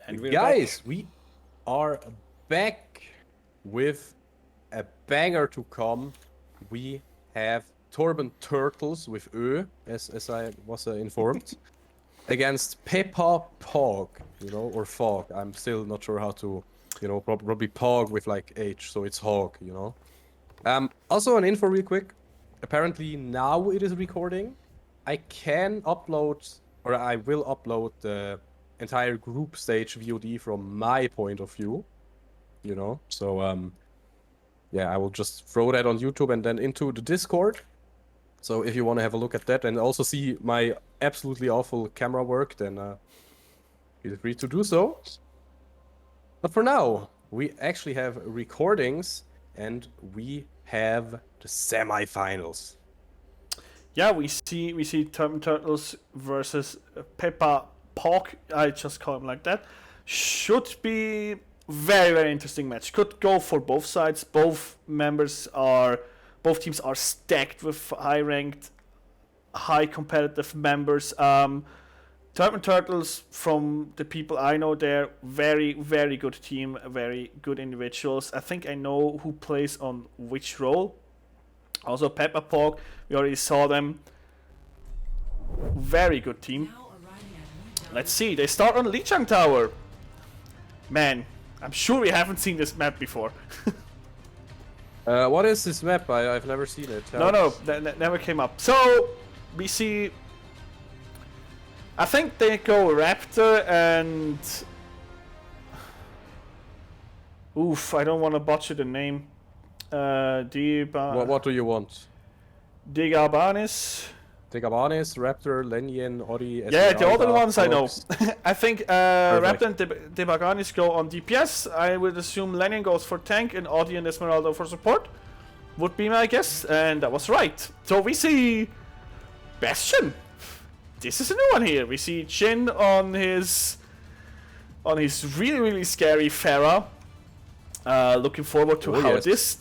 And guys, we are back with a banger to come. We have Torben Turtles with Ö, as I was informed, against Peppa Pog, you know, or Fog. I'm still not sure how to, you know, probably Pog with like H, so it's Hog, you know. Also an info real quick. Apparently now it is recording. I can upload, or I will upload the entire group stage VOD from my point of view, you know. So yeah, I will just throw that on YouTube and then into the Discord. So if you want to have a look at that and also see my absolutely awful camera work, then feel free to do so. But for now, we actually have recordings and we have the semifinals. Yeah, we see Torben Turtles versus Peppa Pog. I just call him like that. Should be very, very interesting match. Could go for both sides. Both teams are stacked with high-ranked, high competitive members. Torben Turtles, from the people I know there, very, very good team, very good individuals. I think I know who plays on which role. Also Peppa Pog, we already saw them. Very good team. Let's see, they start on Lijiang Tower. Man, I'm sure we haven't seen this map before. What is this map? I've never seen it. No, that never came up. So, we see... I think they go Raptor and... Oof, I don't want to botcher the name. What do you want? Digabanis. Tegabanis, Raptor, Lenyen, Ori, Yeah, the other ones I know. Alex. I think Raptor and Dibaganis go on DPS. I would assume Lenin goes for tank and Audi and Esmeralda for support. Would be my guess, and that was right. So we see Bastion. This is a new one here. We see Jin on his really scary Pharah. Looking forward to how this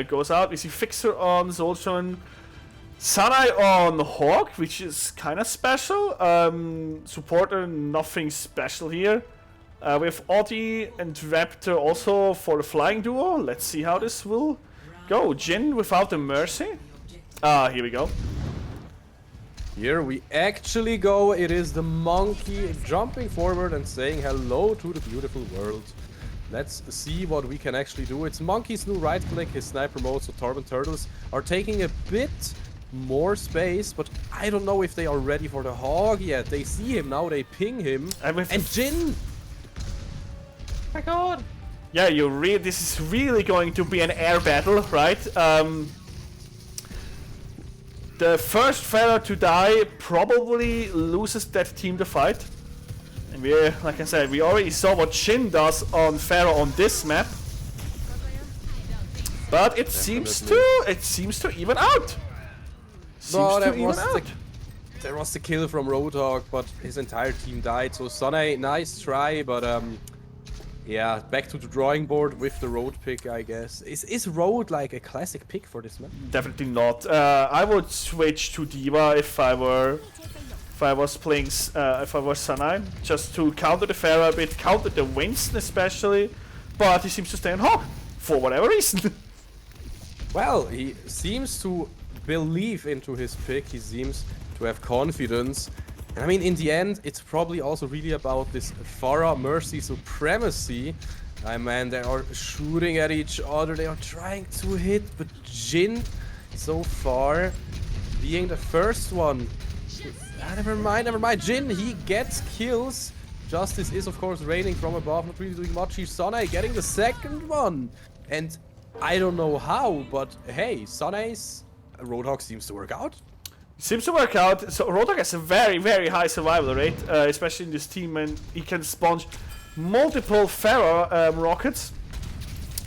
goes out. We see Fixer on Zoltron. Sanai on Hawk, which is kind of special. Supporter, nothing special here. We have Audi and Raptor also for the flying duo. Let's see how this will go. Jin without the Mercy. Here we go. Here we actually go. It is the monkey jumping forward and saying hello to the beautiful world. Let's see what we can actually do. It's Monkey's new right click, his sniper mode, so Torben Turtles are taking a bit more space, but I don't know if they are ready for the hog yet. They see him now, they ping him. And Jin! My god! Yeah, this is really going to be an air battle, right? The first Pharah to die probably loses that team the fight. And like I said, we already saw what Jin does on Pharah on this map. But it seems to even out. There was the kill from Roadhog, but his entire team died. So Sonai, nice try, but yeah, back to the drawing board with the Road pick, I guess. Is Road like a classic pick for this map? Definitely not. I would switch to Diva if I was playing, if I was Sanai, just to counter the Pharah a bit, counter the Winston especially, but he seems to stay on Hawk for whatever reason. Well, he seems to believe into his pick, he seems to have confidence. And I mean, in the end, it's probably also really about this Pharah Mercy supremacy. I mean, they are shooting at each other, they are trying to hit, but Jin, so far, being the first one. Never mind, Jin, he gets kills. Justice is, of course, raining from above, not really doing much. Here's Sonai getting the second one. And I don't know how, but hey, Sonai's Roadhog seems to work out. Seems to work out. So Roadhog has a very high survival rate, especially in this team, and he can sponge multiple Pharah rockets.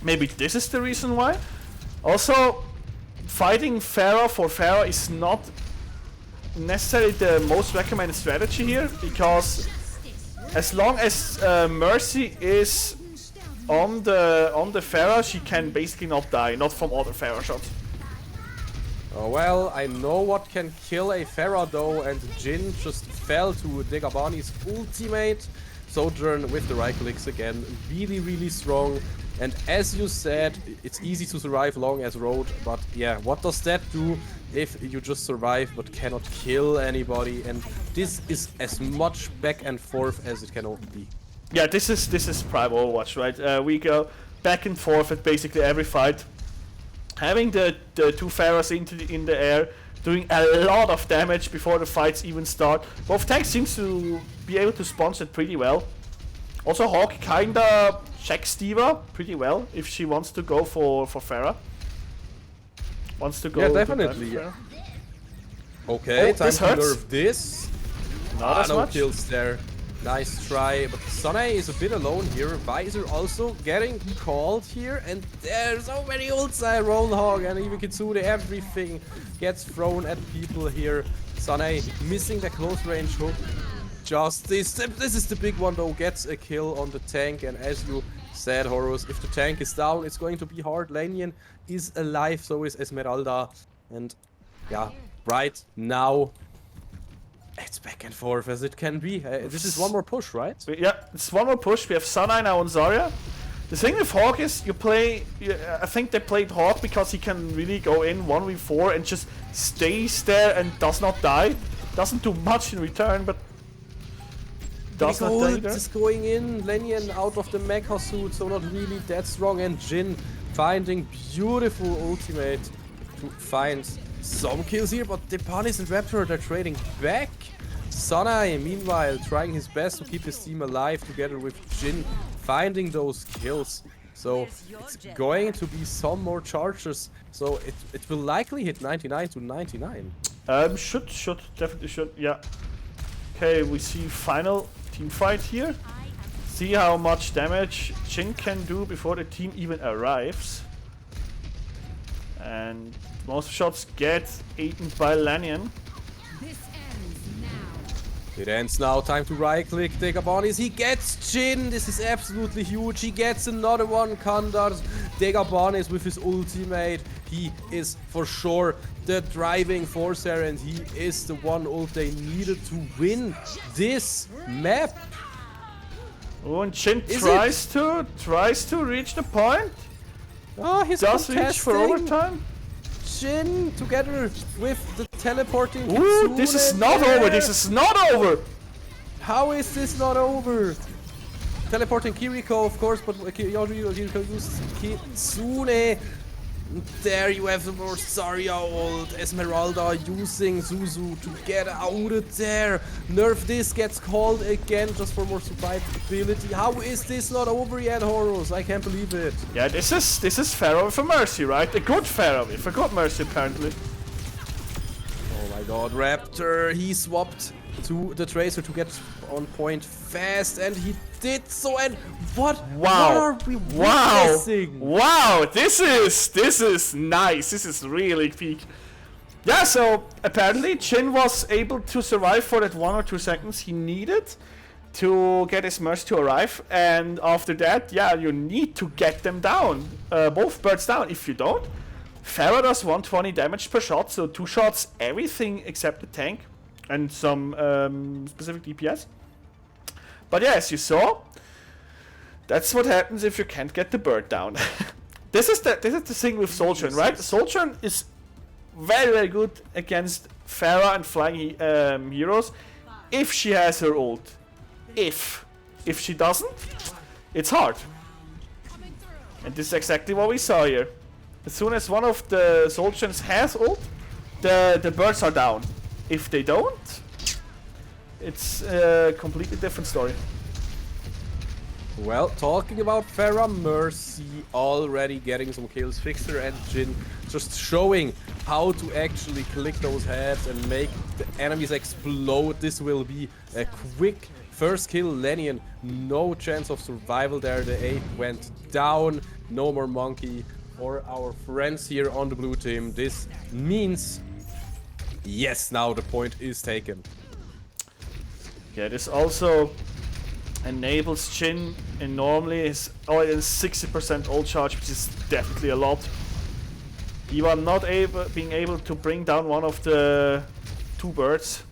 Maybe this is the reason why. Also, fighting Pharah for Pharah is not necessarily the most recommended strategy here, because as long as Mercy is on the Pharah, she can basically not die, not from other Pharah shots. Oh well, I know what can kill a Pharah though, and Jin just fell to Degabani's ultimate. Sojourn with the right clicks again, really strong. And as you said, it's easy to survive long as Road, but yeah, what does that do if you just survive but cannot kill anybody? And this is as much back and forth as it can be. Yeah, this is Prime Overwatch, right? We go back and forth at basically every fight. Having the two Pharahs in the air, doing a lot of damage before the fights even start. Both tanks seems to be able to sponsor it pretty well. Also, Hawk kinda checks Diva pretty well if she wants to go for Pharah. Wants to go. Yeah, definitely. Okay, time to nerf this. Not as no much. Kills there. Nice try, but Sonai is a bit alone here. Visor also getting called here, and there's so many ults. Roadhog and even Kitsune, everything gets thrown at people here. Sonai missing the close range hook. Justice, this is the big one though, gets a kill on the tank, and as you said, Horus, if the tank is down, it's going to be hard. Lanyan is alive, so is Esmeralda, and yeah, right now, it's back and forth as it can be. This is one more push, right? Yeah, it's one more push. We have Sanai now on Zarya. The thing with Hawk is I think they played Hawk because he can really go in 1v4 and just stays there and does not die. Doesn't do much in return, but does not die there. Just going in, Lenyan out of the mecha suit, so not really that strong, and Jin finding beautiful ultimate to find some kills here, but Depanis and Raptor, they're trading back. Sonai, meanwhile, trying his best to keep his team alive together with Jin, finding those kills. So it's going to be some more charges. So it will likely hit 99 to 99. Definitely should, yeah. Okay, we see final team fight here. See how much damage Jin can do before the team even arrives. And most shots get eaten by Lannion. It ends now. Time to right-click Degabanis. He gets Jin. This is absolutely huge. He gets another one. Kandar. Degabanis with his ultimate. He is for sure the driving force there, and he is the one ult they needed to win this map. Oh, and Jin tries to reach the point. Oh, he's does reach for overtime. Jin together with the teleporting. Ooh, this is not over. This is not over. How is this not over? Teleporting Kiriko, of course, but Kiriko uses Kitsune. There you have the more Zarya ult. Esmeralda using Zuzu to get out of there. Nerf this gets called again just for more survivability. How is this not over yet, Horus? I can't believe it. Yeah, this is Pharaoh with a Mercy, right? A good Pharaoh with a good Mercy, apparently. Oh my god, Raptor, he swapped to the Tracer to get on point fast, and he did so. And what are we witnessing? Wow, this is nice. This is really peak. Yeah, so apparently Jin was able to survive for that 1 or 2 seconds he needed to get his Mercy to arrive, and after that, yeah, you need to get them down, both birds down. If you don't, Pharaoh does 120 damage per shot, so 2 shots, everything except the tank and some specific DPS. But yeah, as you saw, that's what happens if you can't get the bird down. This is the thing with Soulchurn, right? Soulchurn is very, very good against Pharah and flying heroes if she has her ult. If she doesn't, it's hard. And this is exactly what we saw here. As soon as one of the Soulchurns has ult, the birds are down. If they don't, it's a completely different story. Well, talking about Pharah, Mercy already getting some kills. Fixer and Jin just showing how to actually click those heads and make the enemies explode. This will be a quick first kill. Lannion, no chance of survival there. The 8 went down. No more monkey for our friends here on the blue team. This means, yes, now the point is taken. Yeah, this also enables Jin, and normally is 60% ult charge, which is definitely a lot. You are not being able to bring down one of the 2 birds.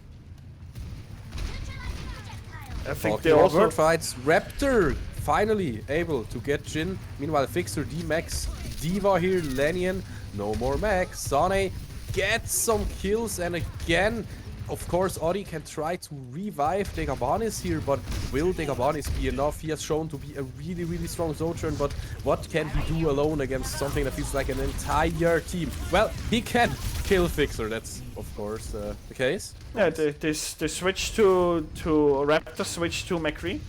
I think they also bird fights. Raptor finally able to get Jin. Meanwhile, Fixer D-Max Diva here. Lannion, no more Max. Sane gets some kills, and again, of course, Ori can try to revive Degabanis here, but will Degabanis be enough? He has shown to be a really, really strong Sojourn, but what can he do alone against something that feels like an entire team? Well, he can kill Fixer, that's of course the case. Yeah, they switch to Raptor, switch to McCree.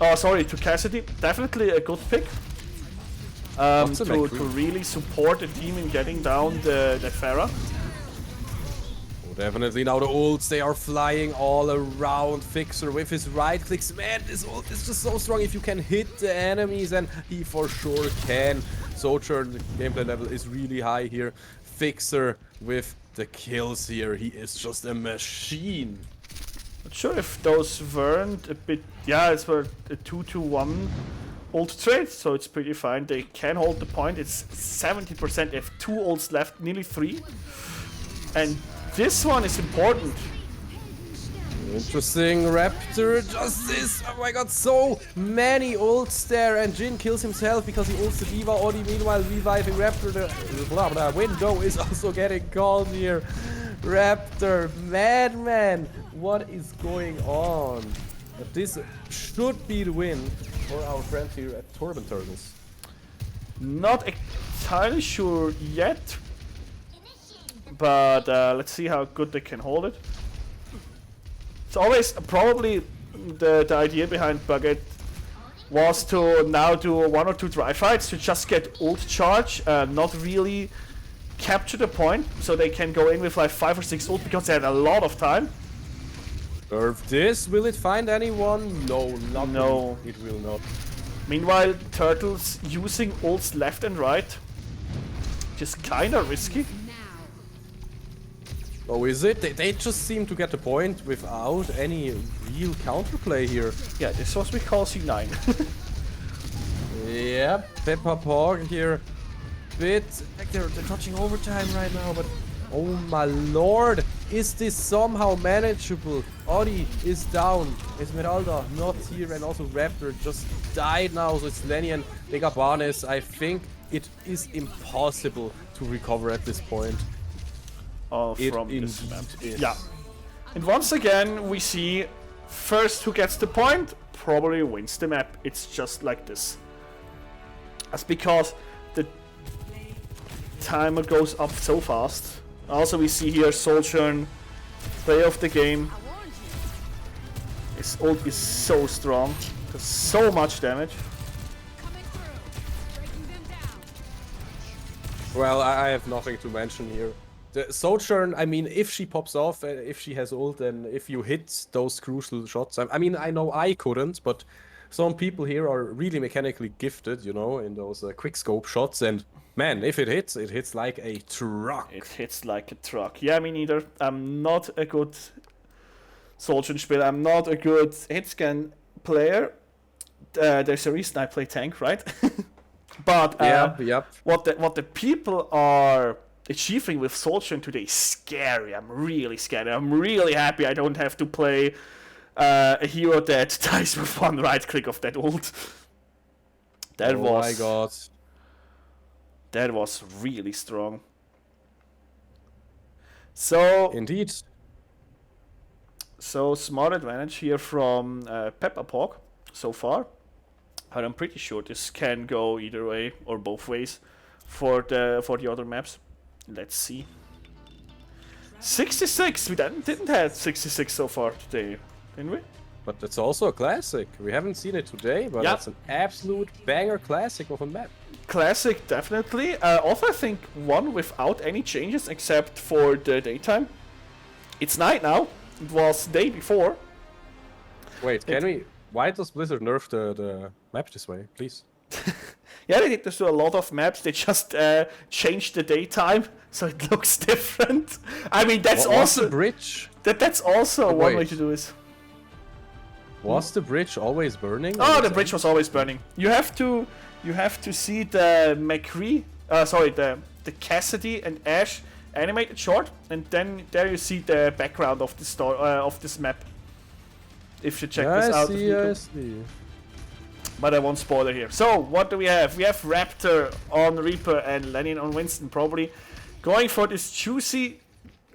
Oh, sorry, to Cassidy. Definitely a good pick. To really support the team in getting down the Pharah. Definitely now the ults, they are flying all around. Fixer with his right clicks. Man, this ult is just so strong if you can hit the enemies, and he for sure can. Sojourn, the gameplay level is really high here. Fixer with the kills here. He is just a machine. Not sure if those weren't a bit... Yeah, it's for a 2-2-1 ult trade, so it's pretty fine. They can hold the point. It's 70%. They have 2 ults left, nearly 3. And this one is important. Interesting, Raptor, just this, oh my god, so many ults there, and Jin kills himself because he ults the Diva. Ori meanwhile reviving Raptor. The window is also getting called here. Raptor, madman, what is going on? But this should be the win for our friends here at Torben Turtles. Not entirely sure yet. But let's see how good they can hold it. It's always probably the idea behind Bucket was to now do 1 or 2 dry fights to just get ult charge, not really capture the point, so they can go in with like 5 or 6 ult because they had a lot of time. Serve this. Will it find anyone? No, not. No. It will not. Meanwhile, Turtles using ults left and right. Just kinda risky. Oh, is it? They just seem to get the point without any real counterplay here. Yeah, this was we call C9. Yeah, Peppa Pog here. Bit like they're touching overtime right now, but oh my lord, is this somehow manageable? Ori is down, Esmeralda not here, and also Raptor just died now, so it's Lenny and Megabanes. I think it is impossible to recover at this point. From this map. Is. Yeah. And once again, we see first who gets the point probably wins the map. It's just like this. That's because the timer goes up so fast. Also, we see here Sojourn, player of the game. His ult is so strong, does so much damage. Well, I have nothing to mention here. The Sojourn, I mean, if she pops off, if she has ult, and if you hit those crucial shots, I mean, I know I couldn't, but some people here are really mechanically gifted, you know, in those quick scope shots, and man, if it hits like a truck. It hits like a truck. Yeah, me neither. I'm not a good Sojourn player. I'm not a good hitscan player. There's a reason I play tank, right? But yep. What the people are achieving with Sojourn today is scary. I'm really scared. I'm really happy I don't have to play a hero that dies with one right click of that ult. Oh my god. That was really strong. So indeed. So smart advantage here from Peppa Pog so far. But I'm pretty sure this can go either way or both ways for the other maps. Let's see. 66! We didn't have 66 so far today, didn't we? But it's also a classic. We haven't seen it today, but it's an absolute banger classic of a map. Classic, definitely. Also, I think one without any changes except for the daytime. It's night now. It was day before. Wait, why does Blizzard nerf the map this way, please? Yeah, they did this to a lot of maps. They just changed the daytime so it looks different. I mean, that's also the bridge. That's also one way to do it. Was the bridge always burning? Oh, the bridge was always burning. You have to see the the Cassidy and Ash animated short, and then there you see the background of the of this map. If you check this out. I see. But I won't spoil it here. So, what do we have? We have Raptor on Reaper and Lenin on Winston, probably going for this juicy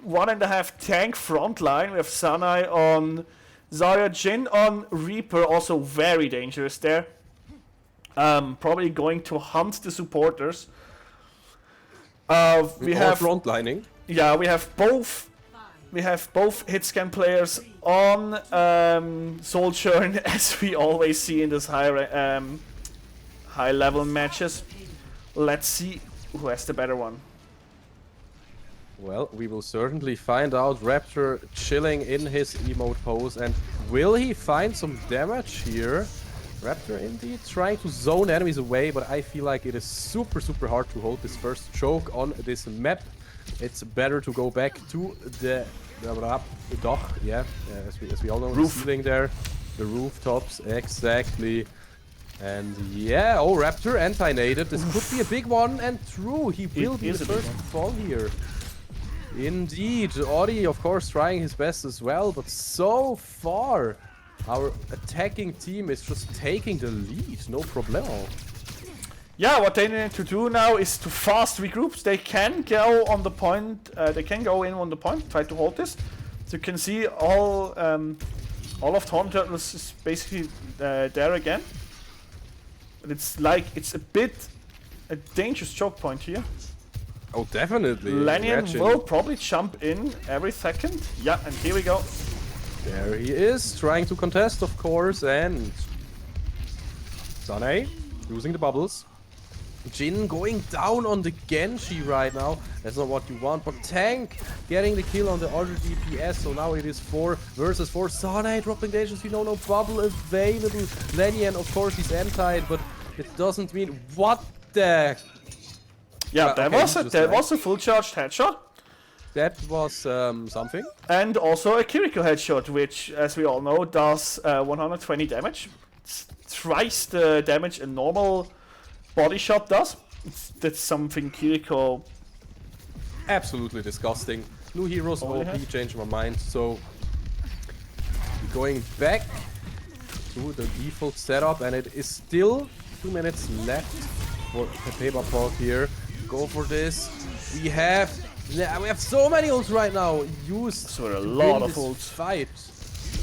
1.5 tank front line. We have Sanai on Zarya, Jin on Reaper, also very dangerous there. Probably going to hunt the supporters. We have frontlining. Yeah, we have both hitscan players on Sojourn, as we always see in this high level matches. Let's see who has the better one. Well, we will certainly find out. Raptor chilling in his emote pose, and will he find some damage here? Raptor indeed trying to zone enemies away, but I feel like it is super hard to hold this first choke on this map. It's better to go back to the Dach, yeah, as we all know, roof. The ceiling there, the rooftops, exactly. And yeah, oh, Raptor anti-naded. This could be a big one, and true, he will be the first fall here. Indeed, Ori, of course, trying his best as well, but so far, our attacking team is just taking the lead, no problemo. Yeah, what they need to do now is to fast regroup. They can go on the point. They can go in on the point. Try to hold this. So you can see all of Torn Turtles is basically there again. But it's like it's a dangerous choke point here. Oh, definitely. Lannion will probably jump in every second. Yeah, and here we go. There he is, trying to contest, of course, and Sane using the bubbles. Jin going down on the Genji right now. That's not what you want, but Tank getting the kill on the other DPS. So now it is 4 versus 4. Sane dropping dangerous. We know no bubble available. Lenny, and of course he's anti, but it doesn't mean what the. Yeah, that okay, was a full charged headshot. That was something. And also a Kiriko headshot, which, as we all know, does 120 damage. It's thrice the damage a normal body shot does. That's something Kiriko. Absolutely disgusting. New heroes OP, changed my mind. So going back to the default setup, and it is still 2 minutes left for Pepeba Park here. Go for this. We have so many ults right now. Used So a lot of ults. Fight.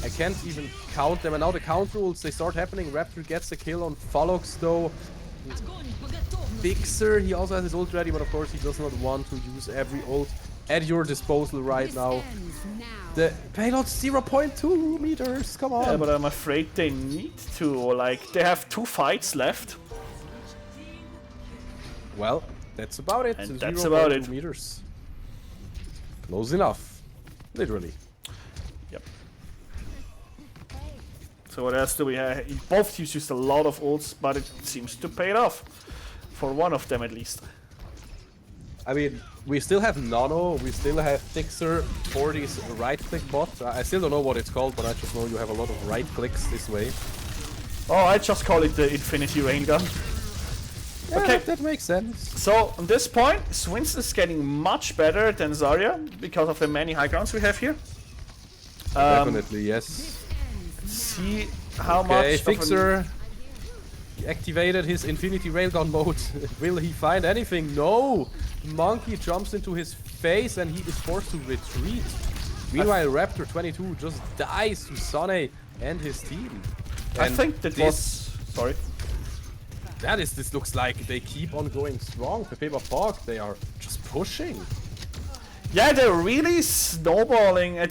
I can't even count them. And now the counter ults, they start happening. Raptor gets the kill on Falox though. Fixer, he also has his ult ready, but of course he does not want to use every ult at your disposal right now. The payload 0.2 meters, come on. Yeah, but I'm afraid they need to, like, they have 2 fights left. Well, that's about it. And that's about it. Meters. Close enough. Literally. Yep. So what else do we have? Both teams used a lot of ults, but it seems to pay it off. For one of them at least. I mean, we still have Nano, we still have Fixer for these right-click bots. I still don't know what it's called, but I just know you have a lot of right-clicks this way. Oh, I just call it the Infinity Rain Gun. Yeah, Okay, that makes sense. so on this point, Swinson is getting much better than Zarya because of the many high grounds we have here. Definitely, yes. See how Okay, much. Fixer activated his Infinity Railgun mode. Will he find anything? No! Monkey jumps into his face and he is forced to retreat. Meanwhile, Raptor 22 just dies to Sane and his team. I And think that was. Sorry. This looks like they keep on going strong. Pepeba Park, they are just pushing. Yeah, they're really snowballing. Yeah,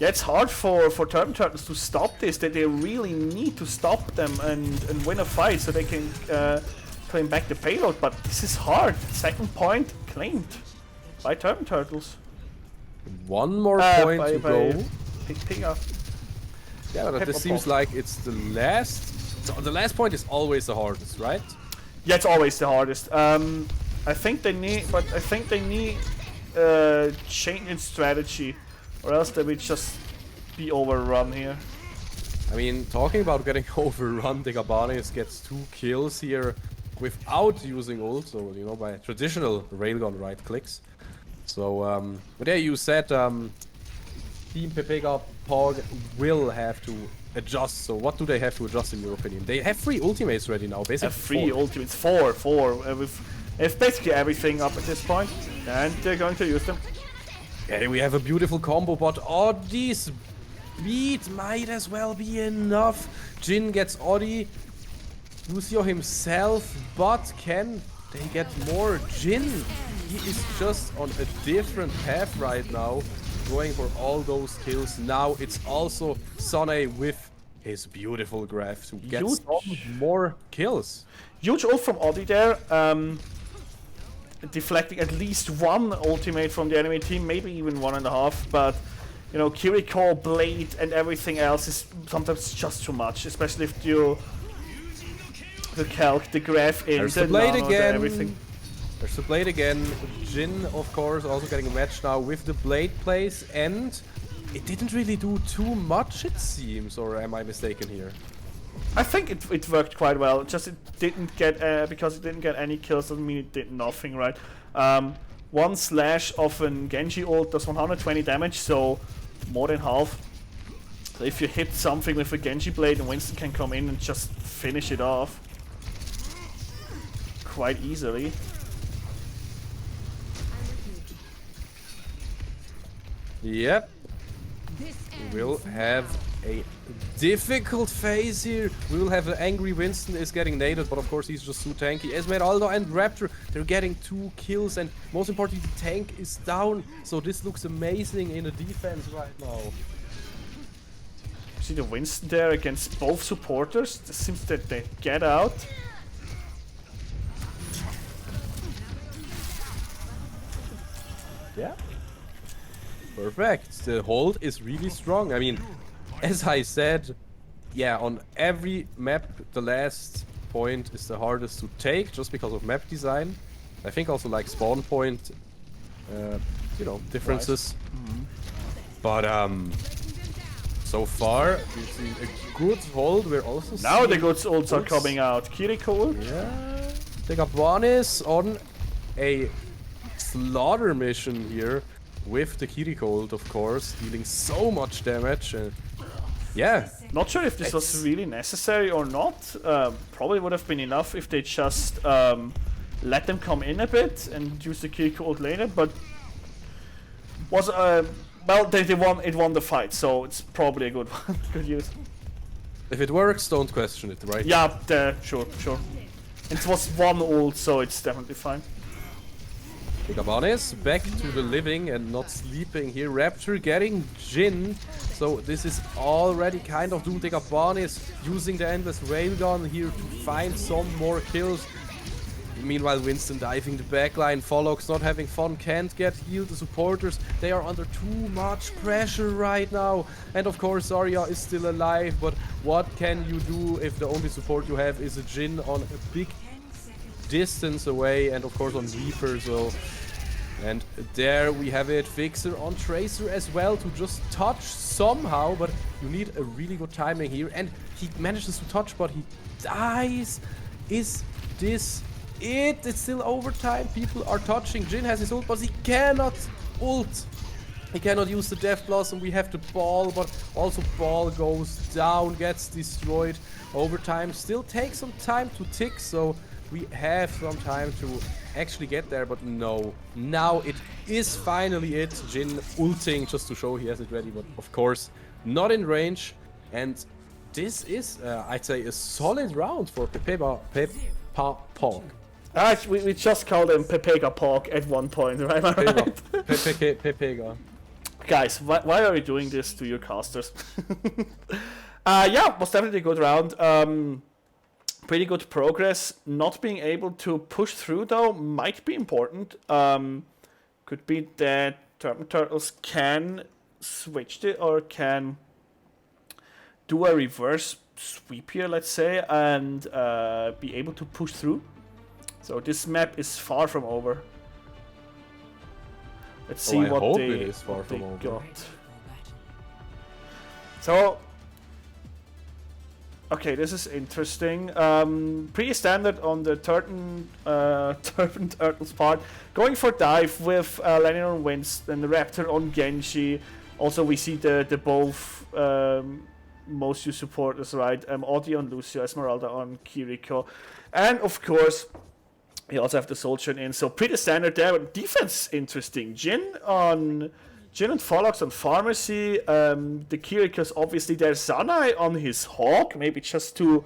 it's hard for Turtle Turtles to stop this. That they really need to stop them and win a fight so they can claim back the payload. But this is hard. Second point claimed by Turtle Turtles. One more point to go. Ping up. Yeah, but this seems like it's the last. So the last point is always the hardest, right? Yeah, it's always the hardest. I think they need, change in strategy, or else they will just be overrun here. I mean, talking about getting overrun, the Gabanis gets 2 kills here without using ult, so you know, by traditional railgun right clicks. So, but yeah, you said Team Pepega Pog will have to adjust. So what do they have to adjust in your opinion? They have 3 ultimates ready now, basically. 3 ultimates, 4. With basically everything up at this point, and they're going to use them. Yeah, we have a beautiful combo, but Oddi's beat might as well be enough. Jin gets Oddi, Lucio himself, but can they get more? Jin, he is just on a different path right now, going for all those kills. Now it's also Sane with his beautiful graph to get more kills. Huge ult from Oddi there, deflecting at least 1 ultimate from the enemy team, maybe even 1.5, but you know, Kiriko, Blade and everything else is sometimes just too much, especially if you calc the graph in There's the Blade again. Everything. There's the Blade again. Jin, of course, also getting a match now with the Blade plays, and it didn't really do too much, it seems, or am I mistaken here? I think it worked quite well. Just it didn't get because it didn't get any kills doesn't mean it did nothing, right? 1 slash of an Genji ult does 120 damage, so more than half. So if you hit something with a Genji blade, and Winston can come in and just finish it off quite easily. Yep. We will have a difficult phase here. We will have an angry Winston is getting naded, but of course he's just too tanky. Esmeralda and Raptor, they're getting 2 kills, and most importantly, the tank is down. So this looks amazing in the defense right now. See the Winston there against both supporters. It seems that they get out. Yeah. Perfect. The hold is really strong. I mean, as I said, yeah, on every map, the last point is the hardest to take just because of map design. I think also like spawn point, you know, differences. Right. But so far we've seen a good hold. We're also Now the seeing goods also ults. coming out. Kiriko. Yeah. They got Vanis on a slaughter mission here with the Kiriko ult, of course, dealing so much damage. Yeah. Not sure if this was really necessary or not. Probably would have been enough if they just let them come in a bit and use the Kiriko ult later, but was well, they won. It won the fight, so it's probably a good one. Good use. If it works, don't question it, right? Yeah, sure. It was one ult, so it's definitely fine. Gabanes back to the living and not sleeping here. Raptor getting Jin. So this is already kind of doomed. Gabanes using the endless railgun here to find some more kills. Meanwhile, Winston diving the backline. Follox not having fun, can't get healed. The supporters, they are under too much pressure right now. And of course, Zarya is still alive, but what can you do if the only support you have is a Jin on a big distance away, and of course on Reaper, so... And there we have it, Fixer on Tracer as well to just touch somehow, but you need a really good timing here, and he manages to touch, but he dies. Is this it? It's still overtime, people are touching. Jin has his ult, but he cannot ult. He cannot use the Death Blossom. We have the ball, but also ball goes down, gets destroyed. Overtime still takes some time to tick, so we have some time to actually get there, but no. Now it is finally it. Jin ulting just to show he has it ready, but of course not in range. And this is, I'd say, a solid round for Pepega Pog. We just called him Pepega Pog at one point, right? Pepega. Guys, why are we doing this to your casters? Yeah, was definitely a good round. Pretty good progress. Not being able to push through though might be important. Could be that Turtles can switch it or can do a reverse sweep here, let's say, and be able to push through. So this map is far from over. Let's see what they got. So, okay, this is interesting. Pretty standard on the Turban Turtles part. Going for dive with Lennon on Winston, the Raptor on Genji. Also, we see the both most used supporters, right? Audi on Lucio, Esmeralda on Kiriko. And of course, we also have the Soldier in. So pretty standard there. Defense interesting. Jin and Follox on Pharmacy. The Kiriko's obviously there. Zanai on his Hawk. Maybe just to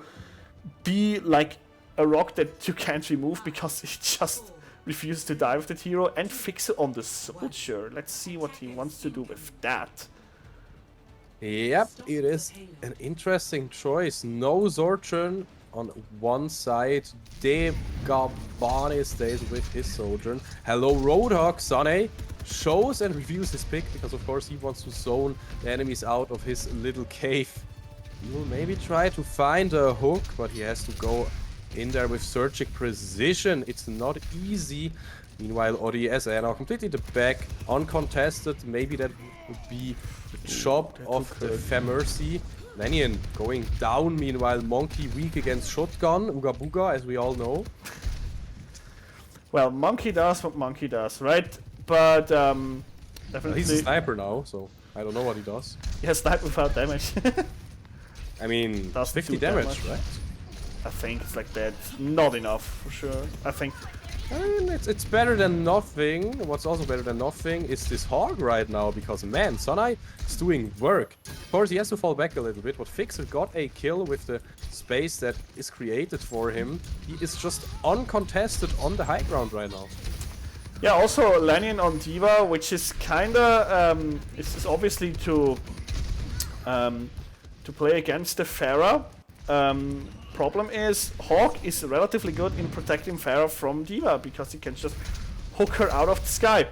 be like a rock that you can't remove because he just refuses to die with that hero. And Fixer on the Soldier. Let's see what he wants to do with that. Yep, it is an interesting choice. No Sojourn on one side. Gabani stays with his Sojourn. Hello Roadhog. Sunny shows and reviews his pick because of course he wants to zone the enemies out of his little cave. He will maybe try to find a hook, but he has to go in there with Surgic Precision. It's not easy. Meanwhile, ODS are now completely the back, uncontested. Maybe that would be the job of the Famercy. Lannion going down, meanwhile Monkey weak against Shotgun, Uga Booga, as we all know. Well, Monkey does what Monkey does, right? But definitely... Well, he's a sniper now, so I don't know what he does. He has sniper without damage. I mean, Does 50 2 damage, right? I think it's like that. Not enough, for sure. I think... I mean, it's better than nothing. What's also better than nothing is this Hog right now, because man, Sunai is doing work. Of course, he has to fall back a little bit, but Fixer got a kill with the space that is created for him. He is just uncontested on the high ground right now. Yeah, also Lannion on Diva, which is kinda... it's obviously to to play against the Pharah. Problem is, Hawk is relatively good in protecting Pharah from D.Va because he can just hook her out of the sky,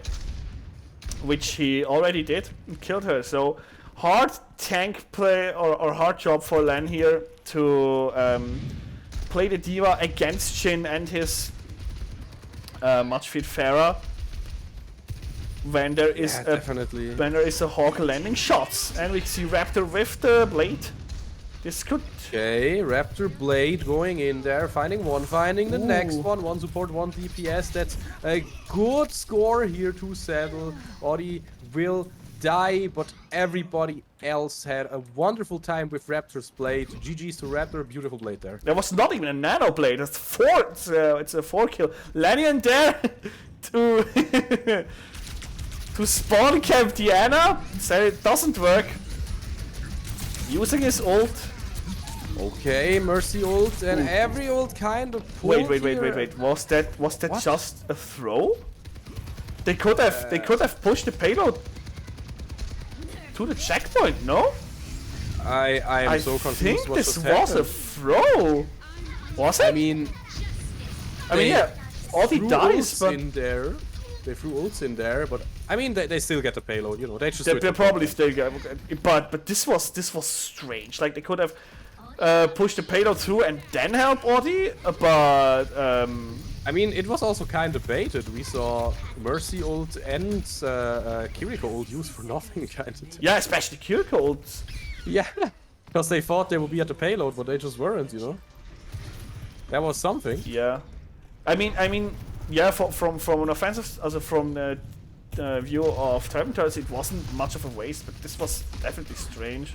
which he already did and killed her. So hard tank play or hard job for Len here to play the D.Va against Jhin and his much fit Pharah. When there is a Hawk landing shots, and we see Raptor with the blade. This could. Okay, Raptor Blade going in there, finding one, finding the next one. One support, one DPS. That's a good score here to settle. Audi will die, but everybody else had a wonderful time with Raptor's blade. GG's to Raptor, beautiful blade there. There was not even a nano blade. It's four. It's a 4 kill. Lannion there to. To spawn camp Diana, so it doesn't work. Using his ult. Okay, Mercy ult, and every ult kind of pulled Wait. Was that what? Just a throw? They could have pushed the payload to the checkpoint, no? I am so confused. I think this was a throw. Was it? I mean, yeah. All the dice, but in there. They threw ults in there, but I mean they still get the payload, you know. They just they probably still get, but this was strange. Like they could have pushed the payload through and then help Audi, but I mean it was also kind of baited. We saw Mercy ult and Kiriko ult used for nothing, kind of. Yeah, especially Kiriko ults. Yeah, because they thought they would be at the payload, but they just weren't, you know. That was something. Yeah, I mean. Yeah, from an offensive, also from the view of Turbine Turtles, it wasn't much of a waste, but this was definitely strange.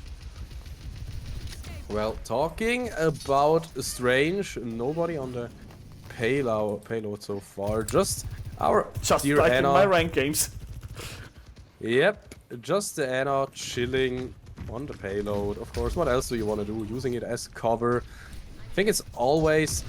Well, talking about strange, nobody on the payload so far. Just our dear like Anna. In my ranked games. Yep, just the Anna chilling on the payload. Of course, what else do you want to do? Using it as cover. I think it's always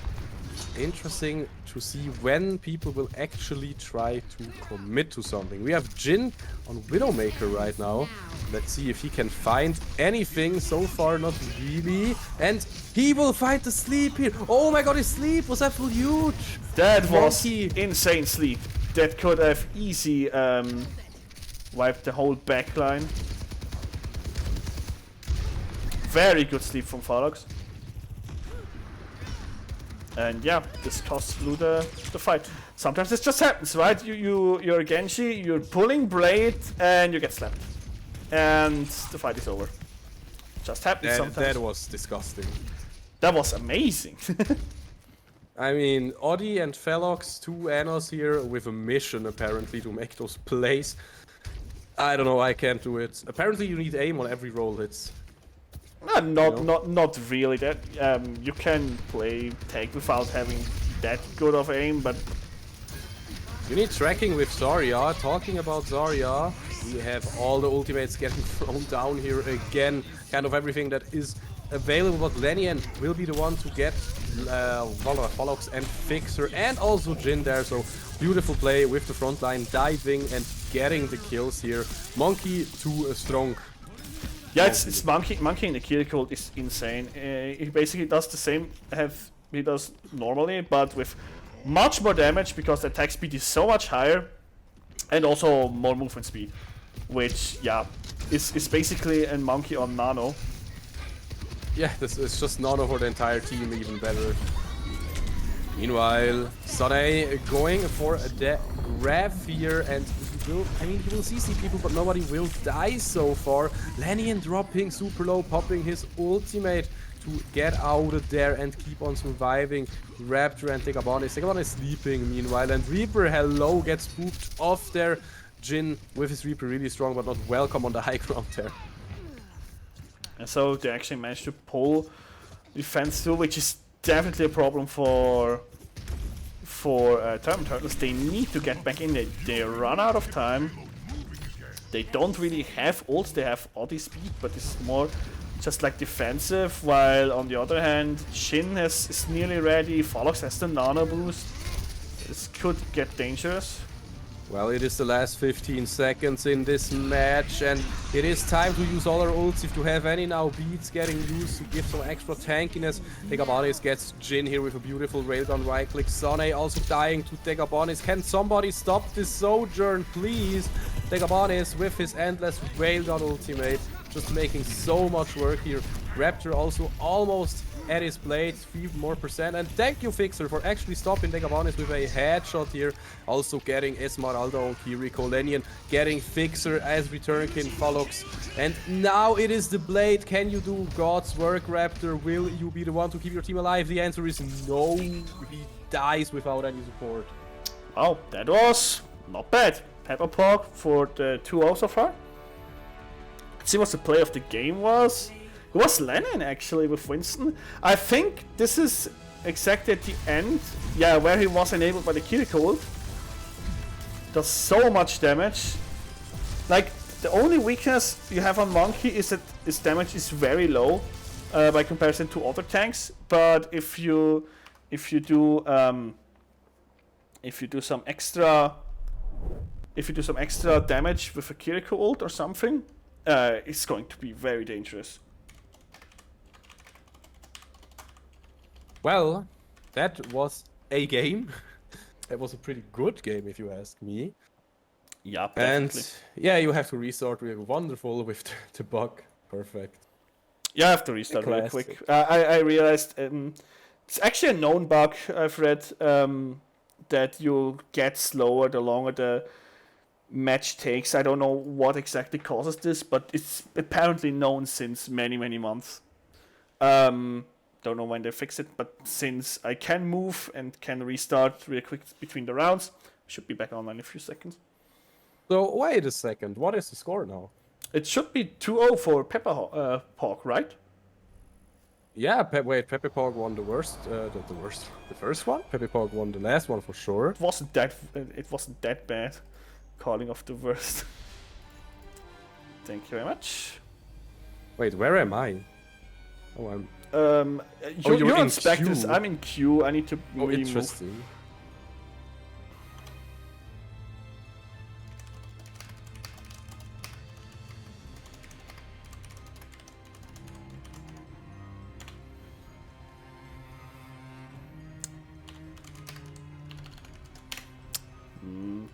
interesting to see when people will actually try to commit to something. We have Jhin on Widowmaker right now. Let's see if he can find anything. So far, not really. And he will find the sleep here. Oh my god, his sleep was absolutely huge. That was insane sleep. That could have easy wiped the whole backline. Very good sleep from Phalox. And yeah, this costs Blue the fight. Sometimes this just happens, right? You're Genji, you're pulling Blade, and you get slapped. And the fight is over. Just happens sometimes. That was disgusting. That was amazing. I mean, Audi and Felox, two Annas here with a mission apparently to make those plays. I don't know, I can't do it. Apparently you need aim on every roll hits. Not really. That you can play tag without having that good of aim, but you need tracking with Zarya. Talking about Zarya, we have all the ultimates getting thrown down here again. Kind of everything that is available, but Lenian will be the one to get Phalox and Fixer, and also Jhin there. So beautiful play with the front line, diving and getting the kills here. Monkey too strong. Yeah, it's Monkey in the kill code is insane. He basically does the same he does normally, but with much more damage because the attack speed is so much higher, and also more movement speed, which yeah is basically a Monkey on Nano. Yeah, this is just Nano for the entire team, even better. Meanwhile, Sunny going for the grab here, and he will CC people, but nobody will die so far. Lenian dropping super low, popping his ultimate to get out of there and keep on surviving. Raptor and Tegabon is sleeping meanwhile, and Reaper, hello, gets spooked off there. Jhin with his Reaper really strong, but not welcome on the high ground there. And so they actually managed to pull defense through, which is definitely a problem for Turbine Turtles. They need to get back in. They run out of time. They don't really have ults. They have Audi speed, but it's more just like defensive. While on the other hand, Jhin is nearly ready. Phalox has the nano boost. This could get dangerous. Well, it is the last 15 seconds in this match, and it is time to use all our ults if you have any now. Beats getting used to give some extra tankiness. Tegabanis gets Jin here with a beautiful railgun right click. Sane also dying to Tegabanis. Can somebody stop this Sojourn, please? Tegabanis with his endless railgun ultimate, just making so much work here. Raptor also almost at his blade, 3% more. And thank you, Fixer, for actually stopping Tegabanis with a headshot here. Also getting Esmeralda on Kiriko. Lenian getting Fixer as Returnkin follows. And now it is the blade. Can you do God's work, Raptor? Will you be the one to keep your team alive? The answer is no. He dies without any support. Wow, that was not bad. Pepper Pork for the 2-0 so far. Let's see what the play of the game was. It was Lennon actually with Winston. I think this is exactly at the end, yeah, where he was enabled by the Kiriko ult. Does so much damage. Like, the only weakness you have on Monkey is that his damage is very low by comparison to other tanks. But if you do some extra damage with a Kiriko ult or something, it's going to be very dangerous. Well, that was a game. That was a pretty good game, if you ask me. Yeah, definitely. And yeah, you have to restart. We are wonderful with the bug. Perfect. Yeah, I have to restart real quick. I realized it's actually a known bug I've read, that you get slower the longer the match takes. I don't know what exactly causes this, but it's apparently known since many, many months. Don't know when they fix it, but since I can move and can restart real quick between the rounds, should be back online in a few seconds. So wait a second, what is the score now? It should be 2-0 for Pepper Pork, right? Yeah, Pepe Pog won the first one. Pepe Pog won the last one for sure. It wasn't that bad. Calling of the worst. Thank you very much. Wait, where am I? Oh, You're on Spectres. I'm in Q. I need to move. Interesting.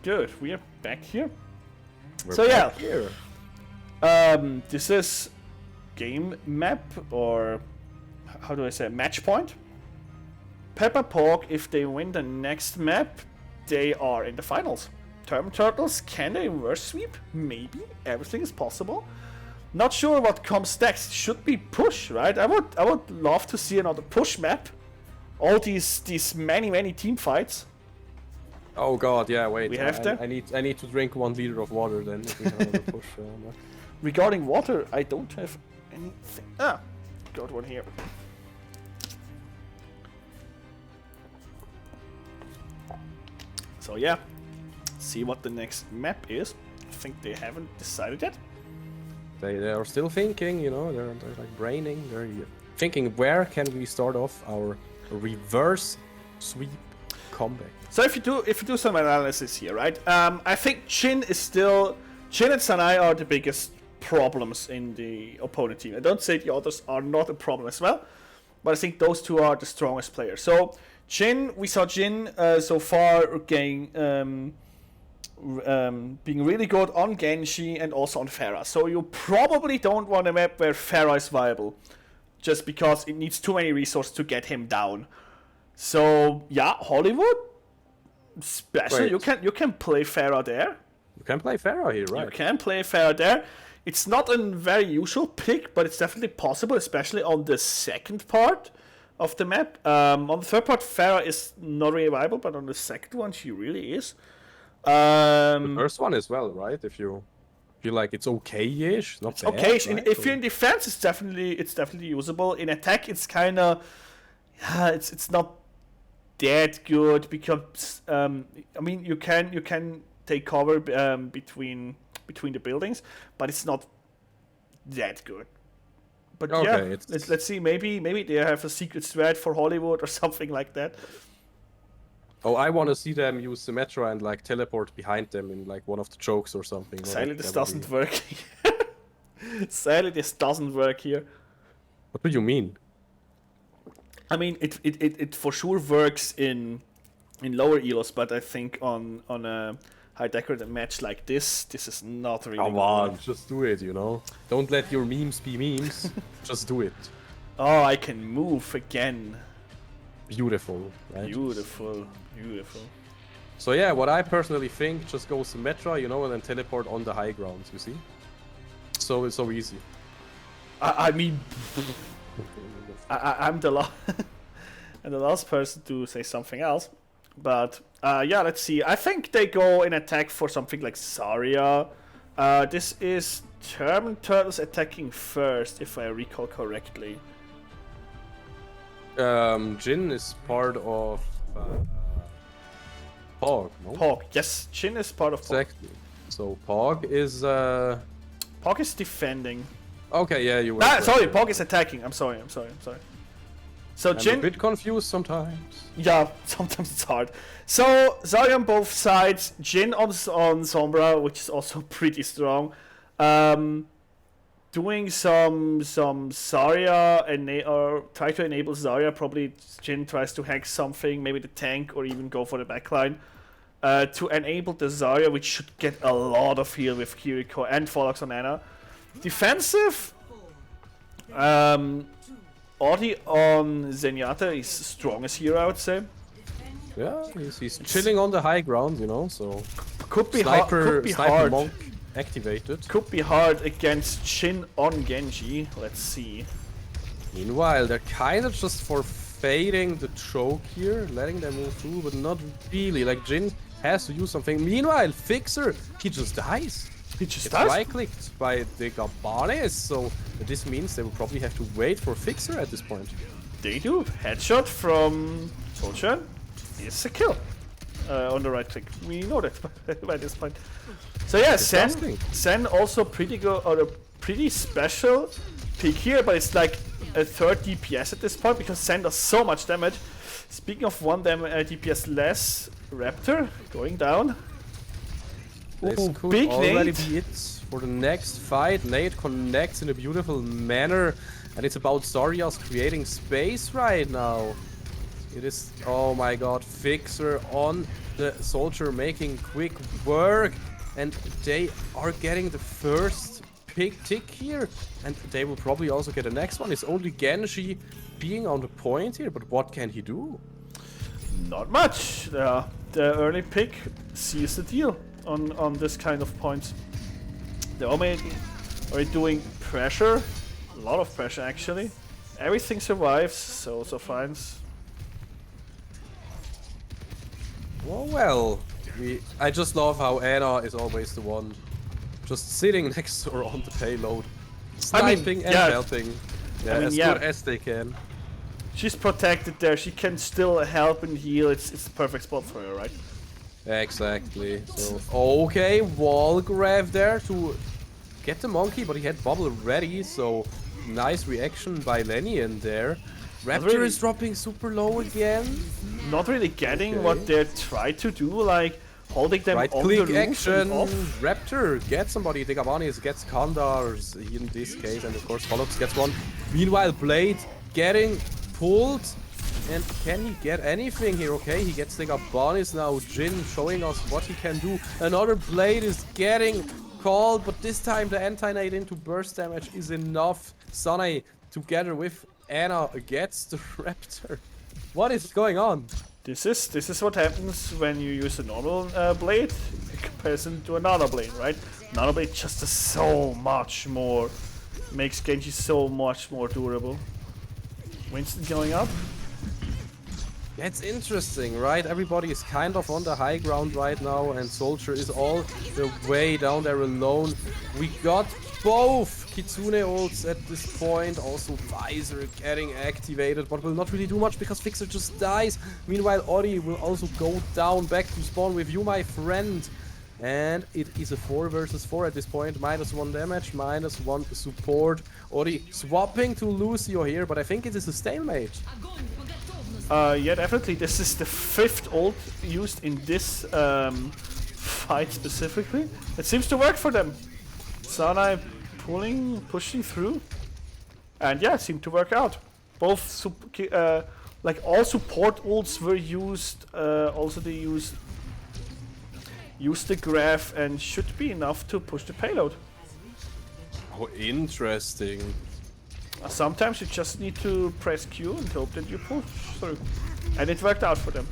Good. We are back here. We're back here. This is game map, or how do I say, match point. Pepper Pork, if they win the next map, they are in the finals. Turban Turtles, can they reverse sweep? Maybe. Everything is possible. Not sure what comes next. Should be push, right? I would love to see another push map. All these many team fights. Oh god, yeah, wait. We have to. I need to drink 1 liter of water then if we have another push. Regarding water, I don't have anything. Got one here. So yeah, see what the next map is. I think they haven't decided yet. They are still thinking, you know, they're like braining. They're thinking, where can we start off our reverse sweep comeback? So if you do some analysis here, right? I think Jin and Sanai are the biggest problems in the opponent team. I don't say the others are not a problem as well, but I think those two are the strongest players. So we saw Jin so far being really good on Genji and also on Pharah. So you probably don't want a map where Pharah is viable, just because it needs too many resources to get him down. So yeah, Hollywood, special. You can play Pharah there. You can play Pharah here, right? You can play Pharah there. It's not a very usual pick, but it's definitely possible, especially on the second part of the map. On the third part, Pharah is not really viable, but on the second one, she really is. The first one as well, right? If you feel like it's okay-ish, not bad. Okay, right? If you're in defense, it's definitely usable. In attack, it's kind of it's not that good because I mean you can take cover between the buildings, but it's not that good. But okay, yeah, let's see. Maybe they have a secret strat for Hollywood or something like that. Oh, I want to see them use Symmetra and like teleport behind them in like one of the chokes or something. No, Sadly, this would doesn't be... work. Sadly, this doesn't work here. What do you mean? I mean, it for sure works in lower elos, but I think on a high decorated match like this is not really. Come on, just do it, you know? Don't let your memes be memes. Just do it. Oh, I can move again. Beautiful, right? Beautiful, beautiful. So yeah, what I personally think, just go Symmetra, you know, and then teleport on the high grounds, you see? So it's so easy. I mean, I'm the I'm the last person to say something else. But yeah, let's see. I think they go in attack for something like Zarya. This is German Turtles attacking first, if I recall correctly. Jin is part of Pog, no? Pog, yes, Jin is part of Pog. Exactly. So Pog is Pog is defending. Okay, yeah, you were sorry, Pog is attacking. I'm sorry. So I'm Jin... a bit confused sometimes. Yeah, sometimes it's hard. So Zarya on both sides, Jin on Sombra, which is also pretty strong. Doing some Zarya or try to enable Zarya. Probably Jin tries to hack something, maybe the tank, or even go for the backline to enable the Zarya, which should get a lot of heal with Kiriko and Pholox on Ana. Defensive. Audi on Zenyatta is strongest here, I would say. Yeah, he's chilling on the high ground, you know, so... Could be Sniper hard. Monk activated. Could be hard against Shin on Genji. Let's see. Meanwhile, they're kind of just for fading the choke here, letting them move through, but not really. Like, Jin has to use something. Meanwhile, Fixer, he just dies. He just It's dies? right-clicked by the Gabanes, so this means they will probably have to wait for Fixer at this point. They do. Headshot from Soldier is a kill on the right click. We know that by this point. So yeah, Sen also pretty good, or a pretty special pick here, but it's like a third DPS at this point because Sen does so much damage. Speaking of one DPS less, Raptor going down. This could big already nade. be it for the next fight. Nade connects in a beautiful manner, and it's about Zarya's creating space right now. It is, oh my god, Fixer on the Soldier making quick work, and they are getting the first pick tick here, and they will probably also get the next one. It's only Genji being on the point here, but what can he do? Not much. The early pick seals the deal on this kind of points. They're already doing pressure, a lot of pressure actually. Everything survives, so fine. Well, I just love how Ana is always the one just sitting next to her on the payload, sniping and helping. Yeah, as good as they can. She's protected there. She can still help and heal. It's the perfect spot for her, right? Exactly. So okay, wall grab there to get the monkey, but he had bubble ready. So nice reaction by Lenny in there. Raptor is dropping super low again. Not really getting what they try to do, like holding them right on click the roof action. off. Raptor gets somebody. Degabanis gets Kandars in this case, and of course Pholox gets one. Meanwhile, Blade getting pulled. And can he get anything here? Okay, he gets Degabanis now. Jin showing us what he can do. Another Blade is getting called, but this time the anti-nade into burst damage is enough. Sunny together with Ana gets the Raptor. What is going on? This is what happens when you use a normal blade in comparison to a nano blade, right? Nano blade just does so much more, makes Genji so much more durable. Winston going up. That's interesting, right? Everybody is kind of on the high ground right now, and Soldier is all the way down there alone. We got both Kitsune ults at this point, also Visor getting activated, but will not really do much because Fixer just dies. Meanwhile, Ori will also go down back to spawn with you, my friend. And it is a 4 versus 4 at this point. -1 damage, -1 support. Ori swapping to Lucio here, but I think it is a stalemate. Yeah, definitely. This is the 5th ult used in this fight specifically. It seems to work for them. Sanai pushing through. And yeah, it seemed to work out. Both, like all support ults were used. Also they used the graph and should be enough to push the payload. Oh, interesting. Sometimes you just need to press Q and hope that you push through. And it worked out for them.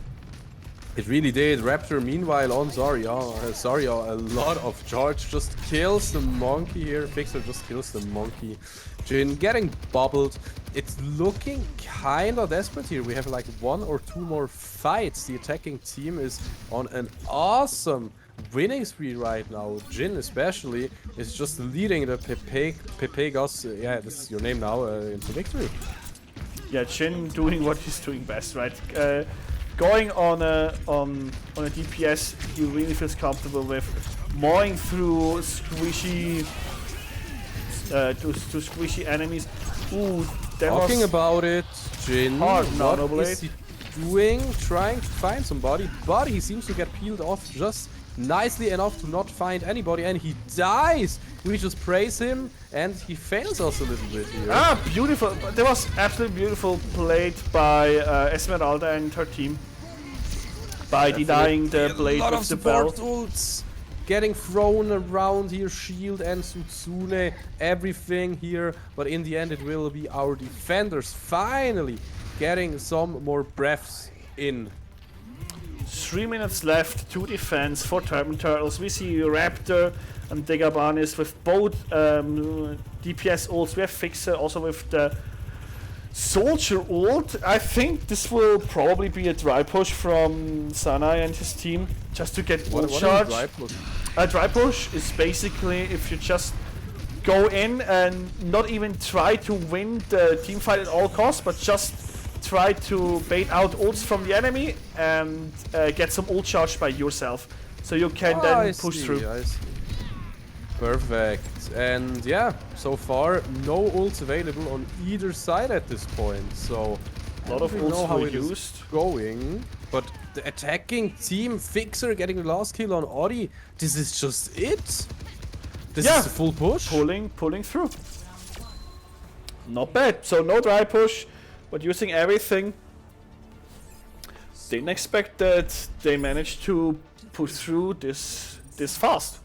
It really did. Raptor, meanwhile, on Zarya. Zarya, a lot of charge, just kills the monkey here. Fixer just kills the monkey. Jin getting bubbled. It's looking kinda desperate here. We have like 1 or 2 more fights. The attacking team is on an awesome winning spree right now. Jin especially is just leading the Pepegas, yeah, this is your name now, into victory. Yeah, Jin doing what he's doing best, right? Going on a DPS, he really feels comfortable with mowing through squishy to squishy enemies. Ooh, Talking about it, Jin, hard what Nanoblade. is he doing? Trying to find somebody, but he seems to get peeled off just nicely enough to not find anybody, and he dies. We just praise him, and he fails us a little bit here. Ah, beautiful. That was absolutely beautiful played by Esmeralda and her team. By denying the blade a lot with of the bell. support ults getting thrown around here, Shield and Sutsune, everything here, but in the end it will be our defenders finally getting some more breaths in. 3 minutes left to defense for Turban Turtles. We see Raptor and Degabanis with both DPS ults. We have Fixer also with the Soldier ult. I think this will probably be a dry push from Sanai and his team just to get ult charge. Dry push? A dry push is basically if you just go in and not even try to win the team fight at all costs, but just try to bait out ults from the enemy and get some ult charge by yourself, so you can then push through. I see. Perfect. And yeah, so far no ults available on either side at this point. So A lot of ults were used. Going, but the attacking team, Fixer getting the last kill on Ori. This is just it. This is a full push. Pulling through. Not bad. So no dry push, but using everything. Didn't expect that they managed to push through this fast.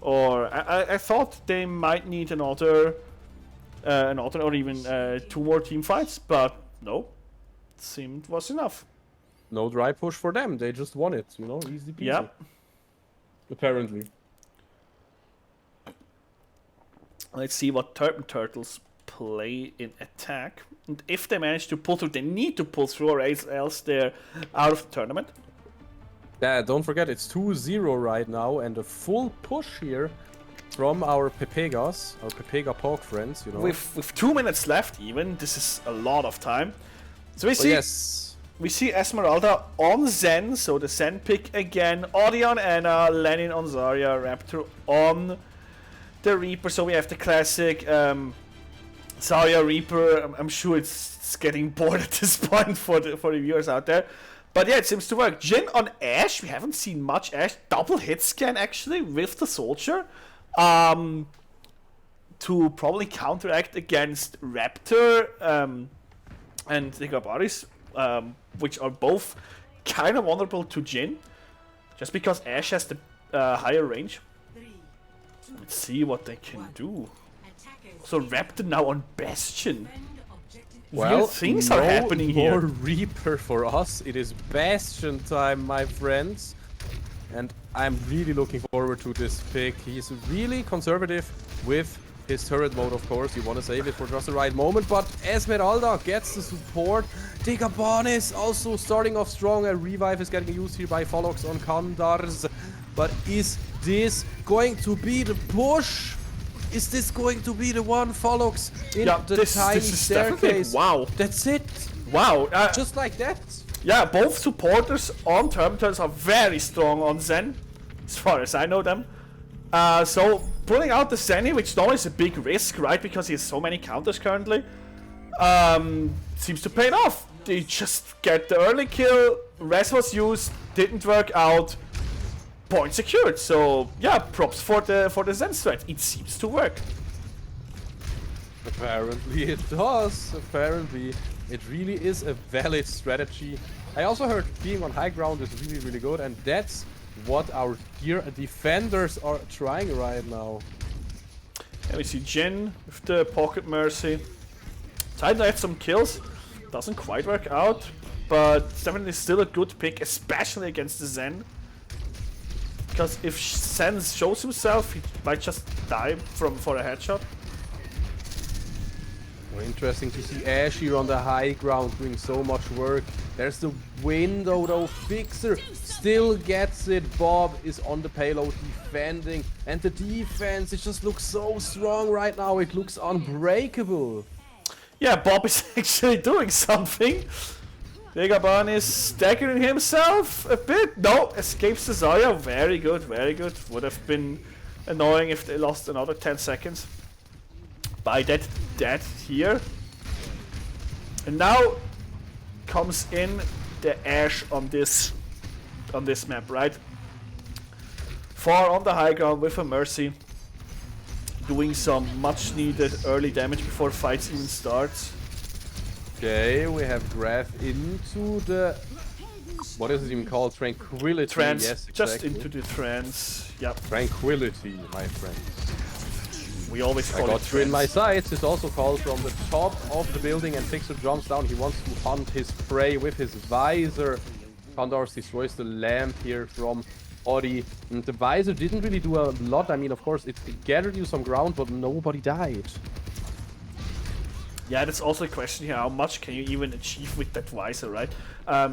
Or I thought they might need another or even 2 more team fights, but no, it seemed was enough. No dry push for them. They just won it, you know, easy peasy. Yeah. Apparently. Let's see what Turban Turtles play in attack. And if they manage to pull through, they need to pull through, or else they're out of the tournament. Yeah, don't forget it's 2-0 right now, and a full push here from our Pepegas, our Pepega Pork friends, you know. With 2 minutes left, even this is a lot of time. So we see Esmeralda on Zen, so the Zen pick again. Audi on Anna, Lenin on Zarya, Raptor on the Reaper. So we have the classic Zarya Reaper. I'm sure it's getting bored at this point for the viewers out there. But yeah, it seems to work. Jin on Ashe. We haven't seen much Ashe. Double hit scan actually with the Soldier. To probably counteract against Raptor and the Gabaris, which are both kind of vulnerable to Jin. Just because Ashe has the higher range. Let's see what they can do. So Raptor now on Bastion. Well, weird things are happening more here. Reaper for us. It is Bastion time, my friends. And I'm really looking forward to this pick. He's really conservative with his turret mode, of course. You want to save it for just the right moment. But Esmeralda gets the support. Degabanis also starting off strong. A revive is getting used here by Folox on Kandars. But is this going to be the push? Is this going to be the one, Folox, in the tiny staircase? Wow. That's it. Wow. Just like that. Yeah, both supporters on Turtles are very strong on Zen, as far as I know them. So pulling out the Zenny, which normally is a big risk, right? Because he has so many counters currently, seems to pay it off. they just get the early kill. Res was used, didn't work out. Point secured. So yeah, props for the Zen strat. It seems to work. Apparently it does. Apparently it really is a valid strategy. I also heard being on high ground is really, really good, and that's what our gear defenders are trying right now. And we see Jin with the Pocket Mercy. Tried to get some kills. Doesn't quite work out, but it's definitely still a good pick, especially against the Zen. Because if Zen shows himself, he might just die for a headshot. Well, interesting to see Ash here on the high ground doing so much work. There's the window though. Fixer still gets it. Bob is on the payload defending, and the defense, it just looks so strong right now. It looks unbreakable. Yeah, Bob is actually doing something. Degaban is staggering himself a bit. No, escapes the Zarya. Very good, very good. Would have been annoying if they lost another 10 seconds. By that dead here. And now comes in the Ash on this map, right? Far on the high ground with a Mercy. Doing some much needed early damage before fights even starts. Okay, we have Graph into the... What is it even called? Tranquility. Trance. Yes, exactly. Just into the trance. Yep. Tranquility, my friend. We always I call got it you in my trance. sights. It's also called from the top of the building, and Fixer jumps down. He wants to hunt his prey with his visor. Condors destroys the lamp here from Ori. And the visor didn't really do a lot. I mean, of course, it gathered you some ground, but nobody died. Yeah, that's also a question here. How much can you even achieve with that visor, right?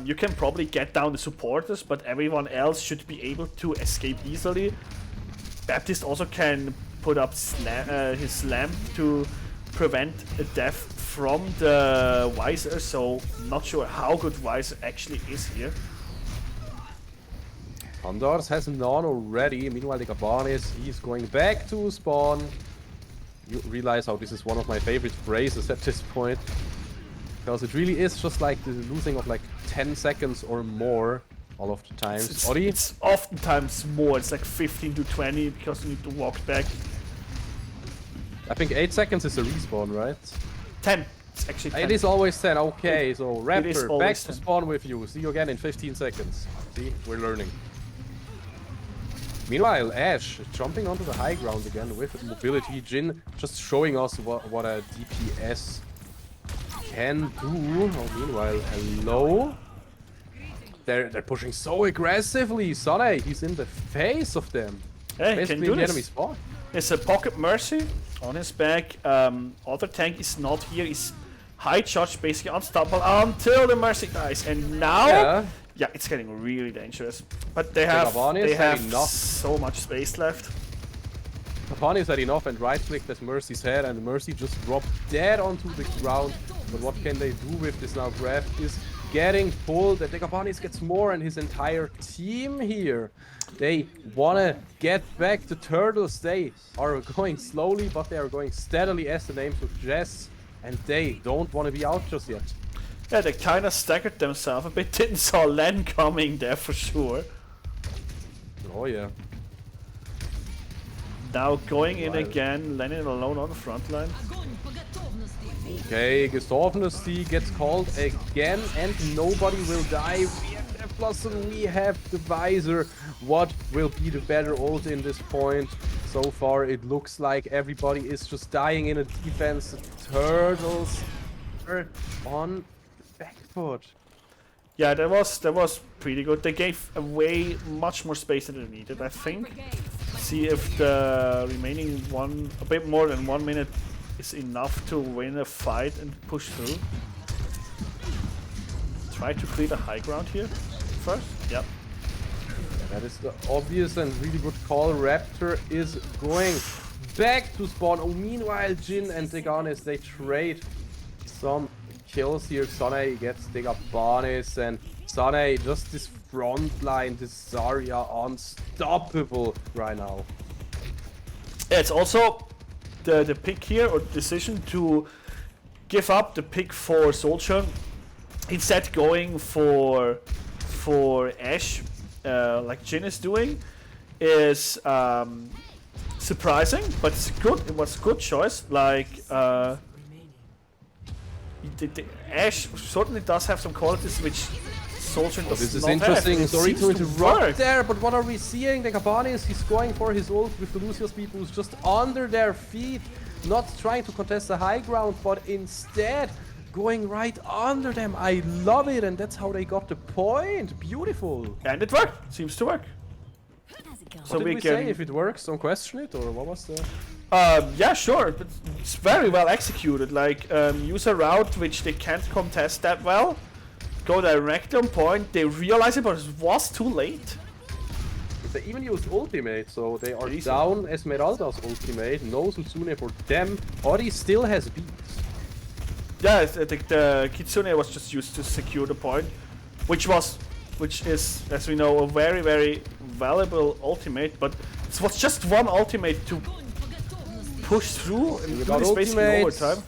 You can probably get down the supporters, but everyone else should be able to escape easily. Baptiste also can put up his lamp to prevent a death from the visor, so not sure how good visor actually is here. Condors has none already. Meanwhile, the Gabanis, he's going back to spawn. You realize how this is one of my favorite phrases at this point. Because it really is just like the losing of like 10 seconds or more all of the times. Ori? It's oftentimes more, it's like 15 to 20 because you need to walk back. I think 8 seconds is a respawn, right? 10. It's actually 10. It is always 10, okay. So Raptor, always back to 10. spawn with you. See you again in 15 seconds. See, we're learning. Meanwhile, Ash jumping onto the high ground again with mobility. Jin just showing us what a DPS can do. Oh, meanwhile, hello. They're pushing so aggressively. Sane, he's in the face of them. Yeah, he basically can do in the this. enemy spawn. There's a Pocket Mercy on his back. Other tank is not here. He's high charge, basically unstoppable until the Mercy dies. And now, yeah, it's getting really dangerous. But they have so much space left. Kapani is had enough and right-clicked at Mercy's head, and Mercy just dropped dead onto the ground. But what can they do with this now? Graf is getting pulled, and Dekapanis gets more, and his entire team here. They wanna get back to Turtles. They are going slowly, but they are going steadily, as the name suggests, and they don't want to be out just yet. Yeah, they kind of staggered themselves a bit. Didn't saw Len coming there for sure. Oh yeah. Now going in again, Lenin alone on the front line. Okay, Gestorfnesty gets called again, and nobody will die. We have the plus, and we have the visor. What will be the better ult in this point? So far, it looks like everybody is just dying in a defense. The Turtles are on the back foot. Yeah, that was pretty good. They gave away much more space than they needed, I think. See if the remaining a bit more than 1 minute is enough to win a fight and push through. Try to clear the high ground here first. Yep. That is the obvious and really good call. Raptor is going back to spawn. Oh, meanwhile, Jin and Deganis, they trade some kills here. Sane gets Degabanis, and Sane, just this front line, this Zarya, unstoppable right now. Yeah, it's also the pick here, or decision to give up the pick for Soldier. instead going for Ashe, like Jin is doing, is surprising, but it's good. It was a good choice. Like the Ashe certainly does have some qualities which Soldier does This is not interesting. have. Sorry to interrupt work. there, but what are we seeing? The Gabanis, he's going for his ult with the Lucius people who's just under their feet, not trying to contest the high ground, but instead going right under them. I love it, and that's how they got the point. Beautiful. And it worked. Seems to work. So what did we say? If it works, don't question it, or what was the... Yeah, sure, but it's very well executed. Like, use a route which they can't contest that well. Go direct on point. They realize it, but it was too late. They even used ultimate, so they are down Esmeralda's ultimate. No Sutsune for them. Ori still has beats. Yeah, I think the Kitsune was just used to secure the point, which is, as we know, a very, very valuable ultimate. But it was just one ultimate to push through and do this basically overtime.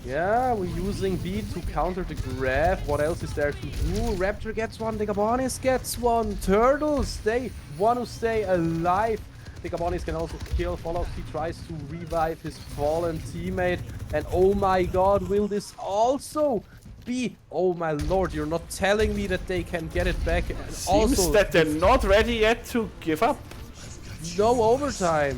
Yeah, we're using beat to counter the grab. What else is there to do? Raptor gets one, the Gabanis gets one. Turtles, they want to stay alive. The Gabanis can also kill Fallout. He tries to revive his fallen teammate. And oh my god, will this also be... Oh my lord, you're not telling me that they can get it back. And Seems also, that they're not ready yet to give up. no overtime.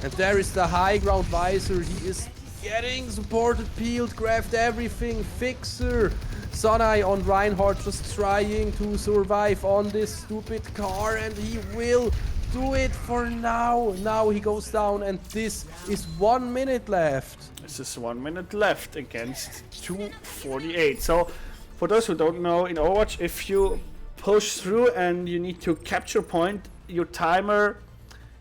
And there is the high ground visor. He is getting supported, peeled, grabbed everything. Fixer. Sonai on Reinhardt just trying to survive on this stupid car, and he will do it for now. Now he goes down, and this is 1 minute left. This is 1 minute left against 2:48. So, for those who don't know, in Overwatch, if you push through and you need to capture point, your timer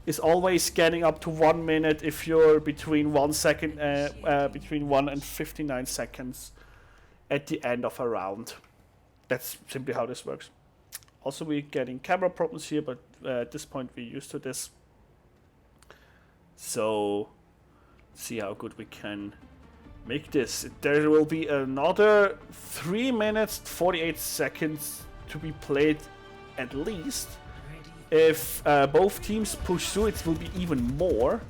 is always getting up to 1 minute if you're between 1 second, between 1 and 59 seconds at the end of a round. That's simply how this works. Also, we're getting camera problems here, but at this point we're used to this. So, see how good we can make this. There will be another 3 minutes 48 seconds to be played at least. If both teams push through, it will be even more.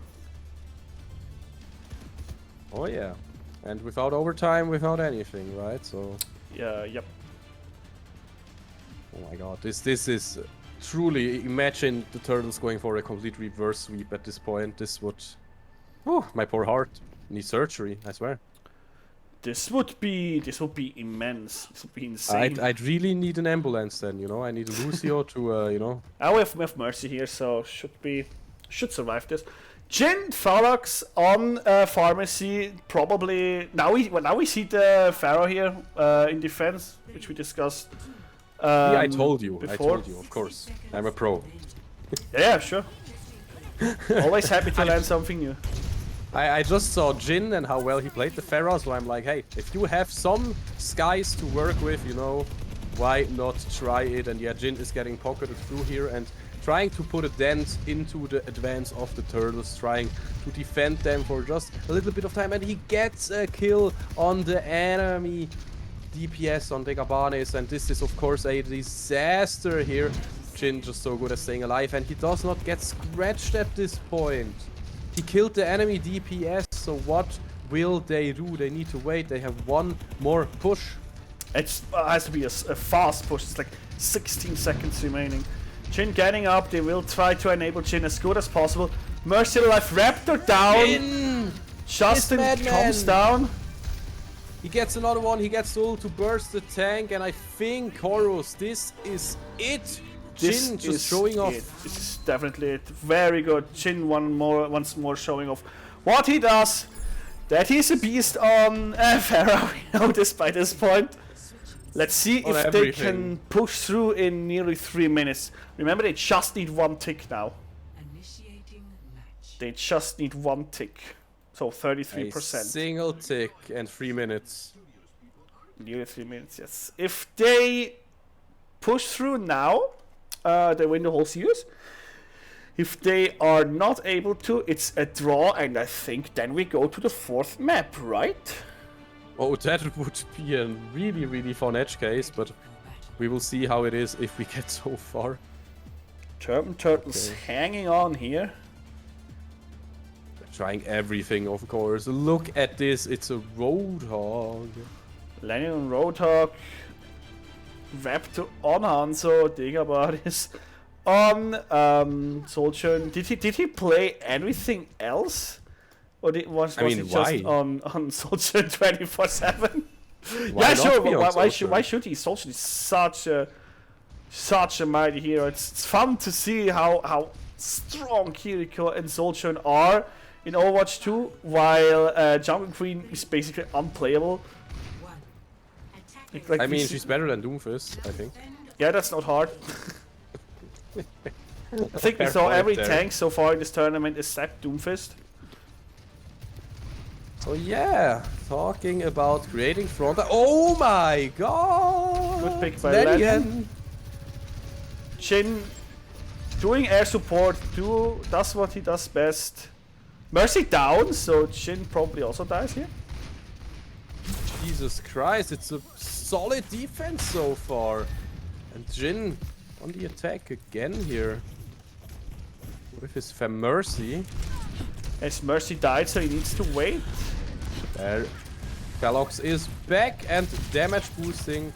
Oh yeah. And without overtime, without anything, right? So... Yeah, yep. Oh my god, this is truly... Imagine the Turtles going for a complete reverse sweep at this point. This would... Oh, my poor heart. Needs surgery, I swear. This would be immense. This would be insane. I'd really need an ambulance then, you know? I need Lucio to, you know... We have Mercy here, so should survive this. Jin, Pharaox on Pharmacy, probably... Now we see the Pharaoh here in defense, which we discussed yeah, I told you, before. of course. I'm a pro. Yeah, sure. Always happy to learn something new. I just saw Jin and how well he played the Pharaoh, so I'm like, hey, if you have some skies to work with, you know, why not try it? And yeah, Jin is getting pocketed through here and trying to put a dent into the advance of the Turtles, trying to defend them for just a little bit of time, and he gets a kill on the enemy DPS on the Gabanis, and this is of course a disaster here. Jin just so good at staying alive, and he does not get scratched at this point. He killed the enemy DPS, so what will they do? They need to wait. They have one more push. It has to be a fast push. It's like 16 seconds remaining. Jin getting up. They will try to enable Jin as good as possible. Mercy alive. Raptor down. Jin! Justin comes down. He gets another one. He gets ult to burst the tank, and I think Horus, this is it. Jin just showing off. This is definitely it. Very good. Jin once more showing off what he does. That he's a beast on Pharaoh. We know this by this point. Let's see if they can push through in nearly 3 minutes. Remember, they just need one tick now. They just need one tick. So 33%. A single tick and 3 minutes. Nearly 3 minutes, yes. If they push through now, they win the whole series. If they are not able to, it's a draw, and I think then we go to the 4th map, right? Oh, that would be a really, really fun edge case, but we will see how it is if we get so far. Turtles hanging on here. Trying everything, of course. Look at this, it's a Roadhog. Landing on Roadhog. Raptor on Hanzo. Digabot is on Soldier. Did he play anything else? Or was he just on Soldier 24/7? Yeah, sure. Why should he? Soldier is such a mighty hero. It's fun to see how strong Kiriko and Soldier are in Overwatch 2, while Jungle Queen is basically unplayable. Like I mean, she's better than Doomfist, I think. Yeah, that's not hard. I think we saw every tank so far in this tournament except Doomfist. So yeah, talking about creating front. Oh my god! Good pick by Lennon. Jhin doing air support, does what he does best. Mercy down, so Jhin probably also dies here. Jesus Christ, it's a solid defense so far. And Jhin on the attack again here. With his Mercy. As Mercy died, so he needs to wait. There. Galox is back and damage boosting.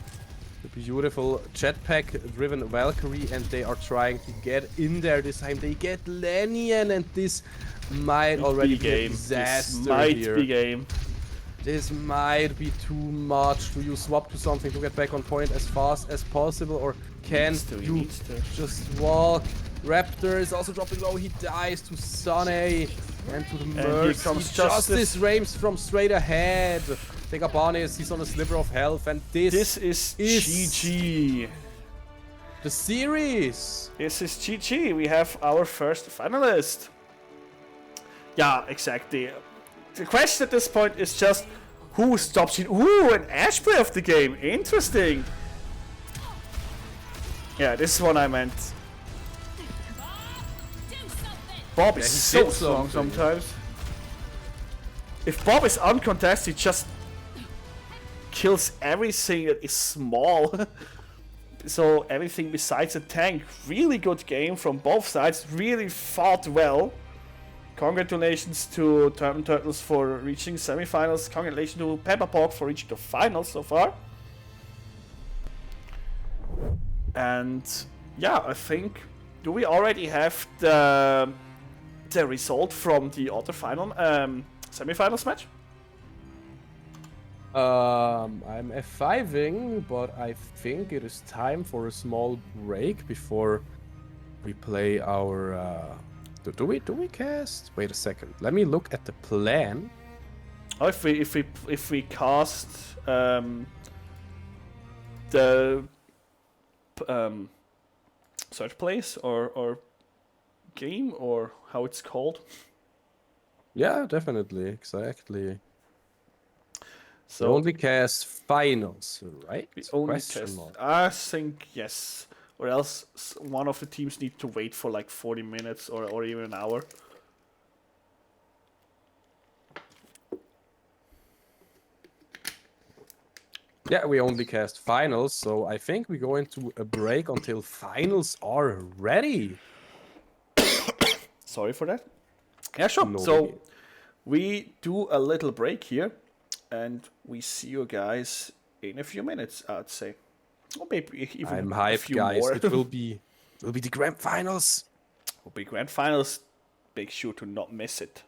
The beautiful jetpack driven Valkyrie, and they are trying to get in there this time. They get Lenian, and this might already be a disaster. This might here. be game. This might be too much. Do you swap to something to get back on point as fast as possible, or can you just walk? Raptor is also dropping low. He dies to Sunny and to the Mercy. Here comes Justice Rames from straight ahead. Tegabanis, he's on a sliver of health, and this is GG. The series. This is GG. We have our first finalist. Yeah, exactly. The question at this point is just who stops it. Ooh, an Ash play of the game. Interesting. Yeah, this is what I meant. Bob is so strong sometimes. If Bob is uncontested, he just kills everything that is small. So everything besides a tank. Really good game from both sides. Really fought well. Congratulations to Turtles for reaching semifinals. Congratulations to Peppa Pog for reaching the finals so far. And yeah, I think, do we already have the result from the other final semifinals match? I'm F5ing, but I think it is time for a small break before we play our. Do we cast? Wait a second. Let me look at the plan. Oh, if we cast the third place or game, or how it's called. Yeah, definitely, exactly. So we only cast finals, right? We only cast. I think yes, or else one of the teams need to wait for like 40 minutes or even an hour. Yeah, we only cast finals, so I think we go into a break until finals are ready. Sorry for that. Yeah, sure. No, so we do a little break here, and we see you guys in a few minutes, I'd say. Or maybe even I'm hyped, guys. More. It will be the grand finals. It will be grand finals. Make sure to not miss it.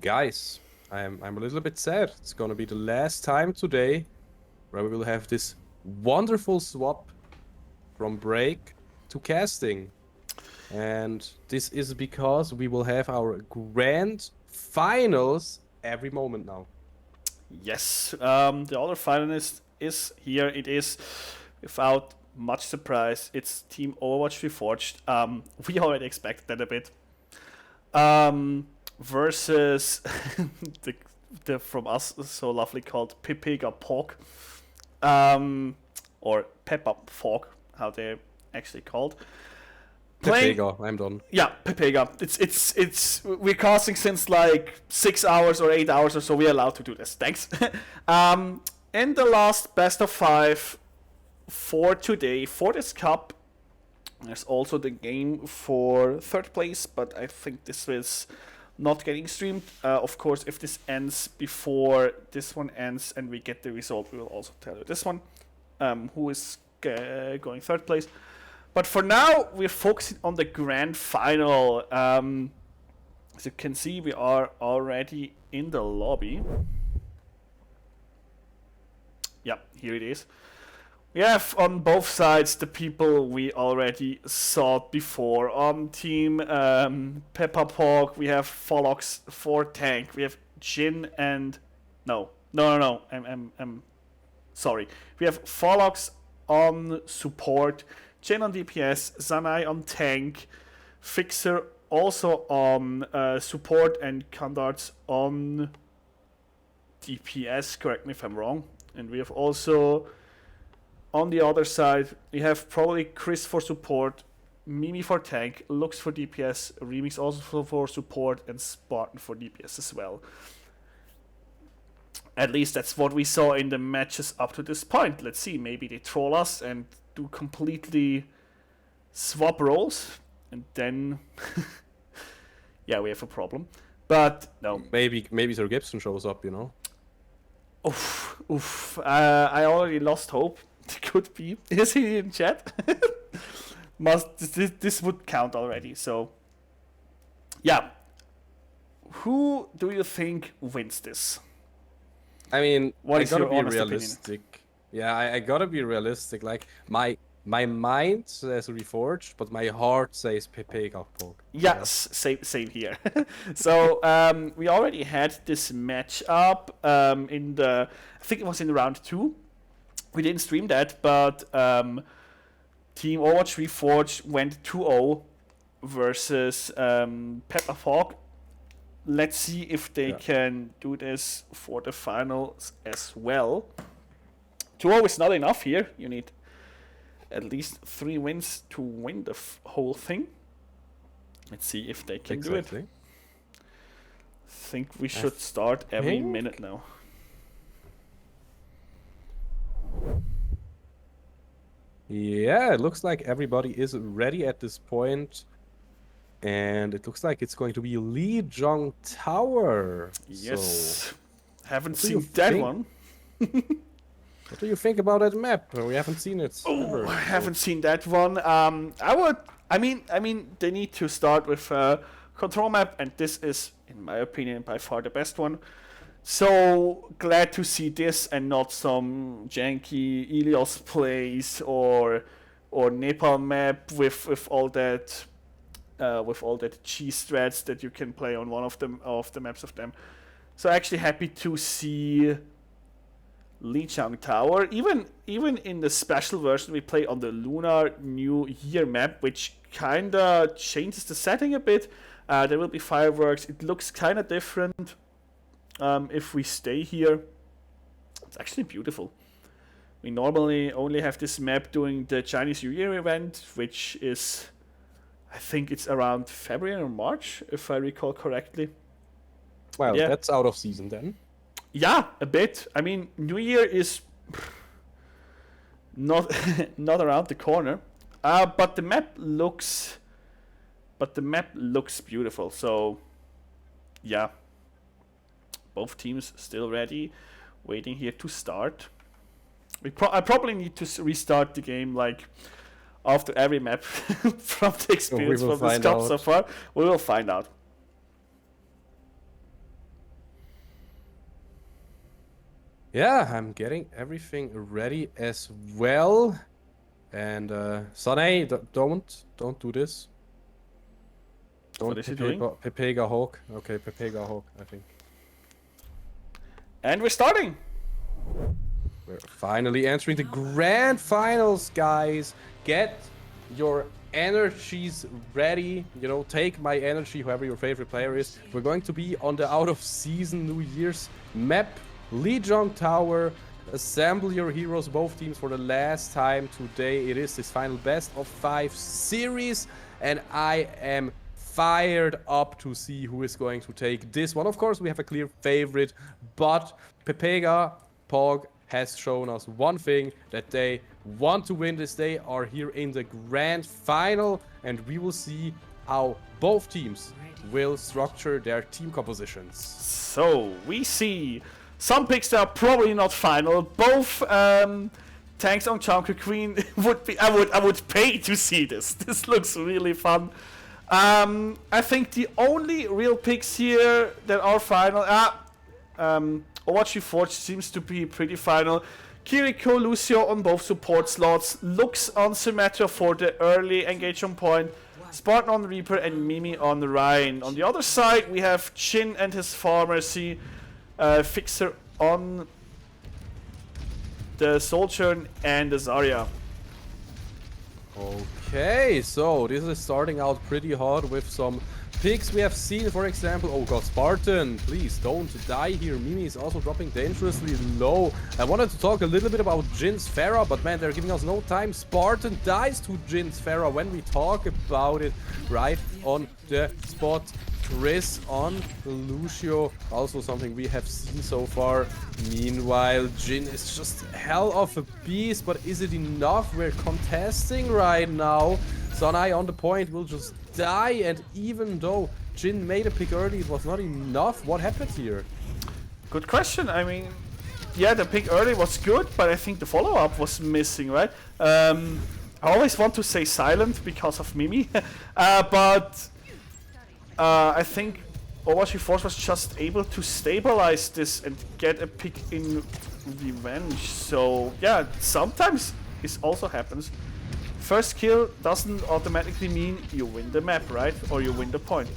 Guys, I'm a little bit sad. It's gonna be the last time today where we will have this wonderful swap from break to casting. And this is because we will have our grand finals every moment now. Yes, the other finalist is here. It is, without much surprise, it's Team Overwatch Reforged. We already expected that a bit. Versus the from us so lovely called Pepega Pork, or Peppa Fork, how they're actually called. Pepega, I'm done. Yeah, Pepega. It's we're casting since like 6 hours or 8 hours or so. We're allowed to do this. Thanks. In the last best of 5 for today for this cup, there's also the game for third place, but I think this is not getting streamed. Of course, if this ends before this one ends and we get the result, we will also tell you this one, who is going third place. But for now, we're focusing on the grand final. As you can see, we are already in the lobby. Yeah, here it is. We have on both sides the people we already saw before. On team Peppa Pork, we have Folox for tank. We have Jin and no. I'm sorry. We have Folox on support, Jin on DPS, Zanai on tank, Fixer also on support, and Kandarts on DPS. Correct me if I'm wrong. And we have also, on the other side, we have probably Chris for support, Mimi for tank, Lux for DPS, Remix also for support, and Spartan for DPS as well. At least that's what we saw in the matches up to this point. Let's see, maybe they troll us and do completely swap roles, and then yeah, we have a problem. But no. Maybe Sir Gibson shows up, you know. Oof. I already lost hope. Could be. Is he in chat? This would count already. So, yeah. Who do you think wins this? I mean, What I is gotta your be honest realistic. Yeah, I gotta be realistic. Like my mind says Reforged, but my heart says Pepega Pork. Yes, same here. So we already had this match up in the, I think it was in round 2. We didn't stream that, but Team Overwatch Reforged went 2-0 versus Peppa Fork. Let's see if they can do this for the finals as well. 2-0 is not enough here. You need at least 3 wins to win the whole thing. Let's see if they can do it. I think we should start every minute now. Yeah, it looks like everybody is ready at this point. And it looks like it's going to be Lee Jong Tower. Yes. So, haven't seen that one. What do you think about that map? We haven't seen it. Oh, I haven't seen that one. I mean, they need to start with a control map, and this is, in my opinion, by far the best one. So glad to see this and not some janky Ilios plays or Nepal map with all that cheese threads that you can play on one of the maps of them. So actually happy to see Lijiang Tower. Even in the special version we play on the Lunar New Year map, which kinda changes the setting a bit. There will be fireworks. It looks kinda different if we stay here. It's actually beautiful. We normally only have this map during the Chinese New Year event, which is, I think it's around February or March, if I recall correctly. Well, yeah. That's out of season then. Yeah, a bit. I mean, New Year is not around the corner, but the map looks beautiful. So, yeah, both teams still ready, waiting here to start. I probably need to restart the game like after every map from the experience from this cup so far. We will find out. Yeah, I'm getting everything ready as well. And Sane, don't do this. What Don't is he doing? Pepega Hawk. Okay, Pepega Hawk, I think. And we're starting. We're finally entering the grand finals, guys. Get your energies ready. You know, take my energy, whoever your favorite player is. We're going to be on the out of season New Year's map, Lijiang Tower. Assemble your heroes, both teams, for the last time today. It is this final best of 5 series, and I am fired up to see who is going to take this one. Of course, we have a clear favorite, but Pepega Pog has shown us one thing, that they want to win this. They are here in the grand final, and we will see how both teams will structure their team compositions. So we see some picks that are probably not final. Both tanks on Champion Queen would be. I would pay to see this. This looks really fun. I think the only real picks here that are final. OW2 Forge seems to be pretty final. Kiriko, Lucio on both support slots. Lux on Symmetra for the early engagement point. Spartan on Reaper and Mimi on Rhine. On the other side, we have Jhin and his Pharmacy. Fixer on the Sojourn and the Zarya. Okay, so this is starting out pretty hard with some picks we have seen. For example, oh god, Spartan, please don't die here. Mimi is also dropping dangerously low. I wanted to talk a little bit about Jin's Pharah, but man, they're giving us no time. Spartan dies to Jin's Pharah when we talk about it right on the spot. Chris on Lucio, also something we have seen so far. Meanwhile, Jhin is just hell of a beast, but is it enough? We're contesting right now. Sanai on the point will just die, and even though Jhin made a pick early, it was not enough. What happened here? Good question. I mean, yeah, the pick early was good, but I think the follow-up was missing, right? I always want to say silent because of Mimi, but I think OW2 Force was just able to stabilize this and get a pick in revenge. So yeah, sometimes this also happens. First kill doesn't automatically mean you win the map, right? Or you win the point.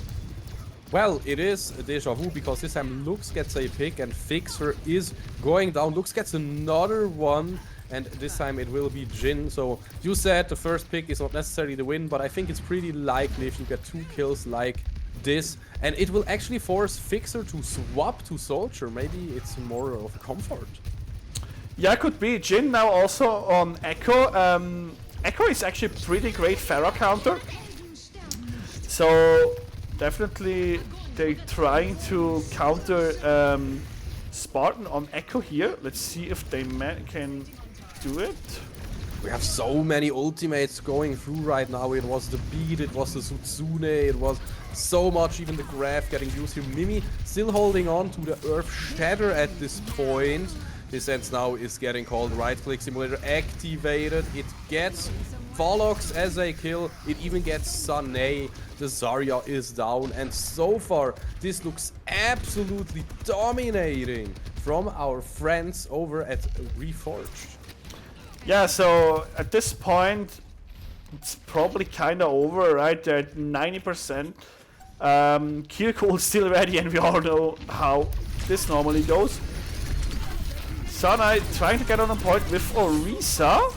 Well, it is a deja vu because this time Lux gets a pick and Fixer is going down. Lux gets another one, and this time it will be Jhin. So you said the first pick is not necessarily the win, but I think it's pretty likely if you get 2 kills like this, and it will actually force Fixer to swap to Soldier. Maybe it's more of comfort. Yeah, could be. Jhin now also on Echo. Echo is actually pretty great Pharah counter. So definitely they're trying to counter Spartan on Echo here. Let's see if they can do it. We have so many ultimates going through right now. It was the Beat, it was the Sutsune, it was so much, even the Graph getting used here. Mimi still holding on to the Earth Shatter at this point. This sense now is getting called. Right click simulator activated. It gets Volox as a kill. It even gets Sane. The Zarya is down, and so far this looks absolutely dominating from our friends over at Reforged. Yeah, so at this point it's probably kind of over, right? They're at 90%. Kiriko is still ready, and we all know how this normally goes. Sanai trying to get on a point with Orisa.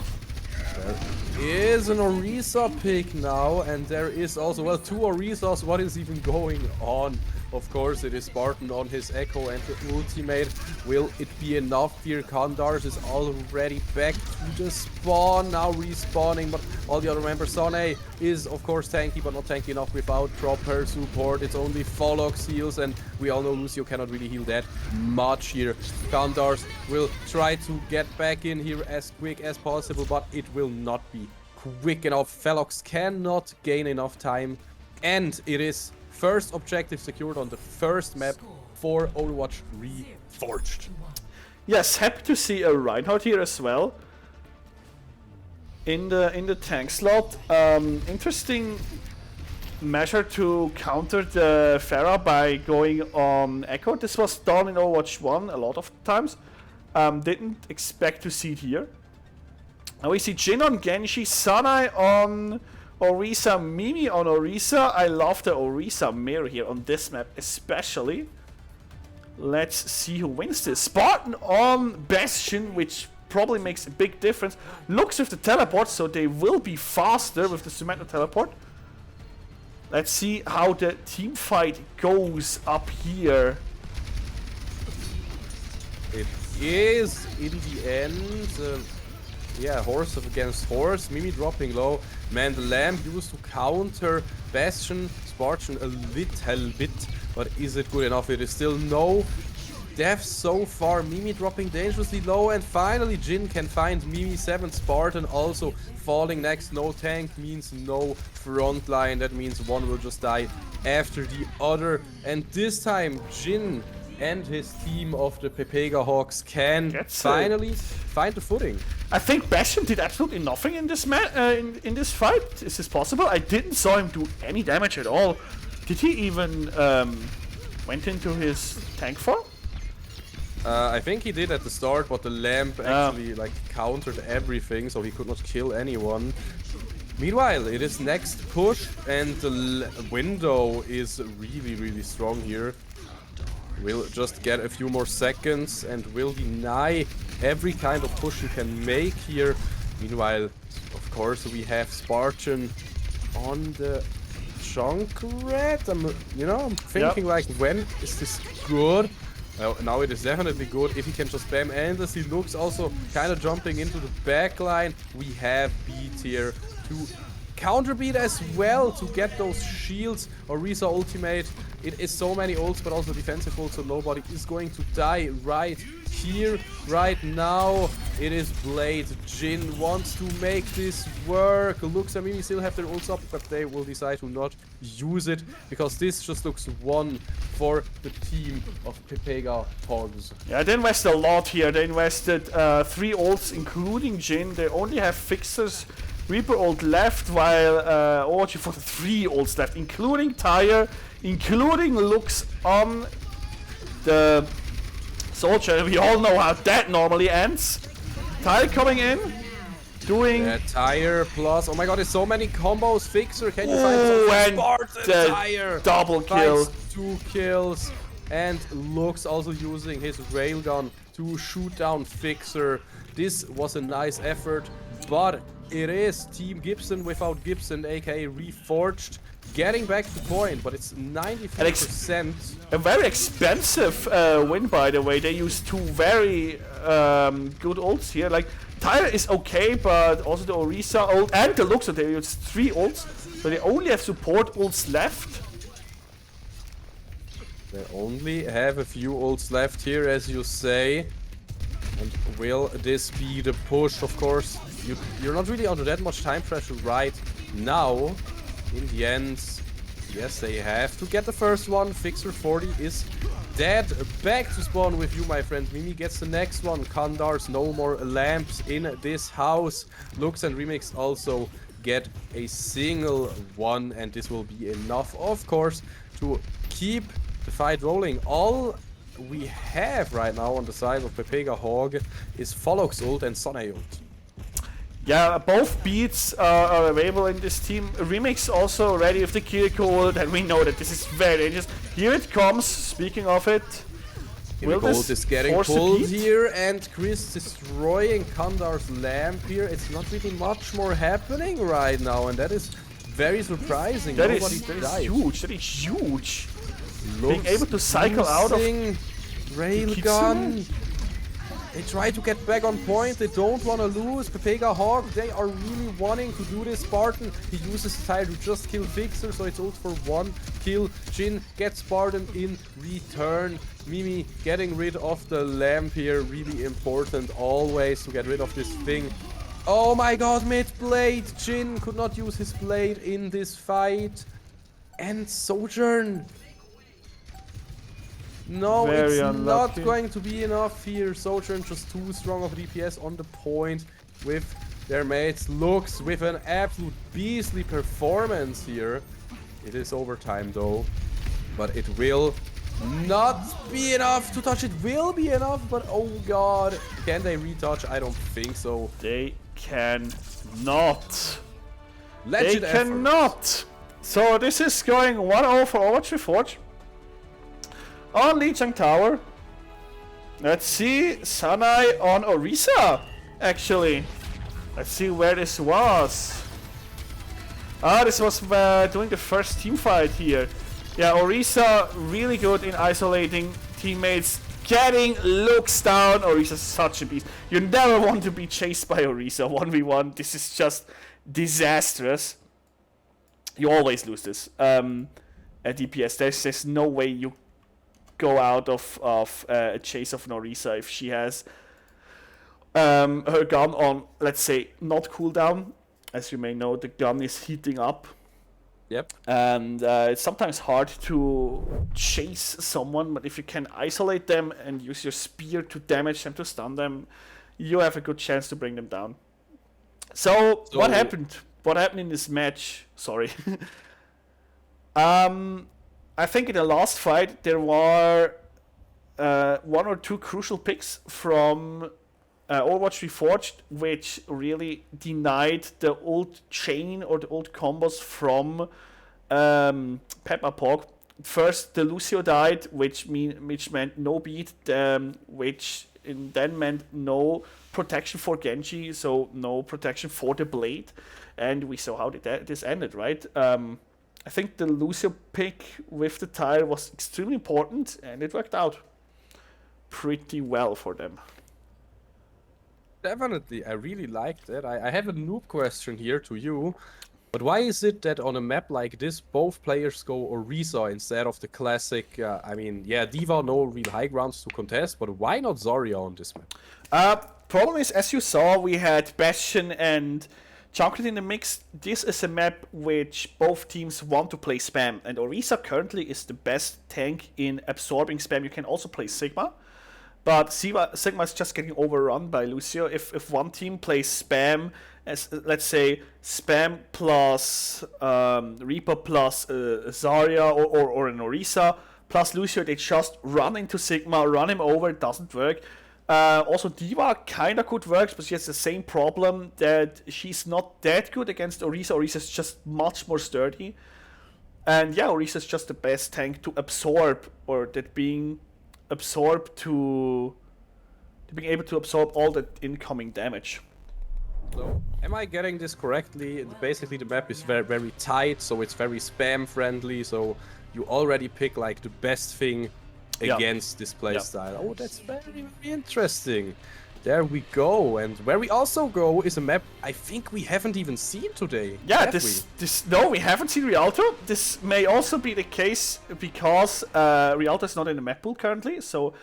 There is an Orisa pick now, and there is also, well, 2 Orisas. What is even going on? Of course, it is Spartan on his Echo and the ultimate. Will it be enough here? Kandars is already back to the spawn, now respawning, but all the other members. Sane is, of course, tanky, but not tanky enough without proper support. It's only Volox heals, and we all know Lucio cannot really heal that much here. Kandars will try to get back in here as quick as possible, but it will not be quick enough. Volox cannot gain enough time, and it is first objective secured on the first map for Overwatch Reforged. Yes, happy to see a Reinhardt here as well in the tank slot. Interesting measure to counter the Pharah by going on Echo. This was done in Overwatch 1 a lot of times. Didn't expect to see it here. Now we see Jin on Genji, Sanai on Orisa, Mimi on Orisa. I love the Orisa mirror here on this map especially. Let's see who wins this. Spartan on Bastion, which probably makes a big difference. Looks with the teleport, so they will be faster with the Symmetra teleport. Let's see how the team fight goes up here. It is, in the end, yeah, horse against horse. Mimi dropping low. Man, the lamp used to counter Bastion, Spartan a little bit, but is it good enough? It is still no deaths so far. Mimi dropping dangerously low, and finally Jin can find Mimi. 7 Spartan also falling next. No tank means no front line. That means one will just die after the other, and this time Jin and his team of the Pepega Hawks can finally find the footing. I think Bastion did absolutely nothing in this in this fight. Is this possible? I didn't saw him do any damage at all. Did he even went into his tank farm? I think he did at the start, but the lamp actually like countered everything, so he could not kill anyone. Meanwhile, it is next push, and the window is really strong here. Will just get a few more seconds and will deny every kind of push you can make here. Meanwhile, of course, we have Spartan on the Junkrat. I'm thinking like, when is this good? Well, now it is definitely good if he can just spam endlessly. Looks also kind of jumping into the back line. We have Beat here to counter Beat as well to get those shields. Orisa ultimate. It is so many ults, but also defensive ults, so nobody is going to die right here, right now. It is Blade. Jin wants to make this work. Looks and Mimi still have their ults up, but they will decide to not use it, because this just looks one for the team of Pepega Hogs. Yeah, they invested a lot here. They invested 3 ults, including Jin. They only have Fixers Reaper ult left, while OW2 for 3 ults left, including Tyre, including Lux on the Soldier. We all know how that normally ends. Tyre coming in, doing... Tyre plus... Oh my god, there's so many combos. Fixer, can you find some Spartan? Tyre double kill. 2 kills. And Lux also using his railgun to shoot down Fixer. This was a nice effort, but it is Team Gibson without Gibson, aka Reforged, getting back to point, but it's 94%. A very expensive win, by the way. They used 2 very good ults here. Like, Tyre is okay, but also the Orisa ult and the Luxor, they used 3 ults, so they only have support ults left. They only have a few ults left here, as you say. And will this be the push? Of course, you're not really under that much time pressure right now. In the end, yes, they have to get the first one. Fixer 40 is dead. Back to spawn with you, my friend. Mimi gets the next one. Kandars, no more lamps in this house. Lux and Remix also get a single one, and this will be enough, of course, to keep the fight rolling. All we have right now on the side of Pepega Hog is Follox ult and Sonai ult. Yeah, both beats are available in this team. Remix also ready with the Kiriko ult, and we know that this is very dangerous. Here it comes, speaking of it. Will this is getting pulled here, and Chris destroying Kandar's lamp here. It's not really much more happening right now, and that is very surprising. That is huge. That is huge. Being able to cycle out of railgun. They try to get back on point. They don't want to lose. Pepega Hog, they are really wanting to do this. Spartan, he uses the tire to just kill Fixer, so it's ult for 1 kill. Jin gets Spartan in return. Mimi getting rid of the lamp here. Really important always to get rid of this thing. Oh my god, mid-blade. Jin could not use his blade in this fight. And Sojourn. No, very it's unlucky. not going to be enough here. Sojourn just too strong of DPS on the point with their mates. Lux with an absolute beastly performance here. It is overtime though, but it will not be enough to touch. It will be enough, but oh god. Can they retouch? I don't think so. They cannot. Legend They effort. cannot. So this is going 1-0 for OW2 Forge. On Lijiang Tower. Let's see. Sanai on Orisa, actually. Let's see where this was. This was doing the first team fight here. Yeah, Orisa really good in isolating teammates. Getting looks down. Orisa's such a beast. You never want to be chased by Orisa 1v1. This is just disastrous. You always lose this at DPS. There's no way you go out of a chase of Orisa if she has her gun on, let's say, not cooldown. As you may know, the gun is heating up. Yep. And it's sometimes hard to chase someone, but if you can isolate them and use your spear to damage them, to stun them, you have a good chance to bring them down. So what happened? What happened in this match? Sorry. I think in the last fight there were 1 or 2 crucial picks from Overwatch Reforged, which really denied the old chain or the old combos from Peppa Pog. First, the Lucio died, which meant no beat, which then meant no protection for Genji, so no protection for the blade, and we saw how this ended, right? I think the Lucio pick with the tire was extremely important, and it worked out pretty well for them. Definitely, I really liked it. I have a noob question here to you. But why is it that on a map like this, both players go Orisa instead of the classic, I mean, yeah, D.Va, no real high grounds to contest, but why not Zarya on this map? Problem is, as you saw, we had Bastion and Junkrat in the mix. This is a map which both teams want to play spam, and Orisa currently is the best tank in absorbing spam. You can also play Sigma. But Sigma is just getting overrun by Lucio. If one team plays spam, as let's say spam plus Reaper plus Zarya or an Orisa plus Lucio, they just run into Sigma, run him over. It doesn't work. Also, D.Va kinda could work, but she has the same problem that she's not that good against Orisa. Orisa's just much more sturdy, and yeah, Orisa's just the best tank to absorb, or that being absorb to being able to absorb all the incoming damage. So, am I getting this correctly? Basically, the map is very, very tight, so it's very spam friendly. So you already pick like the best thing against this playstyle. Oh, that's very, very interesting. There we go. And where we also go is a map I think we haven't even seen today. Yeah, no, we haven't seen Rialto. This may also be the case because Rialto is not in the map pool currently. So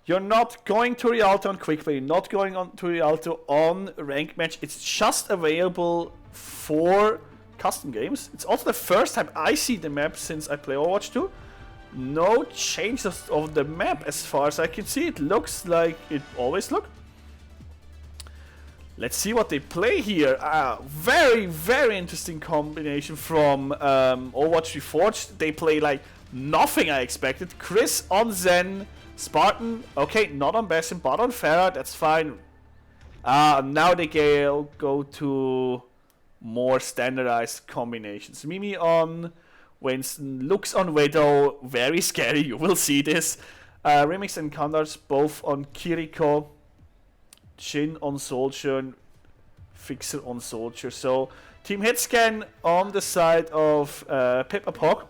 you're not going to Rialto on Quickplay, you're not going on to Rialto on Rank Match. It's just available for custom games. It's also the first time I see the map since I play Overwatch 2. No changes of the map as far as I can see. It looks like it always looked. Let's see what they play here. Very, very interesting combination from Overwatch Reforged. They play like nothing I expected. Chris on Zen, Spartan, okay, not on Bastion, but on Pharah, that's fine. Now they go to more standardized combinations. Mimi on Winston, Lux on Widow, very scary, you will see this. Remix and Kandars both on Kiriko. Jhin on Soldier, Fixer on Soldier. So Team Hitscan on the side of Peppa Pog,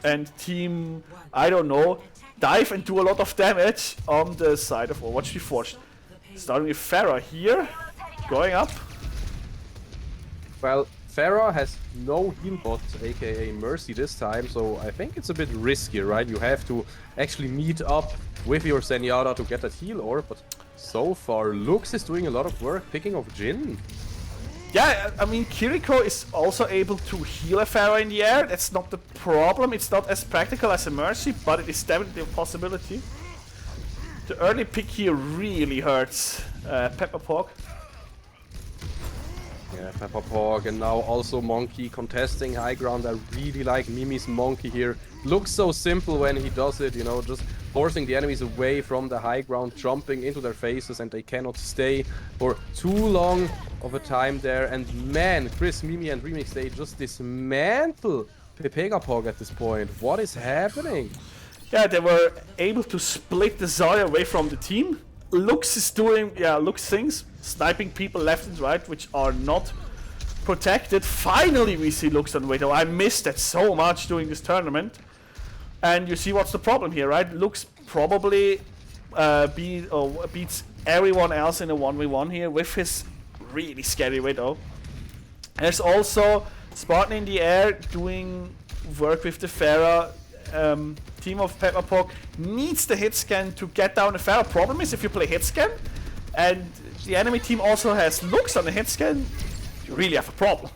and Team, I don't know, Dive and do a lot of damage on the side of Overwatch Reforged. Starting with Pharah here, going up. Well, Pharah has no heal bot, aka Mercy this time, so I think it's a bit risky, right? You have to actually meet up with your Zenyatta to get that heal orb, but so far, Lux is doing a lot of work picking off Jhin. Yeah, I mean, Kiriko is also able to heal a Pharah in the air. That's not the problem. It's not as practical as a Mercy, but it is definitely a possibility. The early pick here really hurts Peppa Pog. Yeah, Peppa Pog, and now also Monkey contesting high ground. I really like Mimi's Monkey here. Looks so simple when he does it, you know, just forcing the enemies away from the high ground, jumping into their faces, and they cannot stay for too long of a time there. And man, Chris, Mimi, and Remix, they just dismantle Pepega Pog at this point. What is happening? Yeah, they were able to split the Zarya away from the team. Lux is doing, Lux things, sniping people left and right, which are not protected. Finally, we see Lux on Widow. I missed that so much during this tournament. And you see what's the problem here, right? Lux probably beats everyone else in a 1v1 here with his really scary Widow. There's also Spartan in the air doing work with the Pharah. Team of Peppa Pog needs the hit scan to get down the Pharah. Problem is, if you play hit scan and the enemy team also has Lux on the hit scan, you really have a problem.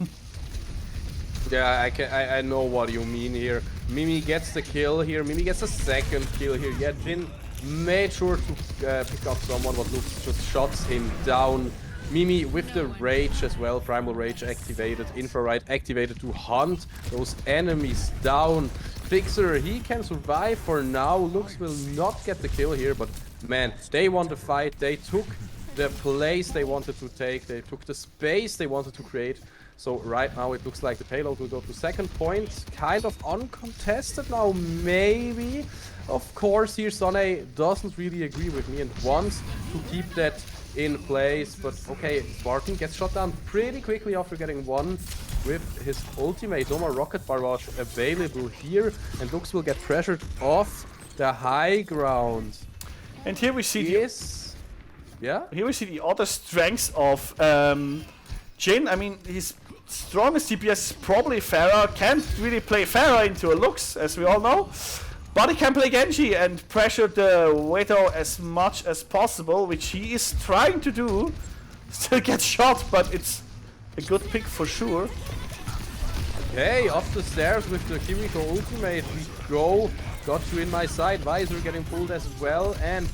Yeah, I know what you mean here. Mimi gets the kill here. Mimi gets a second kill here. Yeah, Jin made sure to pick up someone, but Lux just shuts him down. Mimi with the Rage as well, Primal Rage activated, Infrared activated to hunt those enemies down. Fixer, he can survive for now. Lux will not get the kill here, but man, they won the fight. They took the place they wanted to take. They took the space they wanted to create. So right now it looks like the payload will go to second point. Kind of uncontested now, maybe. Of course, here Sonne doesn't really agree with me and wants to keep that in place. But okay, Spartan gets shot down pretty quickly after getting one with his ultimate. No more rocket barrage available here, and Lux will get pressured off the high ground. And here we see here we see the other strengths of Jin. I mean, his strongest DPS is probably Pharah. Can't really play Pharah into a Lux, as we all know. But he can play Genji and pressure the Widow as much as possible, which he is trying to do. Still gets shot, but it's a good pick for sure. Okay, up the stairs with the Kimiko ultimate we go. Got you in my side. Visor getting pulled as well, and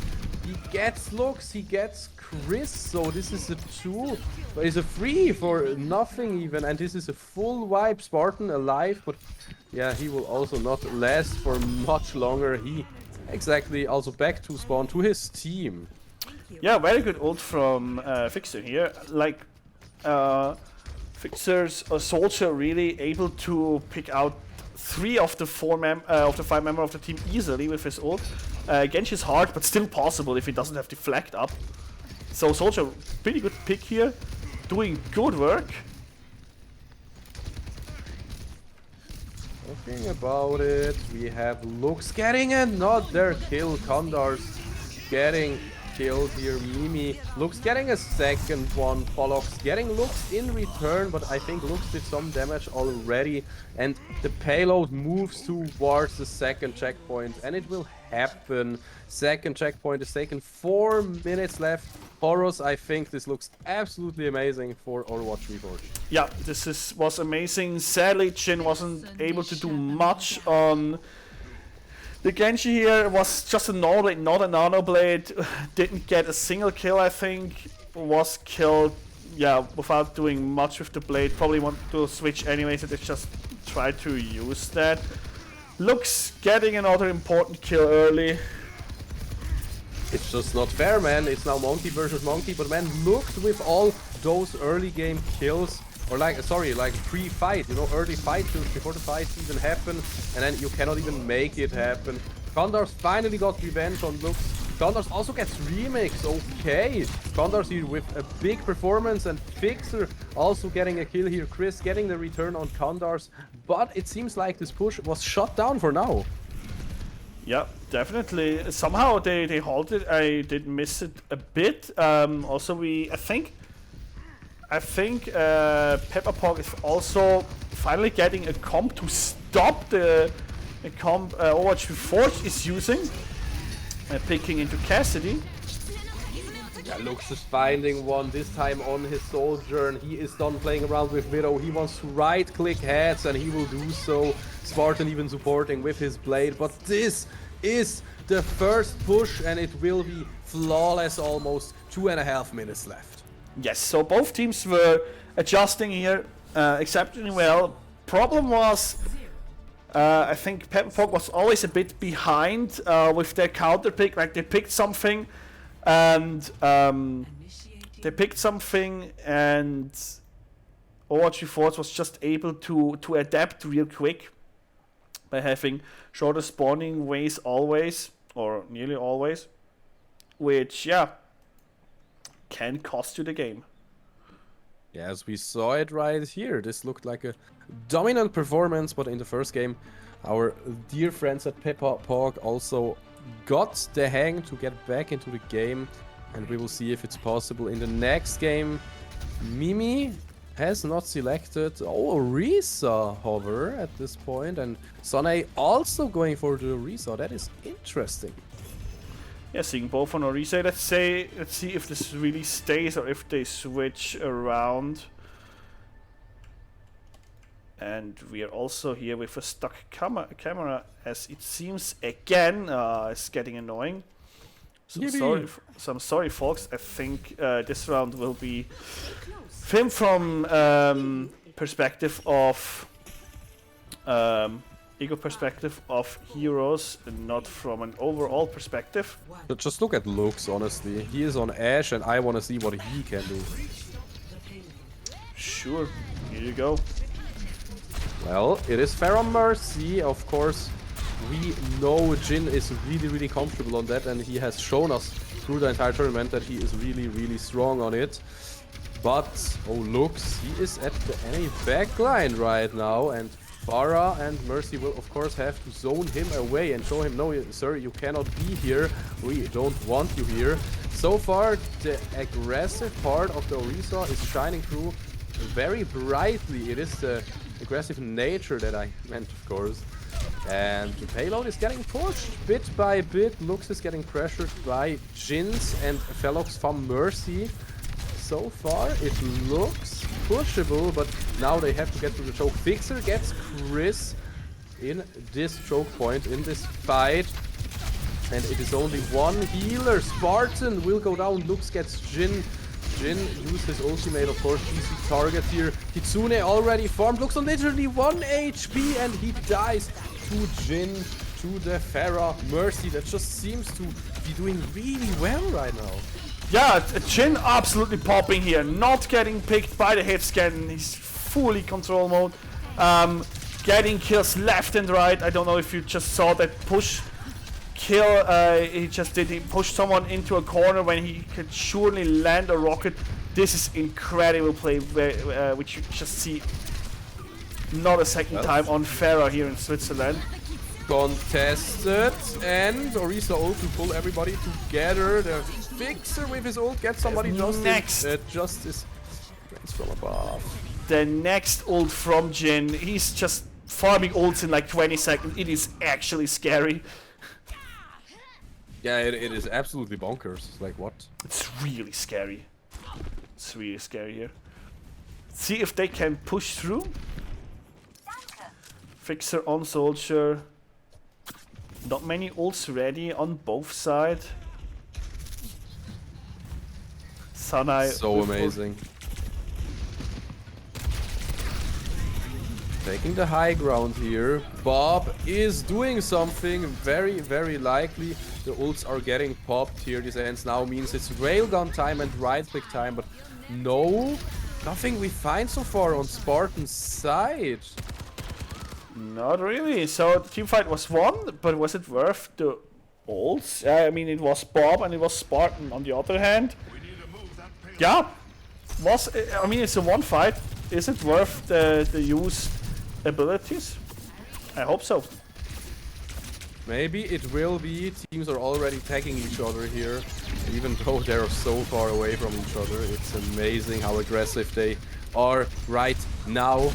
he gets Lux, he gets Chris. So this is a 2, but it's a 3 for nothing even, and this is a full wipe. Spartan alive, but yeah, he will also not last for much longer. He exactly also back to spawn to his team. Yeah, very good ult from Fixer here. Like Fixer's Soldier really able to pick out 3 of the 5 members of the team easily with his ult. Genji's hard, but still possible if he doesn't have deflect up. So Soldier, pretty good pick here, doing good work. Talking about it, we have Lux getting another kill. Condors getting killed here. Mimi, Lux getting a second one. Pollux getting Lux in return, but I think Lux did some damage already. And the payload moves towards the second checkpoint, and it will happen. Second checkpoint is taken. 4 minutes left. Horus, I think this looks absolutely amazing for Overwatch Reforged. Yeah, this was amazing. Sadly, Jin wasn't able to do much on the Genji here. It was just a normal blade, not a nano blade. Didn't get a single kill, I think. Was killed, yeah, without doing much with the blade. Probably want to switch anyway, so they just try to use that. Lux getting another important kill early. It's just not fair, man. It's now Monkey versus Monkey, but man, looked with all those early game kills, or like pre-fight, you know, early fight kills before the fights even happen, and then you cannot even make it happen. Condors finally got revenge on Lux. Condors also gets remix, okay. Condors here with a big performance, and Fixer also getting a kill here. Chris getting the return on Condors, but it seems like this push was shut down for now. Yeah, definitely. Somehow they halted. I did miss it a bit. Also, I think Peppa Pog is also finally getting a comp to stop the comp Overwatch Reforged is using, picking into Cassidy. Yeah, Lux is finding one, this time on his Soldier, and he is done playing around with Widow. He wants to right-click heads, and he will do so. Spartan even supporting with his blade, but this is the first push, and it will be flawless almost. 2.5 minutes left. Yes, so both teams were adjusting here exceptionally well. Problem was, I think Pepperpog was always a bit behind with their counter pick. Like they picked something, and OW2 Force was just able to adapt real quick by having shorter spawning ways always, or nearly always, which can cost you the game. Yeah, as we saw it right here, this looked like a dominant performance, but in the first game, our dear friends at Pepperpog also got the hang to get back into the game, and we will see if it's possible in the next game. Mimi has not selected Orisa hover at this point, and Sonai also going for the Orisa. That is interesting. Yeah, seeing both on Orisa. Let's see if this really stays or if they switch around. And we are also here with a stuck camera, as it seems again is getting annoying. So I'm sorry, folks. I think this round will be film from perspective of ego perspective of heroes, and not from an overall perspective. But just look at looks, honestly. He is on Ashe, and I want to see what he can do. Sure, here you go. Well, it is Pharah Mercy, of course. We know Jin is really comfortable on that, and he has shown us through the entire tournament that he is really strong on it. But, oh looks, he is at the enemy backline right now, and Pharah and Mercy will of course have to zone him away and show him, no sir, you cannot be here, we don't want you here. So far, the aggressive part of the Orisa is shining through very brightly. It is the aggressive nature that I meant, of course. And the payload is getting pushed bit by bit. Lux is getting pressured by Jins and Felox from Mercy. So far, it looks pushable, but now they have to get to the choke. Fixer gets Chris in this choke point, in this fight. And it is only one healer. Spartan will go down. Lux gets Jin. Jin used his ultimate, of course, DC target here. Kitsune already formed. Lux on literally 1 HP, and he dies to Jin, to the Pharah Mercy that just seems to be doing really well right now. Yeah, Jin absolutely popping here, not getting picked by the hit scan. He's fully control mode, getting kills left and right. I don't know if you just saw that push kill. He just did. He pushed someone into a corner when he could surely land a rocket. This is incredible play, which you just see not a second time on Pharah here in Switzerland. Contested, and Orisa ult to pull everybody together. The Fixer with his ult gets somebody next. Justice rains from above. The next ult from Jin. He's just farming ults in like 20 seconds. It is actually scary. Yeah, it is absolutely bonkers. Like, what? It's really scary. It's really scary here. See if they can push through. Fixer on Soldier. Not many ults ready on both sides. Sanai. So amazing. Taking the high ground here. Bob is doing something very likely. The ults are getting popped here. This ends now means it's railgun time and right click time, but no, nothing we find so far on Spartan's side. Not really. So the team fight was won, but was it worth the ults? I mean, it was Bob and it was Spartan on the other hand. Yeah, I mean, it's a one fight. Is it worth the use abilities? I hope so. Maybe it will be. Teams are already tagging each other here, even though they're so far away from each other. It's amazing how aggressive they are right now.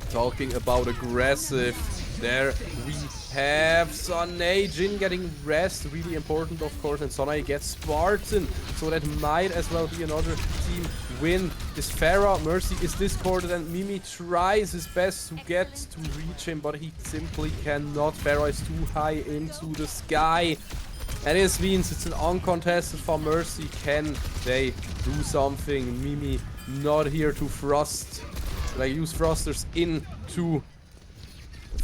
Talking about aggressive, there we have Sonai. Jin getting rest, really important of course, and Sonai gets Spartan, so that might as well be another team win. This Pharah Mercy is discorded, and Mimi tries his best to get to reach him, but he simply cannot. Pharah is too high into the sky, And this means it's an uncontested for Mercy. Can they do something? Mimi not here to thrust. Like use thrusters into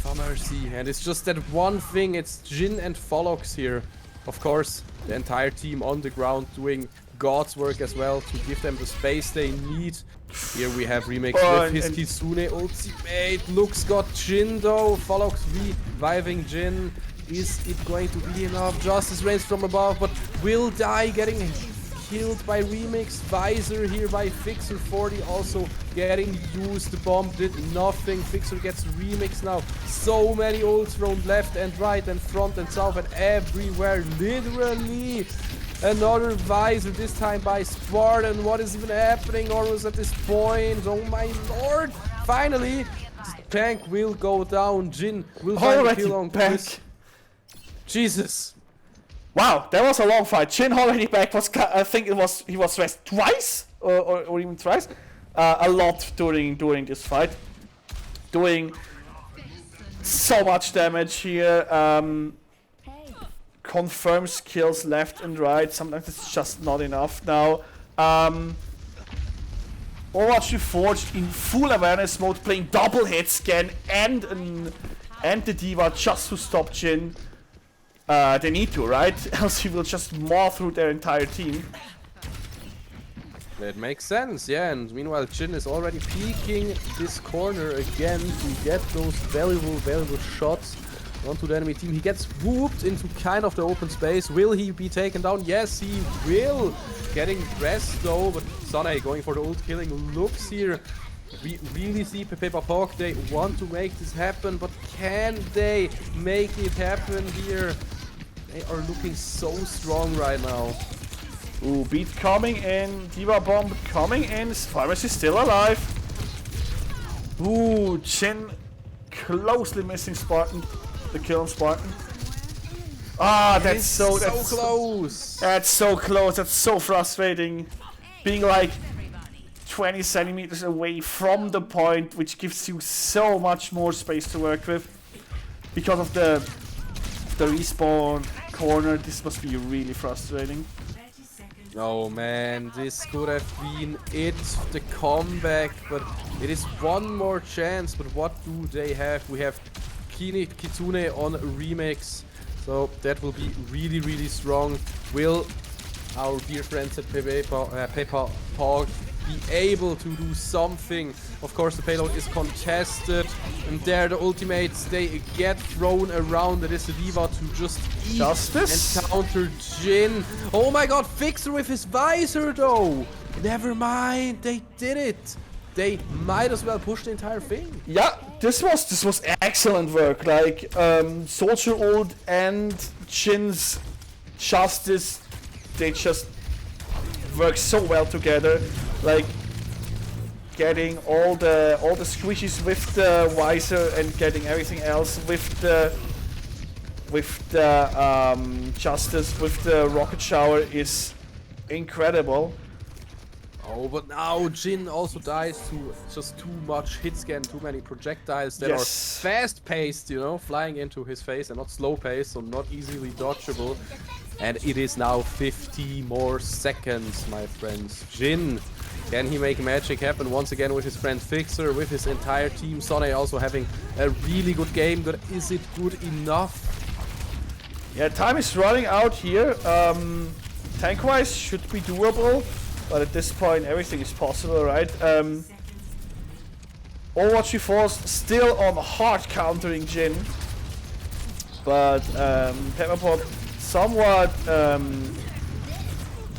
for Mercy. And it's just that one thing. It's Jin and Folox here. Of course, the entire team on the ground doing God's work as well to give them the space they need. Here we have Remix with his Kitsune ultimate. Lux got Jin though. Folox reviving Jin. Is it going to be enough? Justice rains from above, but will die getting killed by Remix. Visor here by Fixer 40 also getting used. The bomb did nothing. Fixer gets Remix now. So many ults thrown left and right and front and south and everywhere. Literally. Another Visor, this time by Spartan. What is even happening, Horus, at this point? Oh my lord. Finally, tank will go down. Jin will find a kill on Chris. Jesus. Wow, that was a long fight. Jin already back. I think he was stressed twice or even thrice. A lot during this fight. Doing so much damage here. Confirms kills left and right. Sometimes it's just not enough now. Overwatch Reforged in full awareness mode, playing double hit scan and the D.Va just to stop Jin. They need to, right? Else he will just maw through their entire team. That makes sense, yeah, and meanwhile Jin is already peeking this corner again to get those valuable shots onto the enemy team. He gets whooped into kind of the open space. Will he be taken down? Yes, he will. Getting rest though, but Sane going for the ult killing looks here. We really see Peppa Pog, they want to make this happen, but can they make it happen here? They are looking so strong right now. Ooh, beat coming in, D.Va bomb coming in, Pharmacy still alive. Ooh, Jin closely missing Spartan, the kill on Spartan. Ah, that's so close. That's so close, that's so frustrating. Being like 20 centimeters away from the point, which gives you so much more space to work with. Because of the respawn corner, this must be really frustrating. Oh man, this could have been it, the comeback, but it is one more chance. But what do they have? We have Kitsune on Remix, so that will be really strong. Will our dear friends at Peppa Pog be able to do something? Of course, the payload is contested, and there the ultimates, they get thrown around. It is the D.Va to just eat Justice and counter Jin. Oh my god, Fixer with his Visor though! Never mind, they did it! They might as well push the entire thing. Yeah, this was excellent work. Like, Soldier ult and Jin's Justice, they just work so well together. Like, getting all the squishies with the Visor and getting everything else with the Justice, with the Rocket Shower is incredible. Oh, but now Jin also dies to just too much hit scan, too many projectiles that are fast-paced, you know, flying into his face, and not slow-paced, so not easily dodgeable. And it is now 50 more seconds, my friends. Jin, can he make magic happen once again with his friend Fixer, with his entire team? Sane also having a really good game, but is it good enough? Yeah, time is running out here. Tank-wise should be doable, but at this point everything is possible, right? Overwatch Reforged still on hard countering Jin, but Peppa Pog somewhat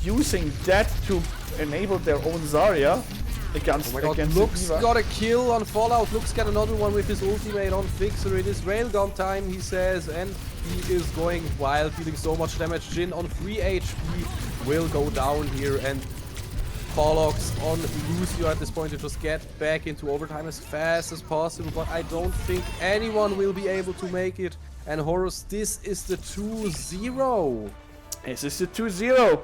using that to enable their own Zarya against Lux got a kill on Fallout. Lux got another one with his ultimate on Fixer. It is railgun time, he says, and he is going wild, dealing so much damage. Jin on 3 HP will go down here, and Fallox on Lucio at this point to just get back into overtime as fast as possible, but I don't think anyone will be able to make it. And Horus, this is the 2-0. This is the 2-0.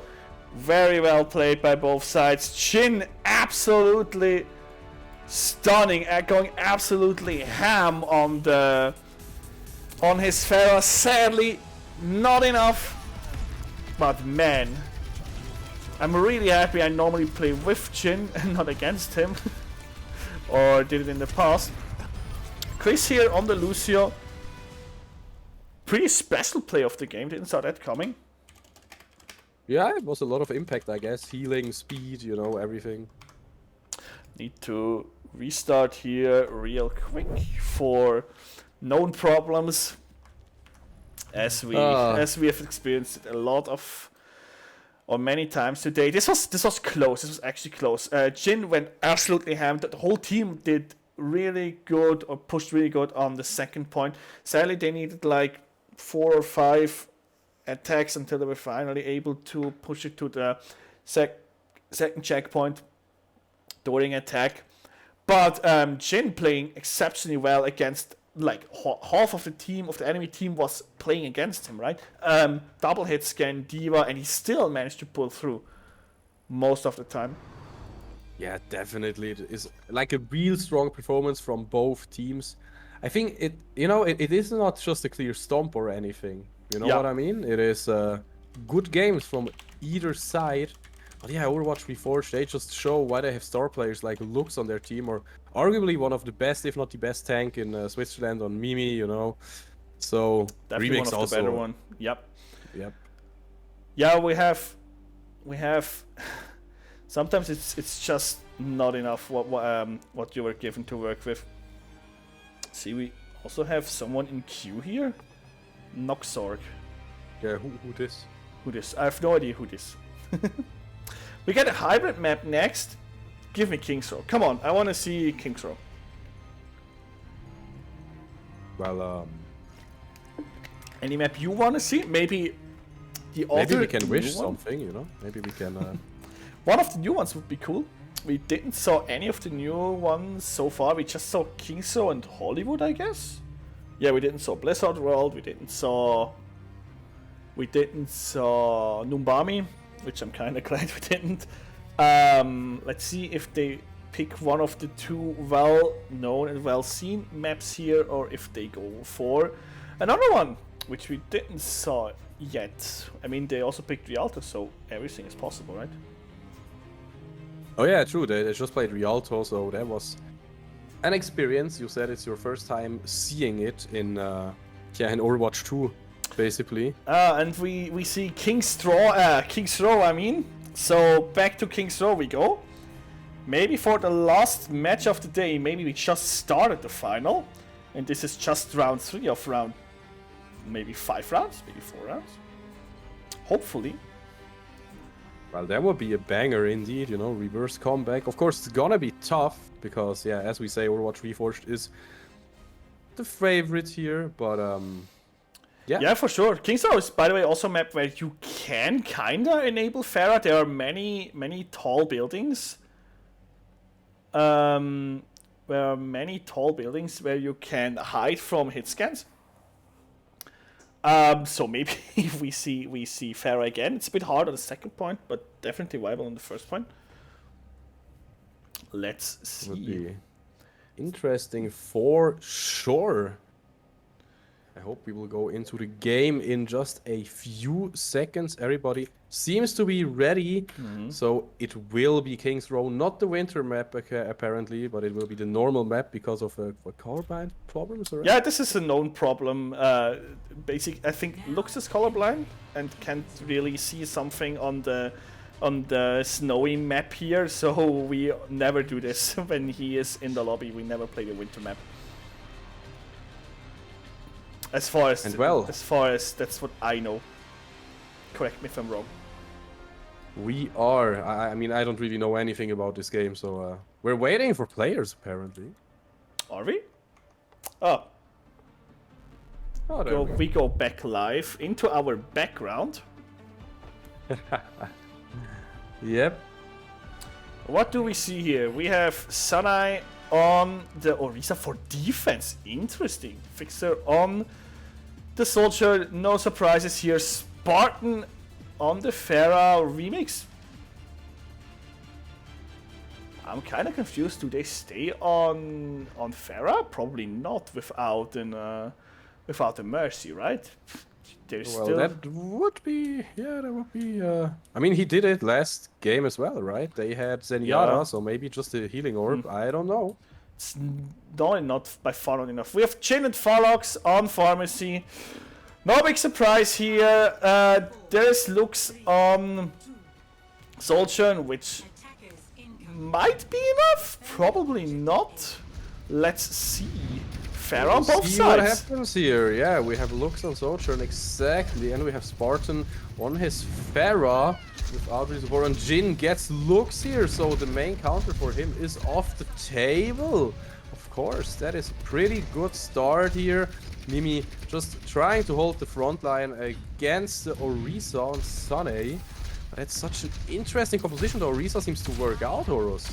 Very well played by both sides. Jin absolutely stunning, going absolutely ham on his Pharah. Sadly, not enough But man, I'm really happy I normally play with Jin and not against him. Or did it in the past. Chris here on the Lucio. Pretty special play of the game, didn't saw that coming. Yeah, it was a lot of impact, I guess. Healing, speed, you know, everything. Need to restart here real quick for known problems. As we have experienced a lot of, or many times today. This was close. This was actually close. Jin went absolutely ham. The whole team did really good or pushed really good on the second point. Sadly, they needed like 4 or 5 attacks until they were finally able to push it to the second checkpoint during attack. But Jin playing exceptionally well against like half of the team of the enemy team was playing against him, right? Double hit scan D.Va, and he still managed to pull through most of the time. Yeah, definitely. It is like a real strong performance from both teams. I think it is not just a clear stomp or anything. You know what I mean? It is good games from either side. But yeah, Overwatch Reforged, they just show why they have star players like Lux on their team, or arguably one of the best, if not the best tank in Switzerland on Mimi, you know. So definitely Remix one of also the better one. Yep. Yeah, we have. Sometimes it's just not enough what you were given to work with. See, we also have someone in queue here. Noxorg. Yeah, who this? Who this? I have no idea who this. We get a hybrid map next. Give me King's Row. Come on, I want to see King's Row. Well, any map you want to see? Maybe the other. maybe we can wish something, you know. Maybe we can. One of the new ones would be cool. We didn't saw any of the new ones so far. We just saw King's Row and Hollywood, I guess. Yeah, we didn't saw Blizzard World. We didn't saw Numbami, which I'm kind of glad we didn't. Let's see if they pick one of the 2 well-known and well-seen maps here, or if they go for another one, which we didn't saw yet. I mean, they also picked Rialto, so everything is possible, right? Oh yeah, true. They just played Rialto, so that was an experience. You said it's your first time seeing it in Overwatch 2, basically. And we see King's Row, I mean. So back to King's Row we go. Maybe for the last match of the day, maybe we just started the final. And this is just round 3 of round, maybe 5 rounds, maybe 4 rounds. Hopefully. Well, that would be a banger indeed, you know, reverse comeback. Of course, it's gonna be tough, because, yeah, as we say, Overwatch Reforged is the favorite here, but, yeah. Yeah, for sure. King's Row is, by the way, also a map where you can kinda enable Pharah. There are many tall buildings. There are many tall buildings where you can hide from hit scans. So maybe we see Pharah again. It's a bit hard on the second point, but definitely viable on the first point. Let's see. Would be interesting for sure. I hope we will go into the game in just a few seconds. Everybody seems to be ready. So it will be King's Row, not the winter map apparently, but it will be the normal map because of colorblind problems, right? Yeah, this is a known problem. I think Lux is colorblind and can't really see something on the snowy map here. So we never do this when he is in the lobby. We never play the winter map. As far as that's what I know. Correct me if I'm wrong. We are. I mean, I don't really know anything about this game, so we're waiting for players apparently. Are we? Oh. We go back live into our background. Yep. What do we see here? We have Sanai on the Orisa for defense. Interesting. Fixer on the Soldier. No surprises here. Spartan on the Pharah remix. I'm kind of confused. Do they stay on Pharah? Probably not without a Mercy, right? There's Well, still... that would be, yeah, that would be, I mean, he did it last game as well, right? They had Zenyatta, Yeah. so maybe just a healing orb, I don't know. It's not by far not enough. We have Jhin and Farlocks on Pharmacy. No big surprise here. There's Lux on Soldier, which might be enough. Probably not. Let's see. Fair on both See what sides. happens here. Yeah, we have Lux on Sojourn, exactly, and we have Spartan on his Pharah without really support, and Jhin gets Lux here, so the main counter for him is off the table. Of course, that is a pretty good start here. Mimi just trying to hold the front line against the Orisa on Sunny. But it's such an interesting composition. The Orisa seems to work out, Horus.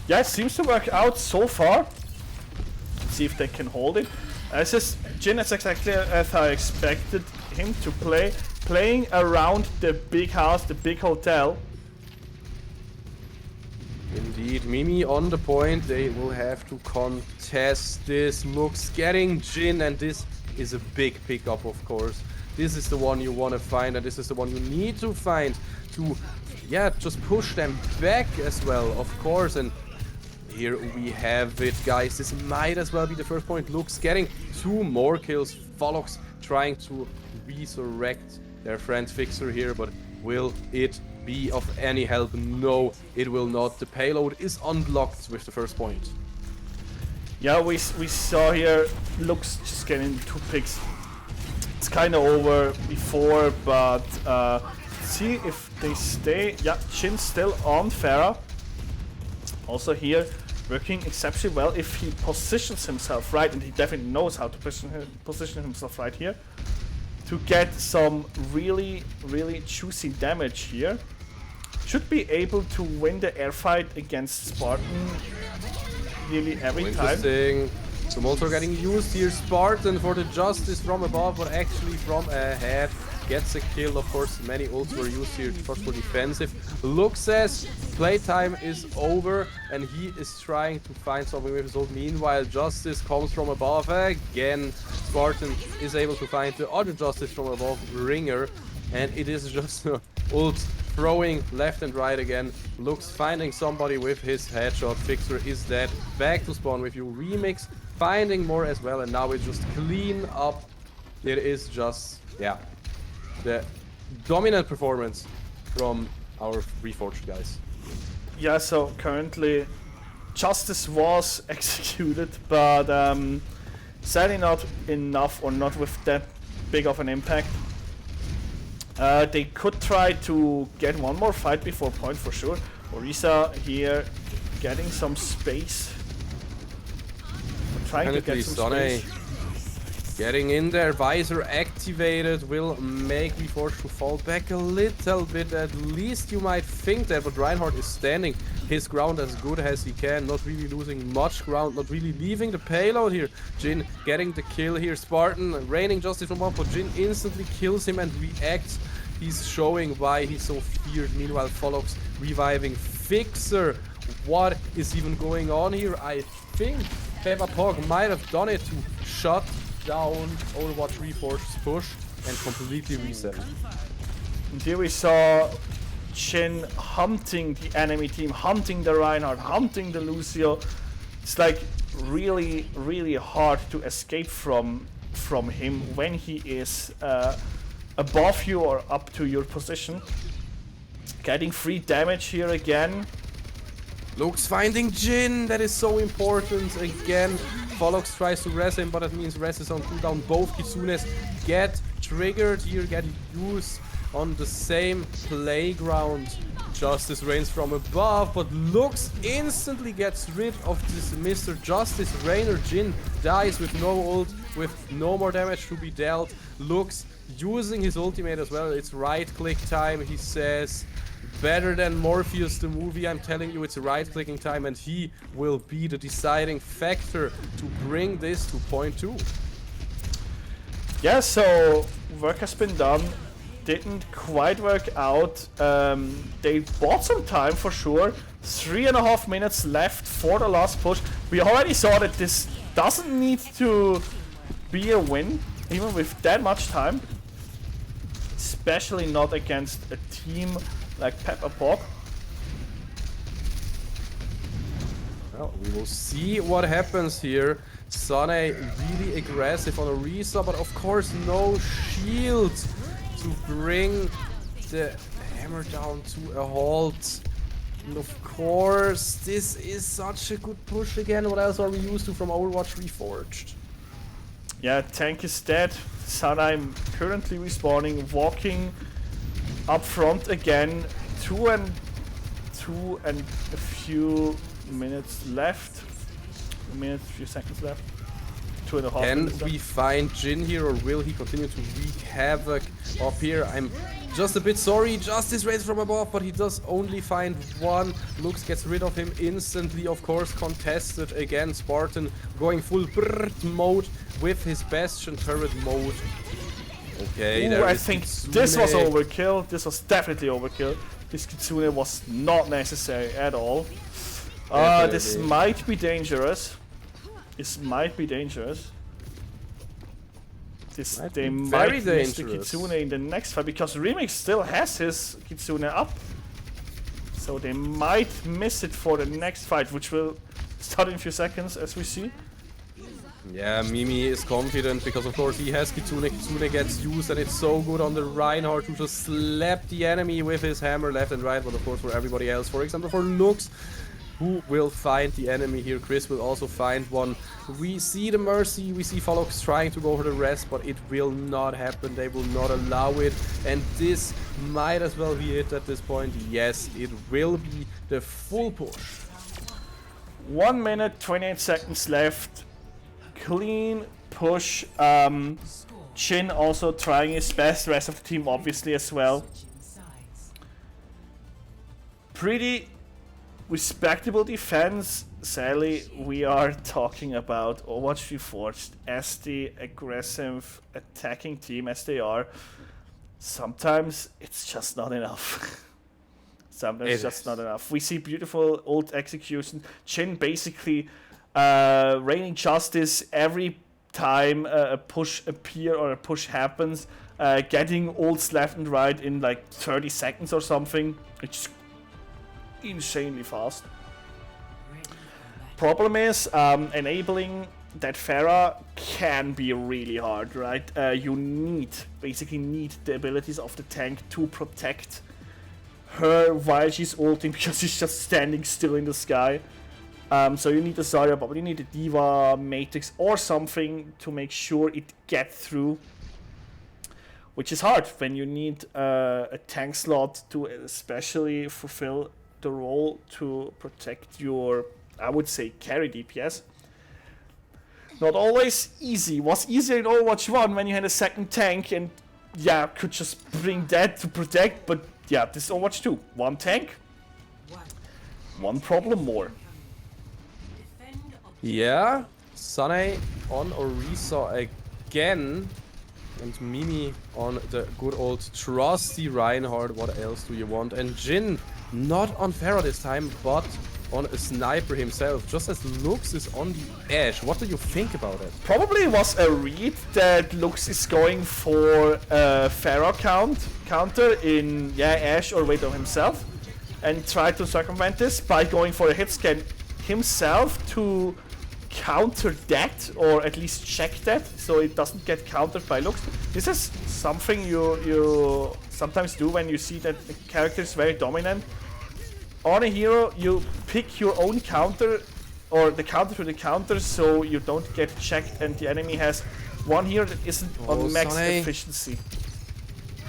Yeah, it seems to work out so far. Let's see if they can hold it. Jhin is exactly as I expected him to play. Playing around the big house, the big hotel. Indeed, Mimi on the point. They will have to contest this. Lux getting Jhin, and this is a big pickup, of course. This is the one you want to find, and this is the one you need to find to, yeah, just push them back as well, of course. And here we have it, guys. This might as well be the first point. Lux getting 2 more kills. Follox trying to resurrect their friend Fixer here, but will it be of any help? No, it will not. The payload is unblocked with the first point. Yeah, we saw here Lux just getting 2 picks. It's kind of over before, but see if they stay. Yeah, Jhin still on Pharah. Also here, working exceptionally well if he positions himself right, and he definitely knows how to position himself right here to get some really, really juicy damage here. Should be able to win the air fight against Spartan nearly every time. Interesting. So Moltor getting used here. Spartan for the justice from above, but actually from ahead. Gets a kill, of course. Many ults were used here for defensive. Lux says playtime is over, and he is trying to find something with his ult. Meanwhile, Justice comes from above again. Spartan is able to find the other Justice from above, Ringer, and it is just ult throwing left and right again. Lux finding somebody with his headshot. Fixer is dead. Back to spawn with you. Remix finding more as well, and now it's just clean up. It is just, yeah, the dominant performance from our Reforged guys. Yeah, so currently Justice was executed, but sadly not enough, or not with that big of an impact. They could try to get one more fight before point for sure. Orisa here getting some space. Trying to get some space. Getting in there, visor activated, will make me forced to fall back a little bit. At least you might think that, but Reinhardt is standing his ground as good as he can, not really losing much ground, not really leaving the payload here. Jhin getting the kill here. Spartan raining justice from up, but Jhin instantly kills him and reacts. He's showing why he's so feared. Meanwhile, Follows reviving Fixer. What is even going on here? I think Peppa Pog might have done it to shut down Overwatch Reforged's push and completely reset. And here we saw Jhin hunting the enemy team, hunting the Reinhardt, hunting the Lucio. It's like really, really hard to escape from him when he is above you or up to your position. Getting free damage here again. Lux finding Jhin, that is so important again. Follox tries to res him, but that means res is on cooldown. Both Kitsunes get triggered here, get used on the same playground. Justice reigns from above, but Lux instantly gets rid of this Mr. Justice Rainer. Jhin dies with no ult, with no more damage to be dealt. Lux using his ultimate as well. It's right click time, he says. Better than Morpheus the movie, I'm telling you, it's a right clicking time, and he will be the deciding factor to bring this to point 2. Yeah, so work has been done. Didn't quite work out. They bought some time for sure. 3.5 minutes left for the last push. We already saw that this doesn't need to be a win. even with that much time. Especially not against a team like Peppa Pog. Well, we will see what happens here. Sane really aggressive on Orisa, but of course no shield to bring the hammer down to a halt. And of course, this is such a good push again. What else are we used to from Overwatch Reforged? Yeah, tank is dead. Sane currently respawning, walking up front again. Two and a few minutes left. A few seconds left. 2.5 Can minutes we left. find Jin here, or will he continue to wreak havoc up here? I'm just a bit sorry. Justice raised from above, but he does only find one. Lux gets rid of him instantly, of course, contested again. Spartan going full brrrt mode with his Bastion turret mode. Okay, Ooh, there I is think Kitsune. this was overkill. This was definitely overkill. This Kitsune was not necessary at all. This Definitely. might be dangerous. This might be dangerous. Might They be might very miss the dangerous. Kitsune in the next fight because Remix still has his Kitsune up. So they might miss it for the next fight, which will start in a few seconds as we see. Yeah, Mimi is confident because of course he has Kitsune. Kitsune gets used and it's so good on the Reinhardt to just slap the enemy with his hammer left and right, but of course for everybody else, for example for Lux, who will find the enemy here. Chris will also find one. We see the Mercy, we see Follox trying to go for the rest, but it will not happen. They will not allow it, and this might as well be it at this point. Yes, it will be the full push. 1 minute, 28 seconds left. Clean push. Jin also trying his best. Rest of the team obviously as well. Pretty respectable defense. Sadly, we are talking about Overwatch Reforged as the aggressive attacking team as they are. Sometimes it's just not enough. Sometimes it's just not enough. We see beautiful ult execution. Jin basically raining justice every time a push appears or a push happens, getting ults left and right in like 30 seconds or something. It's insanely fast. Problem is, enabling that Pharah can be really hard, right? You basically need the abilities of the tank to protect her while she's ulting because she's just standing still in the sky. So you need a Zarya, but you need a Diva, Matrix or something to make sure it gets through. Which is hard when you need a tank slot to especially fulfill the role to protect your, I would say, carry DPS. Not always easy. Was easier in Overwatch 1 when you had a second tank and yeah, could just bring that to protect, but yeah, this is Overwatch 2. One tank, one problem more. Yeah, Sane on Orisa again. And Mimi on the good old trusty Reinhardt. What else do you want? And Jin, not on Pharah this time, but on a sniper himself. Just as Lux is on the edge. What do you think about it? Probably was a read that Lux is going for a Pharah counter in Ash or Widow himself. And try to circumvent this by going for a hit scan himself to counter that, or at least check that, so it doesn't get countered by Lux. This is something you sometimes do when you see that the character is very dominant. On a hero, you pick your own counter, or the counter to the counter, so you don't get checked and the enemy has one hero that isn't on max Sane. efficiency.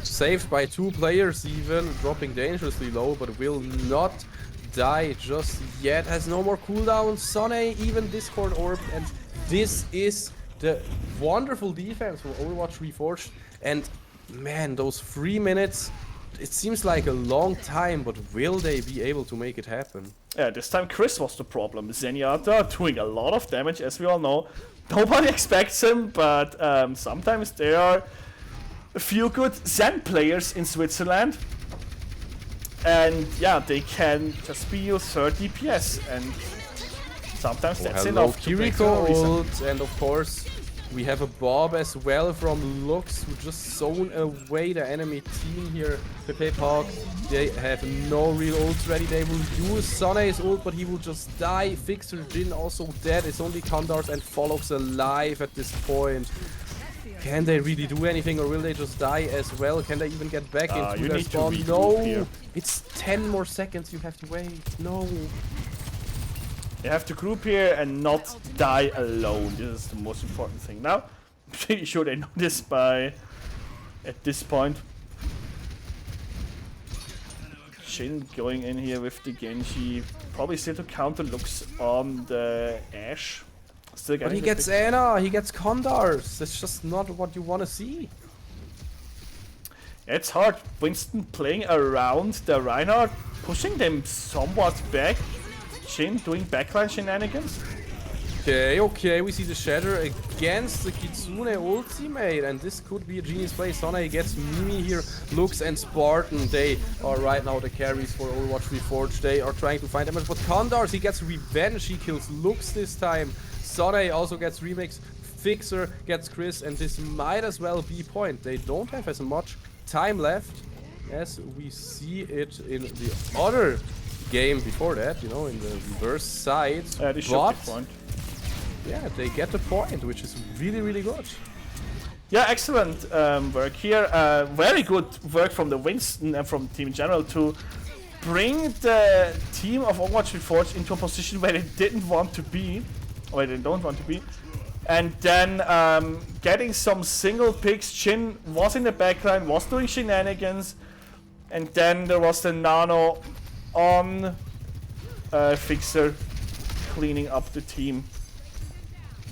Saved by 2 players even, dropping dangerously low, but will not die just yet. Has no more cooldown. Sane even Discord orb, and this is the wonderful defense from Overwatch Reforged. And man, those 3 minutes, it seems like a long time, but will they be able to make it happen? Yeah, this time Chris was the problem. Zenyatta doing a lot of damage, as we all know. Nobody expects him, but sometimes there are a few good Zen players in Switzerland. And yeah, they can just be your third DPS, and sometimes that's enough to break Kiriko the reason. ult, and of course We have a Bob as well from Lux, who just zone away the enemy team here. Pepe Park, they have no real ults ready. They will use Sone's ult, but he will just die. Fixer Jin also dead. It's only Kondars and Follows alive at this point. Can they really do anything, or will they just die as well? Can they even get back into their spawn? No! Here. It's 10 more seconds you have to wait. No! You have to group here and not die alone. This is the most important thing. Now, I'm pretty sure they know this by at this point. Jin going in here with the Genji. Probably still to counter looks on the Ashe. Still but he gets Ana, he gets Kondars. That's just not what you want to see. It's hard. Winston playing around the Reinhardt, pushing them somewhat back. Jin doing backline shenanigans. Okay, we see the Shatter against the Kitsune ultimate, and this could be a genius play. Sona gets Mimi here, Lux and Spartan. They are right now the carries for Overwatch Reforged. They are trying to find damage, but Kondars, he gets revenge. He kills Lux this time. Sona also gets remix. Fixer gets Chris, and this might as well be point. They don't have as much time left as we see it in the other game before that, you know, in the reverse side. But yeah, they get the point, which is really, really good. Yeah, excellent work here. Very good work from the Winston and from the team in general to bring the team of Overwatch Reforged into a position where they didn't want to be, or they don't want to be. And then getting some single picks. Jin was in the backline, was doing shenanigans, and then there was the nano on Fixer cleaning up the team.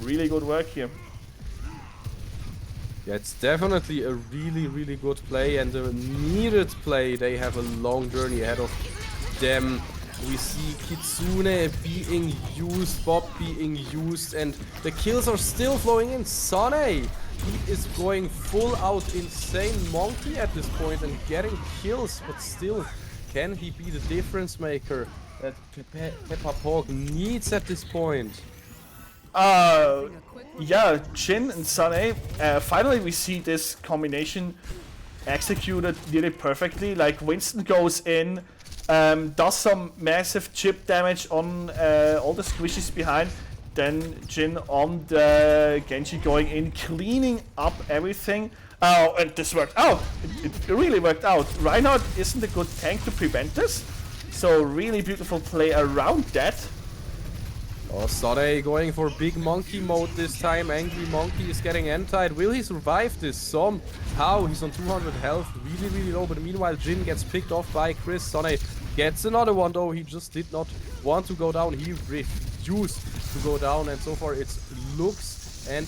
Really good work here. Yeah, it's definitely a really, really good play and a needed play. They have a long journey ahead of them. We see Kitsune being used, Bob being used, and the kills are still flowing in. Sone, he is going full out insane monkey at this point and getting kills, but still, can he be the difference maker that Peppa Pork needs at this point? Yeah, Jin and Sane, finally we see this combination executed really perfectly. Like, Winston goes in, does some massive chip damage on all the squishies behind, then Jin on the Genji going in, cleaning up everything. Oh, and this worked out. It really worked out. Reinhardt isn't a good tank to prevent this, so really beautiful play around that. Oh, Sade going for big monkey mode this time. Angry Monkey is getting anti-ed. Will he survive this? Somehow he's on 200 health, really, really low. But meanwhile, Jin gets picked off by Chris. Sade gets another one though. He just did not want to go down. He refused to go down, and so far it's Lux and,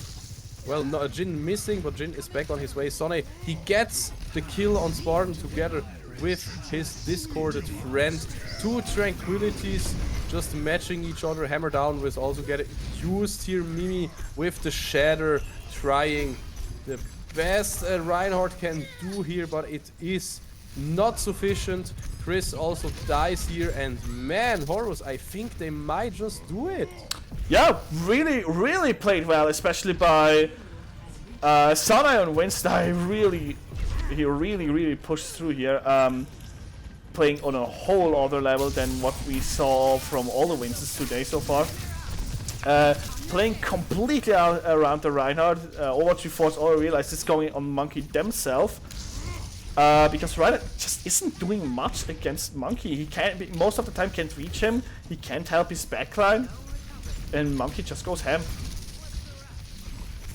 well, no, Jin missing, but Jin is back on his way. Sone, he gets the kill on Spartan together with his discorded friend. Two tranquilities just matching each other. Hammer down with also getting used here. Mimi with the shatter, trying the best Reinhardt can do here, but it is not sufficient. Chris also dies here, and man, Horus, I think they might just do it. Yeah, really, really played well, especially by Sanai on Wednesday. He really pushed through here, playing on a whole other level than what we saw from all the Winstons today so far. Playing completely around the Reinhardt. Overwatch Reforged all realized it's going on Monkey themselves. Because Reinhardt just isn't doing much against Monkey. He can't, most of the time can't reach him. He can't help his backline. And Monkey just goes ham.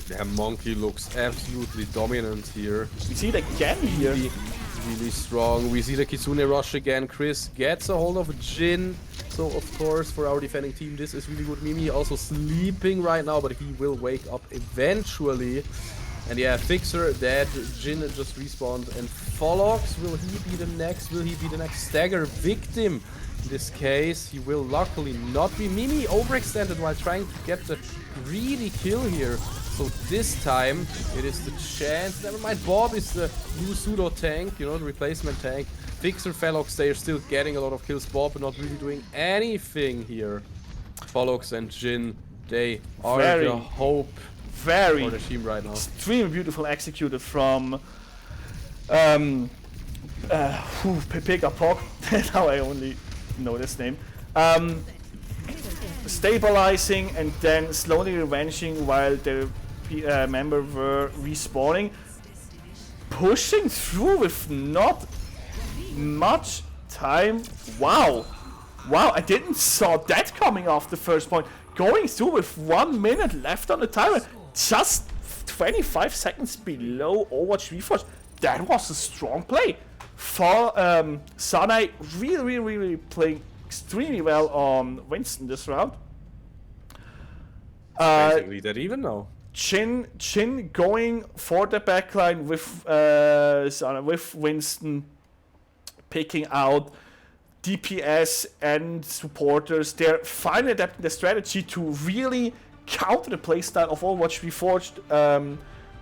Yeah, Monkey looks absolutely dominant here. We see it again here. Really strong. We see the Kitsune rush again. Chris gets a hold of Jin. So, of course, for our defending team, this is really good. Mimi also sleeping right now, but he will wake up eventually. And yeah, Fixer dead. Jin just respawned. And Follox, will he be the next? Will he be the next stagger victim? In this case, he will luckily not be. Mimi overextended while trying to get the greedy kill here. So this time, it is the chance. Never mind, Bob is the new pseudo tank, you know, the replacement tank. Fixer, Fellox, they are still getting a lot of kills. Bob not really doing anything here. Follox and Jin, they are the hope very for the team right now. extremely beautiful executed from Pepega Pog. Now I only know this name. Stabilizing and then slowly revenging while the member were respawning. Pushing through with not much time. Wow, I didn't saw that coming off the first point. Going through with 1 minute left on the timer, just 25 seconds below Overwatch Reforged. That was a strong play for Sanai. Really playing extremely well on Winston this round. Basically that even now. Chin going for the backline with Sanai, with Winston picking out DPS and supporters. They're finally adapting the strategy to really counter the playstyle of Overwatch Reforged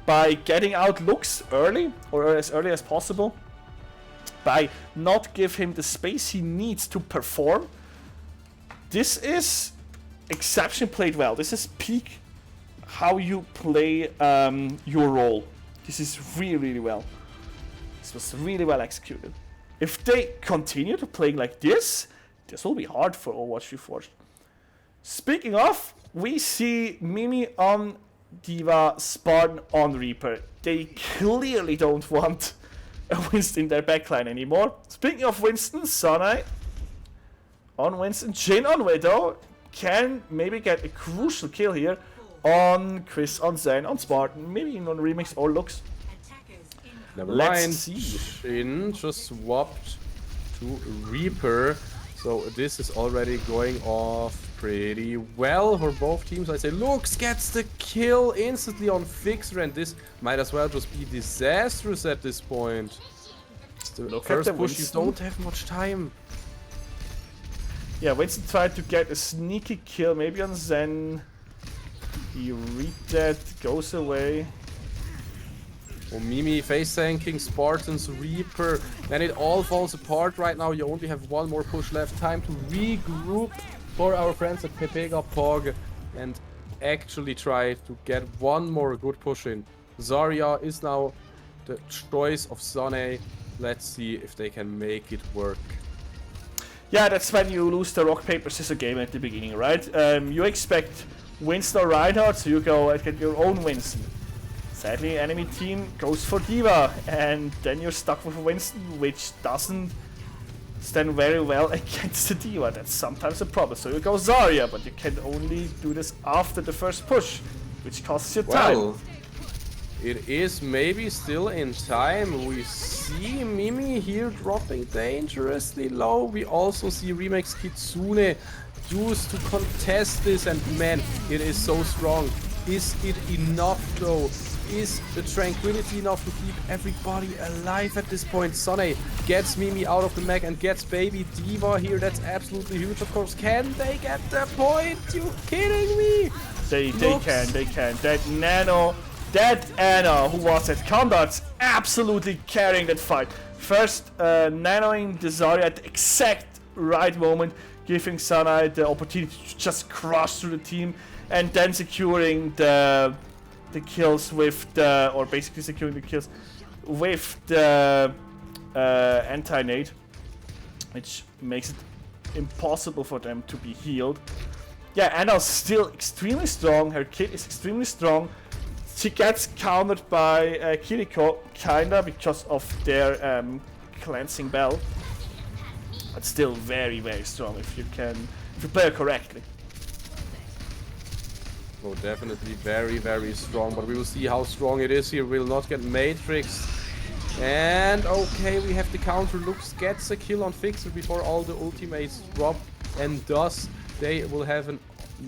by getting out Lux early, or as early as possible, by not give him the space he needs to perform. This is exception played well. This is peak how you play your role. This is really well. This was really well executed. If they continue to play like this will be hard for Overwatch Reforged. Speaking of, we see Mimi on D.Va, Spartan on Reaper. They clearly don't want a Winston in their backline anymore. Speaking of Winston, Sanai on Winston, Jin on Widow can maybe get a crucial kill here on Chris, on Zen, on Spartan, maybe even on Remix or Lux. Never Let's mind. see. Shin just swapped to Reaper. So this is already going off pretty well for both teams. I say Lux gets the kill instantly on Fixer, and this might as well just be disastrous at this point. The Look first at the push, you Winston. don't have much time. Yeah, Winston tried to get a sneaky kill, maybe on Zen. He read that, goes away. Oh, Mimi face tanking, Spartans, Reaper, and it all falls apart right now. You only have one more push left. Time to regroup for our friends at Pepega Pog and actually try to get one more good push in. Zarya is now the choice of Sane. Let's see if they can make it work. Yeah, that's when you lose the rock, paper, scissors game at the beginning, right? You expect Winston or Reinhardt, so you go and get your own Winston. Sadly, enemy team goes for D.Va, and then you're stuck with a Winston, which doesn't stand very well against the D.Va. That's sometimes a problem. So you go Zarya, but you can only do this after the first push, which costs you time. Well, it is maybe still in time. We see Mimi here dropping dangerously low. We also see Remix Kitsune used to contest this, and man, it is so strong. Is it enough though? Is the tranquility enough to keep everybody alive at this point? Sane gets Mimi out of the mech and gets baby D.Va here. That's absolutely huge, of course. Can they get the point? You kidding me? They can. That Anna, who was at Conduct's, absolutely carrying that fight. First, nanoing the Zarya at the exact right moment, giving Sanai the opportunity to just crush through the team, and then securing the kills with the, or basically securing the kills with the anti-nade, which makes it impossible for them to be healed. Yeah, Anna's still extremely strong. Her kit is extremely strong. She gets countered by Kiriko, kinda, because of their cleansing bell. But still very, very strong if you play her correctly. Oh, definitely very, very strong, but we will see how strong it is here. We'll not get Matrix. And okay, we have the counter. Lux gets a kill on Fixer before all the ultimates drop, and thus they will have an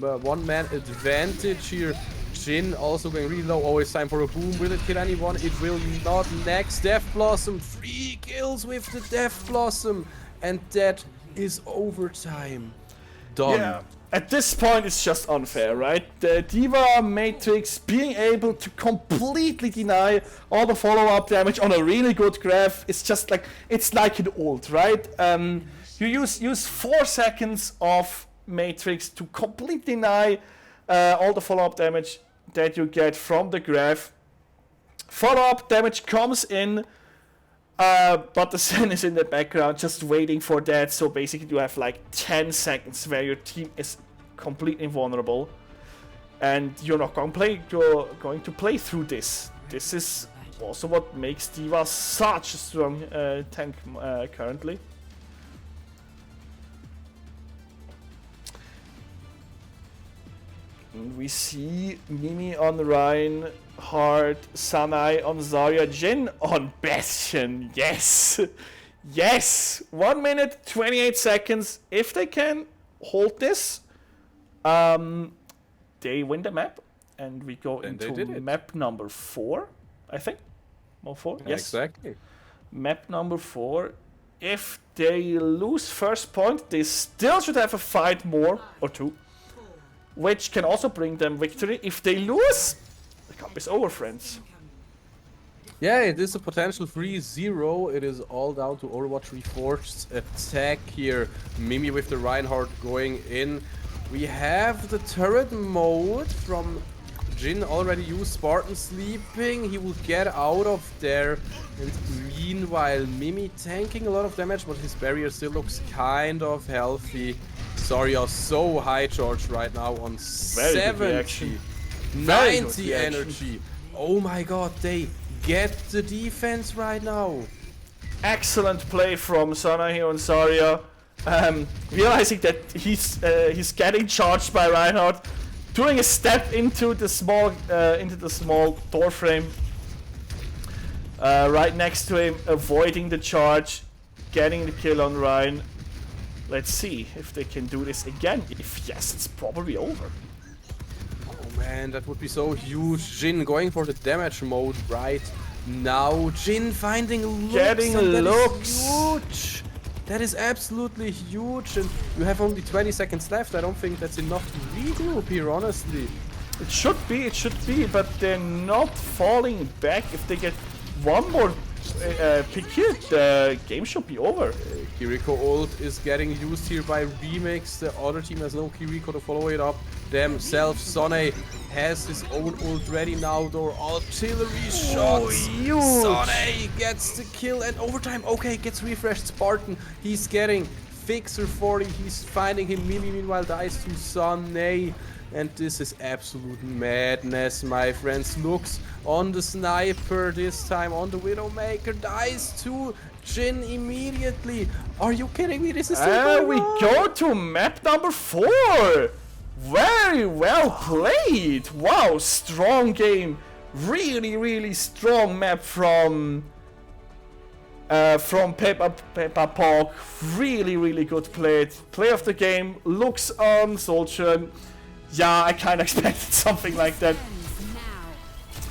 one-man advantage here. Jin also going really low. Always time for a boom. Will it kill anyone? It will not. Next, Death Blossom. 3 kills with the Death Blossom, and that is overtime. Done. Yeah. At this point, it's just unfair, right? The D.Va Matrix being able to completely deny all the follow-up damage on a really good graph is just like, it's like an ult, right? You use 4 seconds of Matrix to completely deny all the follow-up damage. that you get from the graph. Follow-up damage comes in, but the sun is in the background just waiting for that. So basically you have like 10 seconds where your team is completely invulnerable. And you're not going to play through this. This is also what makes D.Va such a strong tank currently. And we see Mimi on Ryan, Hard, Sanai on Zarya, Jin on Bastion. Yes! Yes! 1 minute, 28 seconds. If they can hold this, they win the map. And we go into map number 4, I think. Map 4? Yes. Exactly. Map number 4. If they lose first point, they still should have a fight more, or 2. Which can also bring them victory. If they lose, the cup is over, friends. Yeah, it is a potential 3-0. It is all down to Overwatch Reforged's attack here. Mimi with the Reinhardt going in. We have the turret mode from Jin already used. Spartan sleeping. He will get out of there. And meanwhile, Mimi tanking a lot of damage, but his barrier still looks kind of healthy. Zarya so high charged right now on 70, 90 energy. Oh my god, they get the defense right now. Excellent play from Sana here on Zarya. Realizing that he's getting charged by Reinhardt, doing a step into the small door frame right next to him, avoiding the charge, getting the kill on Ryan. Let's see if they can do this again. If yes, it's probably over. Oh man, that would be so huge. Jin going for the damage mode right now. Jin finding looks. Getting looks. Huge. That is absolutely huge. And you have only 20 seconds left. I don't think that's enough to regroup here, honestly. It should be, but they're not falling back. If they get one more pick here, the game should be over. Kiriko ult is getting used here by Remix. The other team has no Kiriko to follow it up themselves. Sonne has his own ult ready now. Their artillery shots. Sonne gets the kill and overtime. Okay, gets refreshed. Spartan, he's getting Fixer 40. He's finding him. Mimi meanwhile dies to Sonne. And this is absolute madness, my friends. Looks on the sniper this time, on the Widowmaker, dies to Jin immediately. Are you kidding me? This is still we go to map number 4. Very well played. Wow, strong game. Really, really strong map from Peppa Pog. Really, really good play. Play of the game. Looks on Soldier. Yeah, I kind of expected something like that.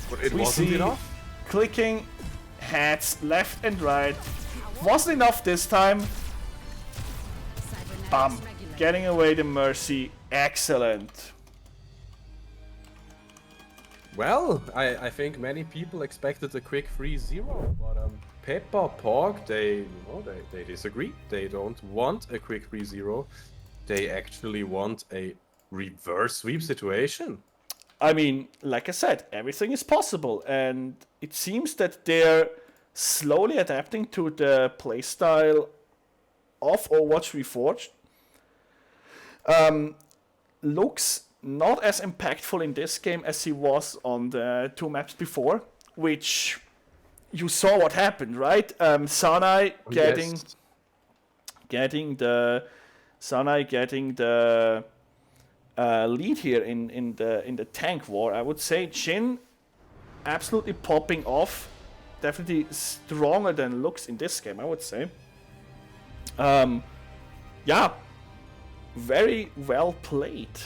But it wasn't enough. Clicking heads left and right. Wasn't enough this time. Bam. Getting away the Mercy. Excellent. Well, I think many people expected a quick 3-0, but Peppa Pog, they disagree. They don't want a quick 3-0. They actually want a reverse sweep situation. I mean, like I said, everything is possible, and it seems that they're slowly adapting to the playstyle of Overwatch Reforged. Looks not as impactful in this game as he was on the 2 maps before, which you saw what happened, right? Sanai getting the lead here in the tank war. I would say Jin absolutely popping off, definitely stronger than Lux in this game, I would say. Yeah, very well played.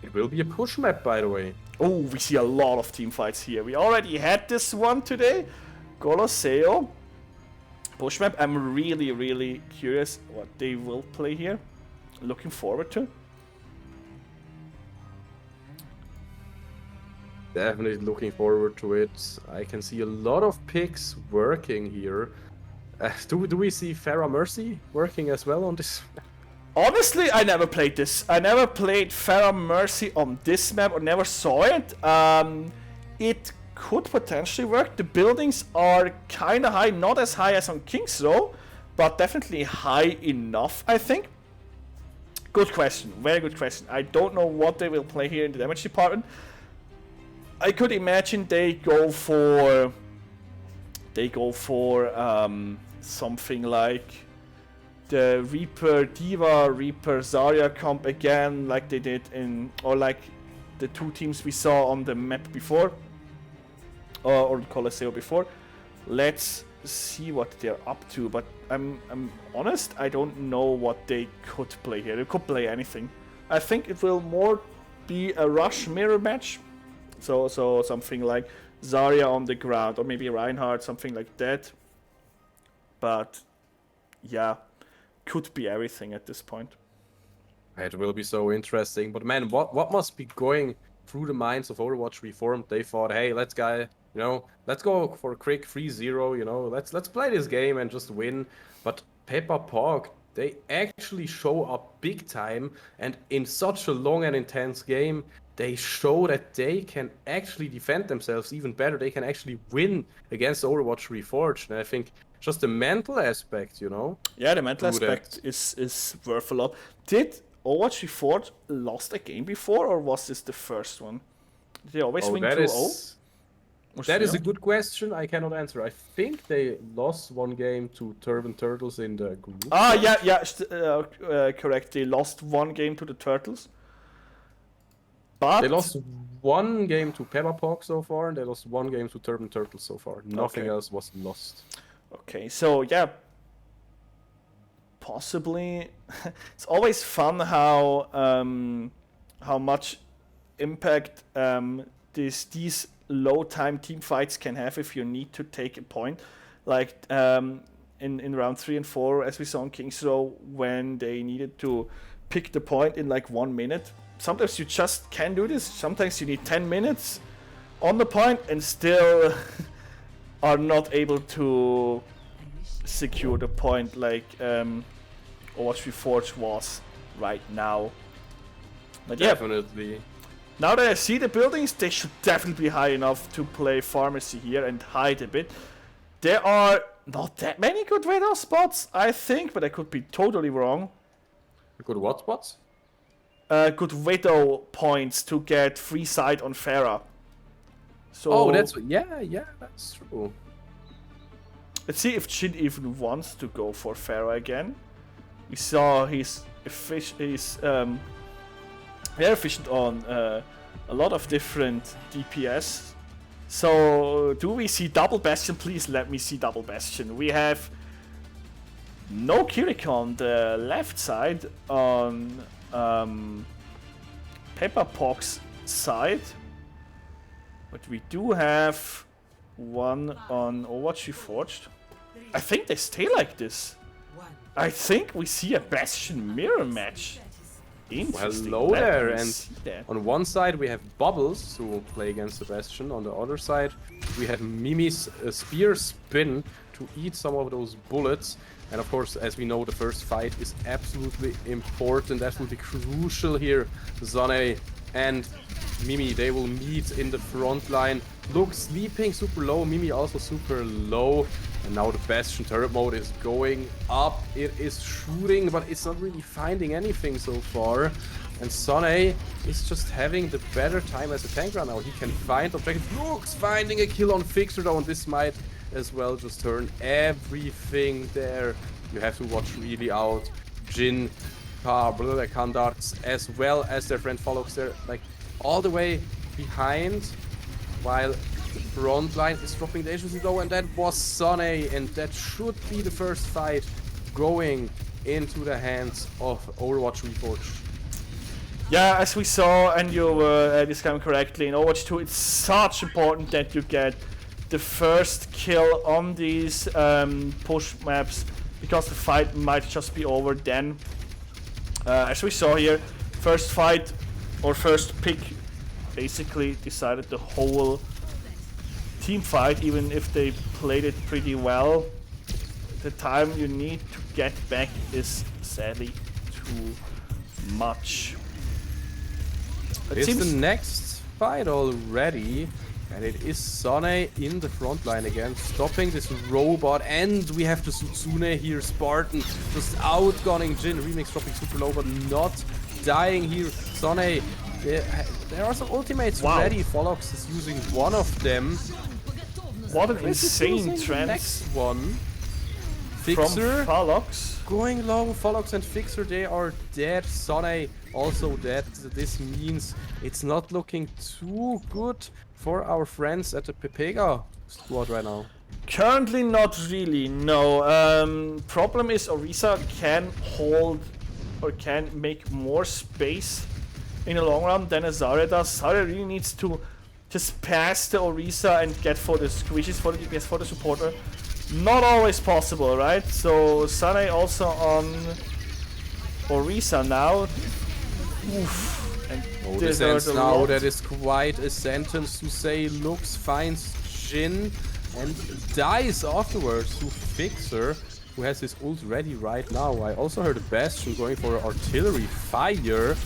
It will be a push map, by the way. Oh, we see a lot of team fights here. We already had this one today. Colosseo. Push map. I'm really, really curious what they will play here. Looking forward to. Definitely looking forward to it. I can see a lot of picks working here. Do we see Farah Mercy working as well on this? Honestly, I never played this. I never played Farah Mercy on this map, or never saw it. It could potentially work. The buildings are kind of high, not as high as on King's Row, but definitely high enough, I think. Good question, very good question. I don't know what they will play here in the damage department. I could imagine they go for something like the Reaper Diva, Reaper Zarya comp again, like they did in, or like the two teams we saw on the map before, or Colosseo before. Let's see what they're up to, but I'm honest, I don't know what they could play here. They could play anything. I think it will more be a rush mirror match, so something like Zarya on the ground, or maybe Reinhardt, something like that. But yeah, could be everything at this point. It will be so interesting. But man, what must be going through the minds of Overwatch Reformed? They thought, hey, let's go for a quick 3-0, let's play this game and just win. But Peppa Pog, they actually show up big time, and in such a long and intense game, they show that they can actually defend themselves even better. They can actually win against Overwatch Reforged. And I think just the mental aspect, Yeah, the mental aspect is worth a lot. Did Overwatch Reforged lost a game before, or was this the first one? Did they always win 2-0? That is a good question. I cannot answer. I think they lost one game to Turban Turtles in the group. Correct. They lost one game to the Turtles. But they lost one game to Peppa Pog so far, and they lost one game to Turban Turtles so far. Nothing else was lost. Okay, so yeah, possibly. It's always fun how much impact these low time team fights can have if you need to take a point, like in round 3 and 4, as we saw in King's Row, when they needed to pick the point in like 1 minute. Sometimes you just can't do this. Sometimes you need 10 minutes on the point and still are not able to secure the point, like Overwatch Reforged was right now. But yeah, definitely. Now that I see the buildings, they should definitely be high enough to play Pharmacy here and hide a bit. There are not that many good radar spots, I think, but I could be totally wrong. Good what spots? Good Widow points to get free sight on Pharah. So that's true. Let's see if Jin even wants to go for Pharah again. We saw he's very efficient on a lot of different DPS. So do we see double Bastion? Please let me see double Bastion. We have no Kirik on the left side on Peppa Pog's side, but we do have one on Overwatch Reforged. I think they stay like this. I think we see a Bastion mirror match. Interesting. Hello there, and on one side we have Bubbles to play against the Bastion. On the other side we have Mimi's spear spin to eat some of those bullets. And of course, as we know, the first fight is absolutely important, absolutely crucial here. Zane and Mimi, they will meet in the front line. Look, sleeping super low, Mimi also super low. And now the Bastion turret mode is going up. It is shooting, but it's not really finding anything so far. And Sonny is just having the better time as a tank right now. He can find objectives. Looks finding a kill on Fixer though, and this might as well just turn everything there. You have to watch really out. Jin, Kandarts, as well as their friend Follows there, like all the way behind, while the front line is dropping dangerously low, and that was Sonny, and that should be the first fight going into the hands of Overwatch Reforged. Yeah, as we saw, and you were describing correctly, in Overwatch 2, it's such important that you get the first kill on these push maps, because the fight might just be over then. As we saw here, first fight or first pick basically decided the whole team fight, even if they played it pretty well. The time you need to get back is sadly too too much. It It's the seems next fight already, and it is Sane in the front line again, stopping this robot, and we have the Sutsune here, Spartan, just outgunning Jin, Remix dropping super low, but not dying here. Sane, there are some ultimates ready, Folox is using one of them. what an Chris is insane using the trend next one. from Fixer Falox. going low, Folox and Fixer, they are dead. Sane also dead. This means it's not looking too good for our friends at the Pepega squad right now. Currently not really, no. Problem is Orisa can hold or can make more space in the long run than a Zarya does. Zarya really needs to just pass the Orisa and get for the squishes, for the DPS, for the supporter. Not always possible, right? So Sane also on Orisa now. Oof. And Oh, this the hurt sense a now, lot. that is quite a sentence to say. Looks, finds Jin, and dies afterwards to Fixer, who has his ult ready right now. I also heard a Bastion going for artillery fire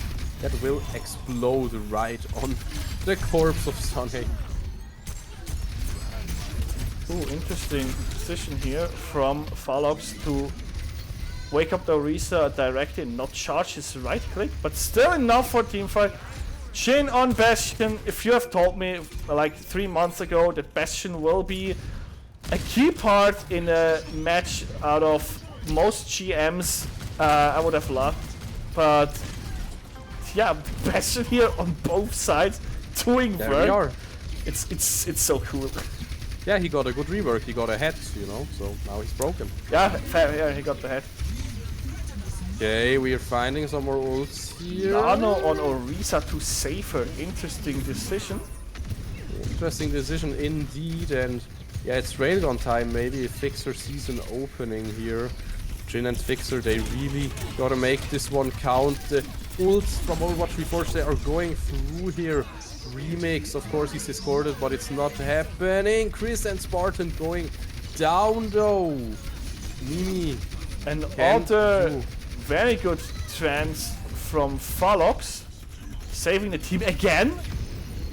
that will explode right on the corpse of Sane. Ooh, interesting decision here from Falox to wake up the Orisa directly and not charge his right click, but still enough for teamfight. Jin on Bastion. If you have told me like 3 months ago that Bastion will be a key part in a match out of most GMs, I would have laughed. But yeah, Bastion here on both sides doing There work. we are. It's so cool. Yeah, he got a good rework, he got a head, you know, so now he's broken. Yeah, fair. Yeah, he got the head. Okay, we are finding some more ults here. Nano on Orisa to save her. Interesting decision. Interesting decision indeed, and yeah, it's railgun time maybe if Fixer sees an opening here. Jin and Fixer, they really gotta make this one count. The ults from Overwatch Reforged, they are going through here. Remix, of course, he's escorted, but it's not happening. Chris and Spartan going down though. Mimi. And Can other do. very good trends from Falox, saving the team again.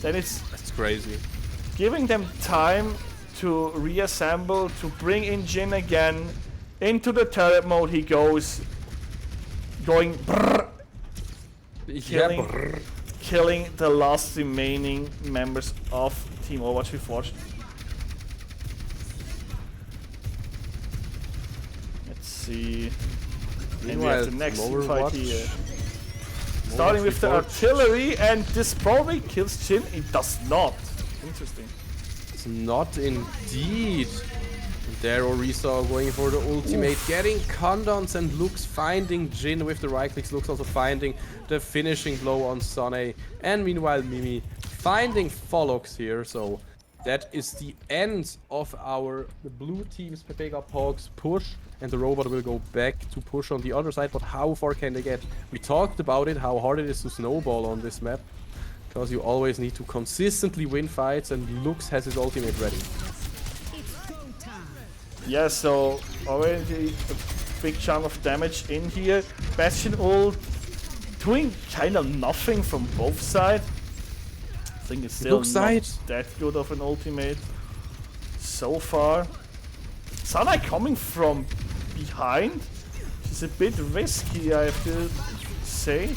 Then it's That's crazy. giving them time to reassemble, to bring in Jin again. Into the turret mode he goes, going brrr, Killing. Yeah, brrr. killing the last remaining members of Team Overwatch Reforged. Let's see. And we have the next fight here. Starting with the artillery, and this probably kills Jin. It does not. Interesting. It's not indeed. There Orisa going for the ultimate, getting cundons, and Lux finding Jin with the right clicks. Lux also finding the finishing blow on Sane. And meanwhile Mimi finding Folox here. So that is the end of the blue team's Pepega Pogs push. And the robot will go back to push on the other side. But how far can they get? We talked about it, how hard it is to snowball on this map. Because you always need to consistently win fights, and Lux has his ultimate ready. Yeah, so already a big chunk of damage in here. Bastion ult doing kind of nothing from both sides. I think it's still not that good of an ultimate so far. Sana coming from behind is a bit risky, I have to say.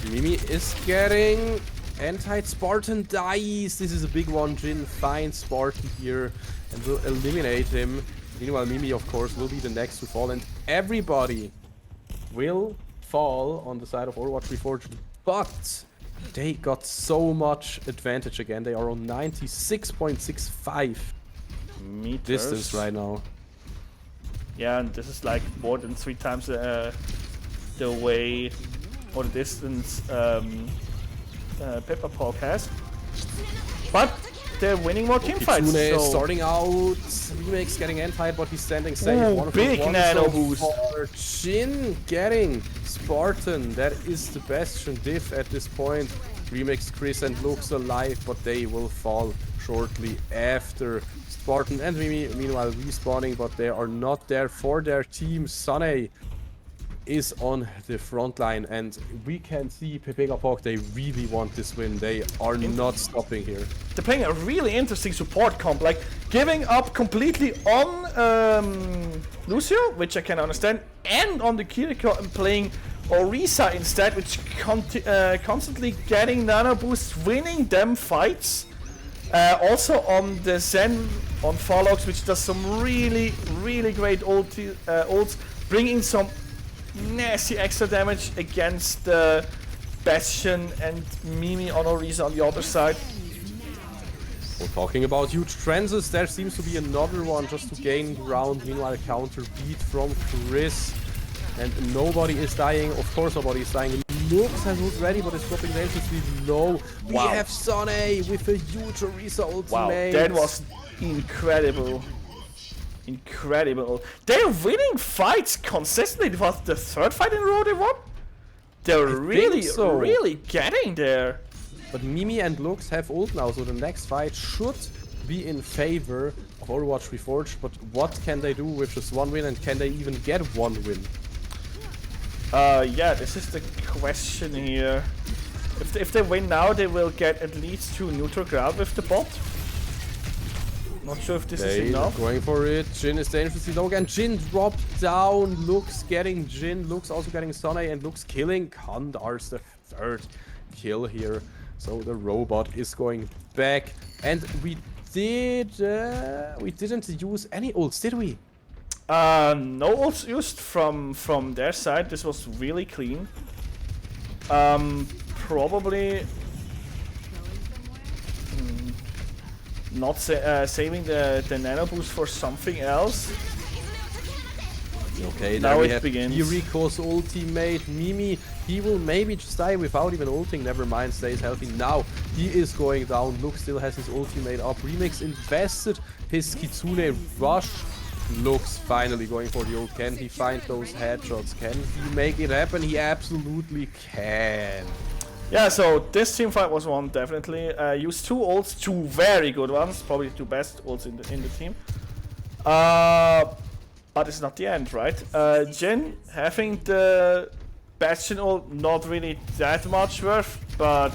Mimi is getting anti Spartan dies. This is a big one. Jin finds Spartan here and will eliminate him. Meanwhile, Mimi, of course, will be the next to fall, and everybody will fall on the side of Overwatch Reforged. But they got so much advantage again. They are on 96.65 Meters. distance right now. Yeah, and this is like more than 3 times the way or the distance Peppa Pog has. But they're winning more team fights. Kitsune So starting out. Remix getting anti, but he's standing safe. Ooh, One of big the nano so boost. far. Jin getting Spartan. That is the Bastion diff at this point. Remix, Chris, and Lux alive, but they will fall shortly after. Spartan and Mimi, meanwhile, respawning, but they are not there for their team. Sunny is on the front line, and we can see Pepegapok, they really want this win. They are not stopping here. They're playing a really interesting support comp, like giving up completely on Lucio, which I can understand, and on the Kiriko and playing Orisa instead, which constantly getting nano boosts, winning them fights. Also on the Zen on Farlocks, which does some really great ults, bringing some nasty extra damage against Bastion and Mimi on Orisa on the other side. Well, talking about huge trances, there seems to be another one just to gain ground. Meanwhile, a counter beat from Chris. And nobody is dying. Of course, nobody is dying. Looks has ult ready, but it's dropping dangerously low. We have Sonny with a huge Orisa ultimate. Wow, that was incredible. Incredible. They're winning fights consistently. It was the third fight in a row they won. They're really getting there. But Mimi and Lux have ult now, so the next fight should be in favor of Overwatch Reforged. But what can they do with just one win, and can they even get one win? Yeah, this is the question here. If they win now, they will get at least 2 neutral ground with the bot. Not sure if this is enough. Going for it. Jin is dangerously low again. Jin dropped down. Lux getting Jin. Lux also getting Sonny, and Lux killing Kandars, the third kill here. So the robot is going back, and we didn't use any ults, did we? No ults used from their side. This was really clean. Probably not saving the nano boost for something else. Okay, now there we it have begins. Kiriko's ultimate. Mimi, he will maybe just die without even ulting. Never mind, stays healthy. Now he is going down. Luke still has his ultimate up. Remix invested his Kitsune rush. Luke's finally going for the ult. Can he find those headshots? Can he make it happen? He absolutely can. Yeah, so this team fight was one definitely. Used 2 ults, 2 very good ones, probably the 2 best ults in the team. But it's not the end, right? Jin having the Bastion ult, not really that much worth, but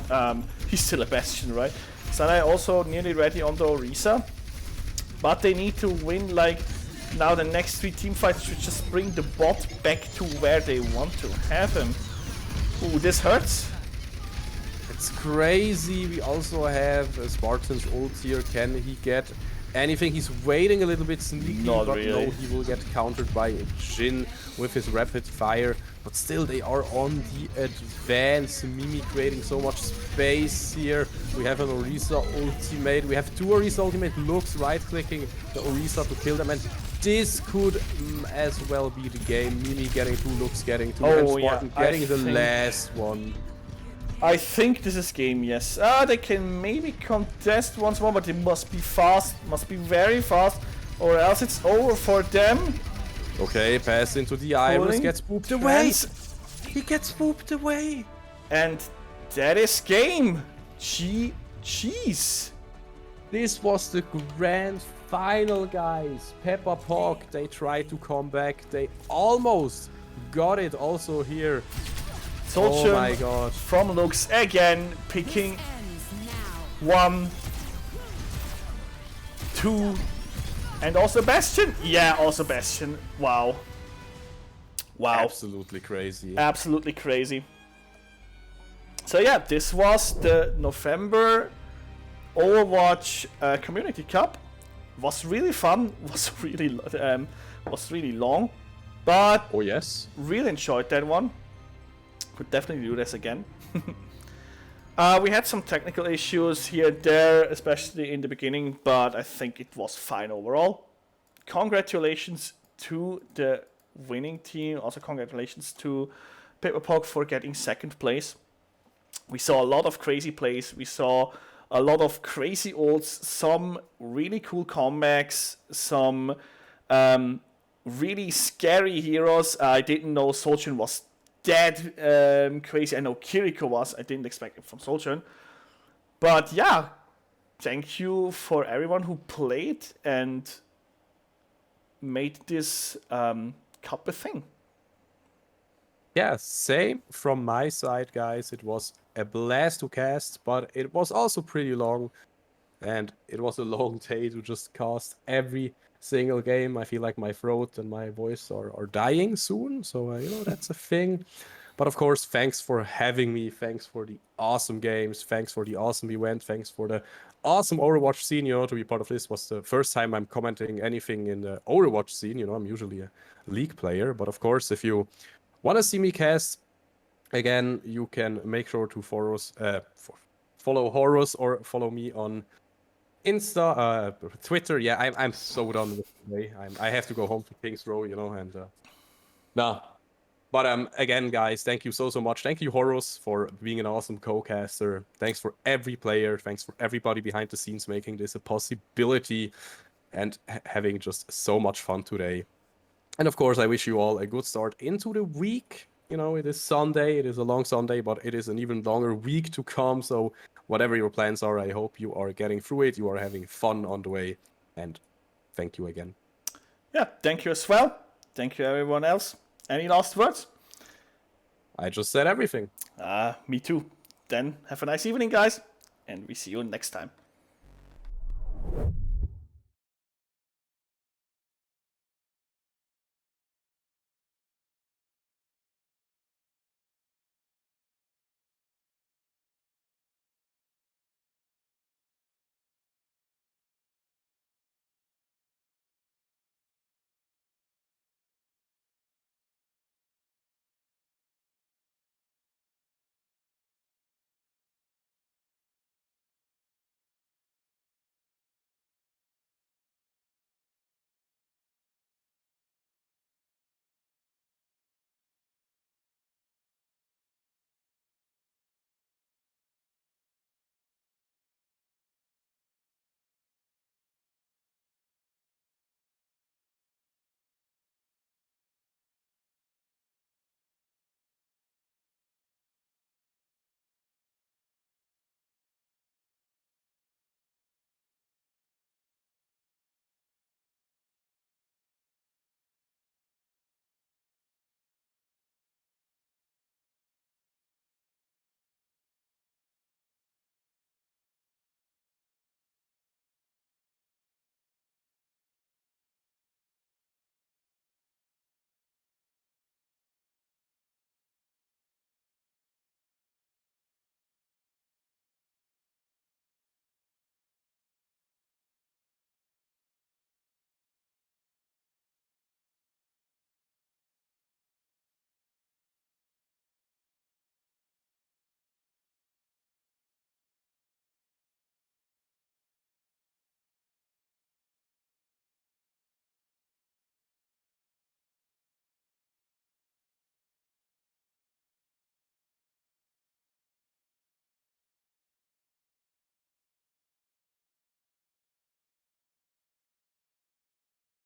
he's still a Bastion, right? Sanai also nearly ready on the Orisa, but they need to win like now the next 3 team fights should just bring the bot back to where they want to have him. Ooh, this hurts. It's crazy. We also have Spartan's ult here. Can he get anything? He's waiting a little bit sneaky, Not but really. no, he will get countered by Jin with his rapid fire. But still, they are on the advance. Mimi creating so much space here. We have an Orisa ultimate. We have 2 Orisa ultimate. Looks right-clicking the Orisa to kill them, and this could as well be the game. Mimi getting 2, Looks getting 2, and Spartan getting the last one. I think this is game, yes. They can maybe contest once more, but they must be fast, must be very fast, or else it's over for them. Okay, pass into the Iris, gets pooped away. He gets pooped away. And that is game. Jeez. This was the grand final, guys. Peppa Pog, they tried to come back. They almost got it also here. Soldier oh my god. from Lux again, picking 1, 2, and also Bastion. Yeah, also Bastion. Wow. Absolutely crazy. Absolutely crazy. So yeah, this was the November Overwatch Community Cup. Was really fun. Was really long, but Oh yes. really enjoyed that one. Could definitely do this again. We had some technical issues here and there, especially in the beginning, but I think it was fine overall. Congratulations to the winning team. Also congratulations to Pepperpog for getting 2nd place. We saw a lot of crazy plays. We saw a lot of crazy ults, some really cool comebacks, some really scary heroes. I didn't know Soljin was that crazy. I know Kiriko was. I didn't expect it from Soljin. But yeah, thank you for everyone who played and made this cup a thing. Yeah, same from my side, guys. It was a blast to cast, but it was also pretty long. And it was a long day to just cast every single game. I feel like my throat and my voice are dying soon. So, that's a thing. But of course, thanks for having me. Thanks for the awesome games. Thanks for the awesome event. Thanks for the awesome Overwatch scene. To be part of this was the first time I'm commenting anything in the Overwatch scene. I'm usually a League player. But of course, if you want to see me cast, again, you can make sure to follow Horus or follow me on Insta, Twitter. Yeah, I'm so done with today. I have to go home to Kings Row, and nah. But again, guys, thank you so much. Thank you, Horus, for being an awesome co-caster. Thanks for every player. Thanks for everybody behind the scenes making this a possibility and having just so much fun today. And of course, I wish you all a good start into the week. It is Sunday. It is a long Sunday, but it is an even longer week to come. So whatever your plans are, I hope you are getting through it. You are having fun on the way. And thank you again. Yeah, thank you as well. Thank you, everyone else. Any last words? I just said everything. Me too. Then have a nice evening, guys, and we see you next time.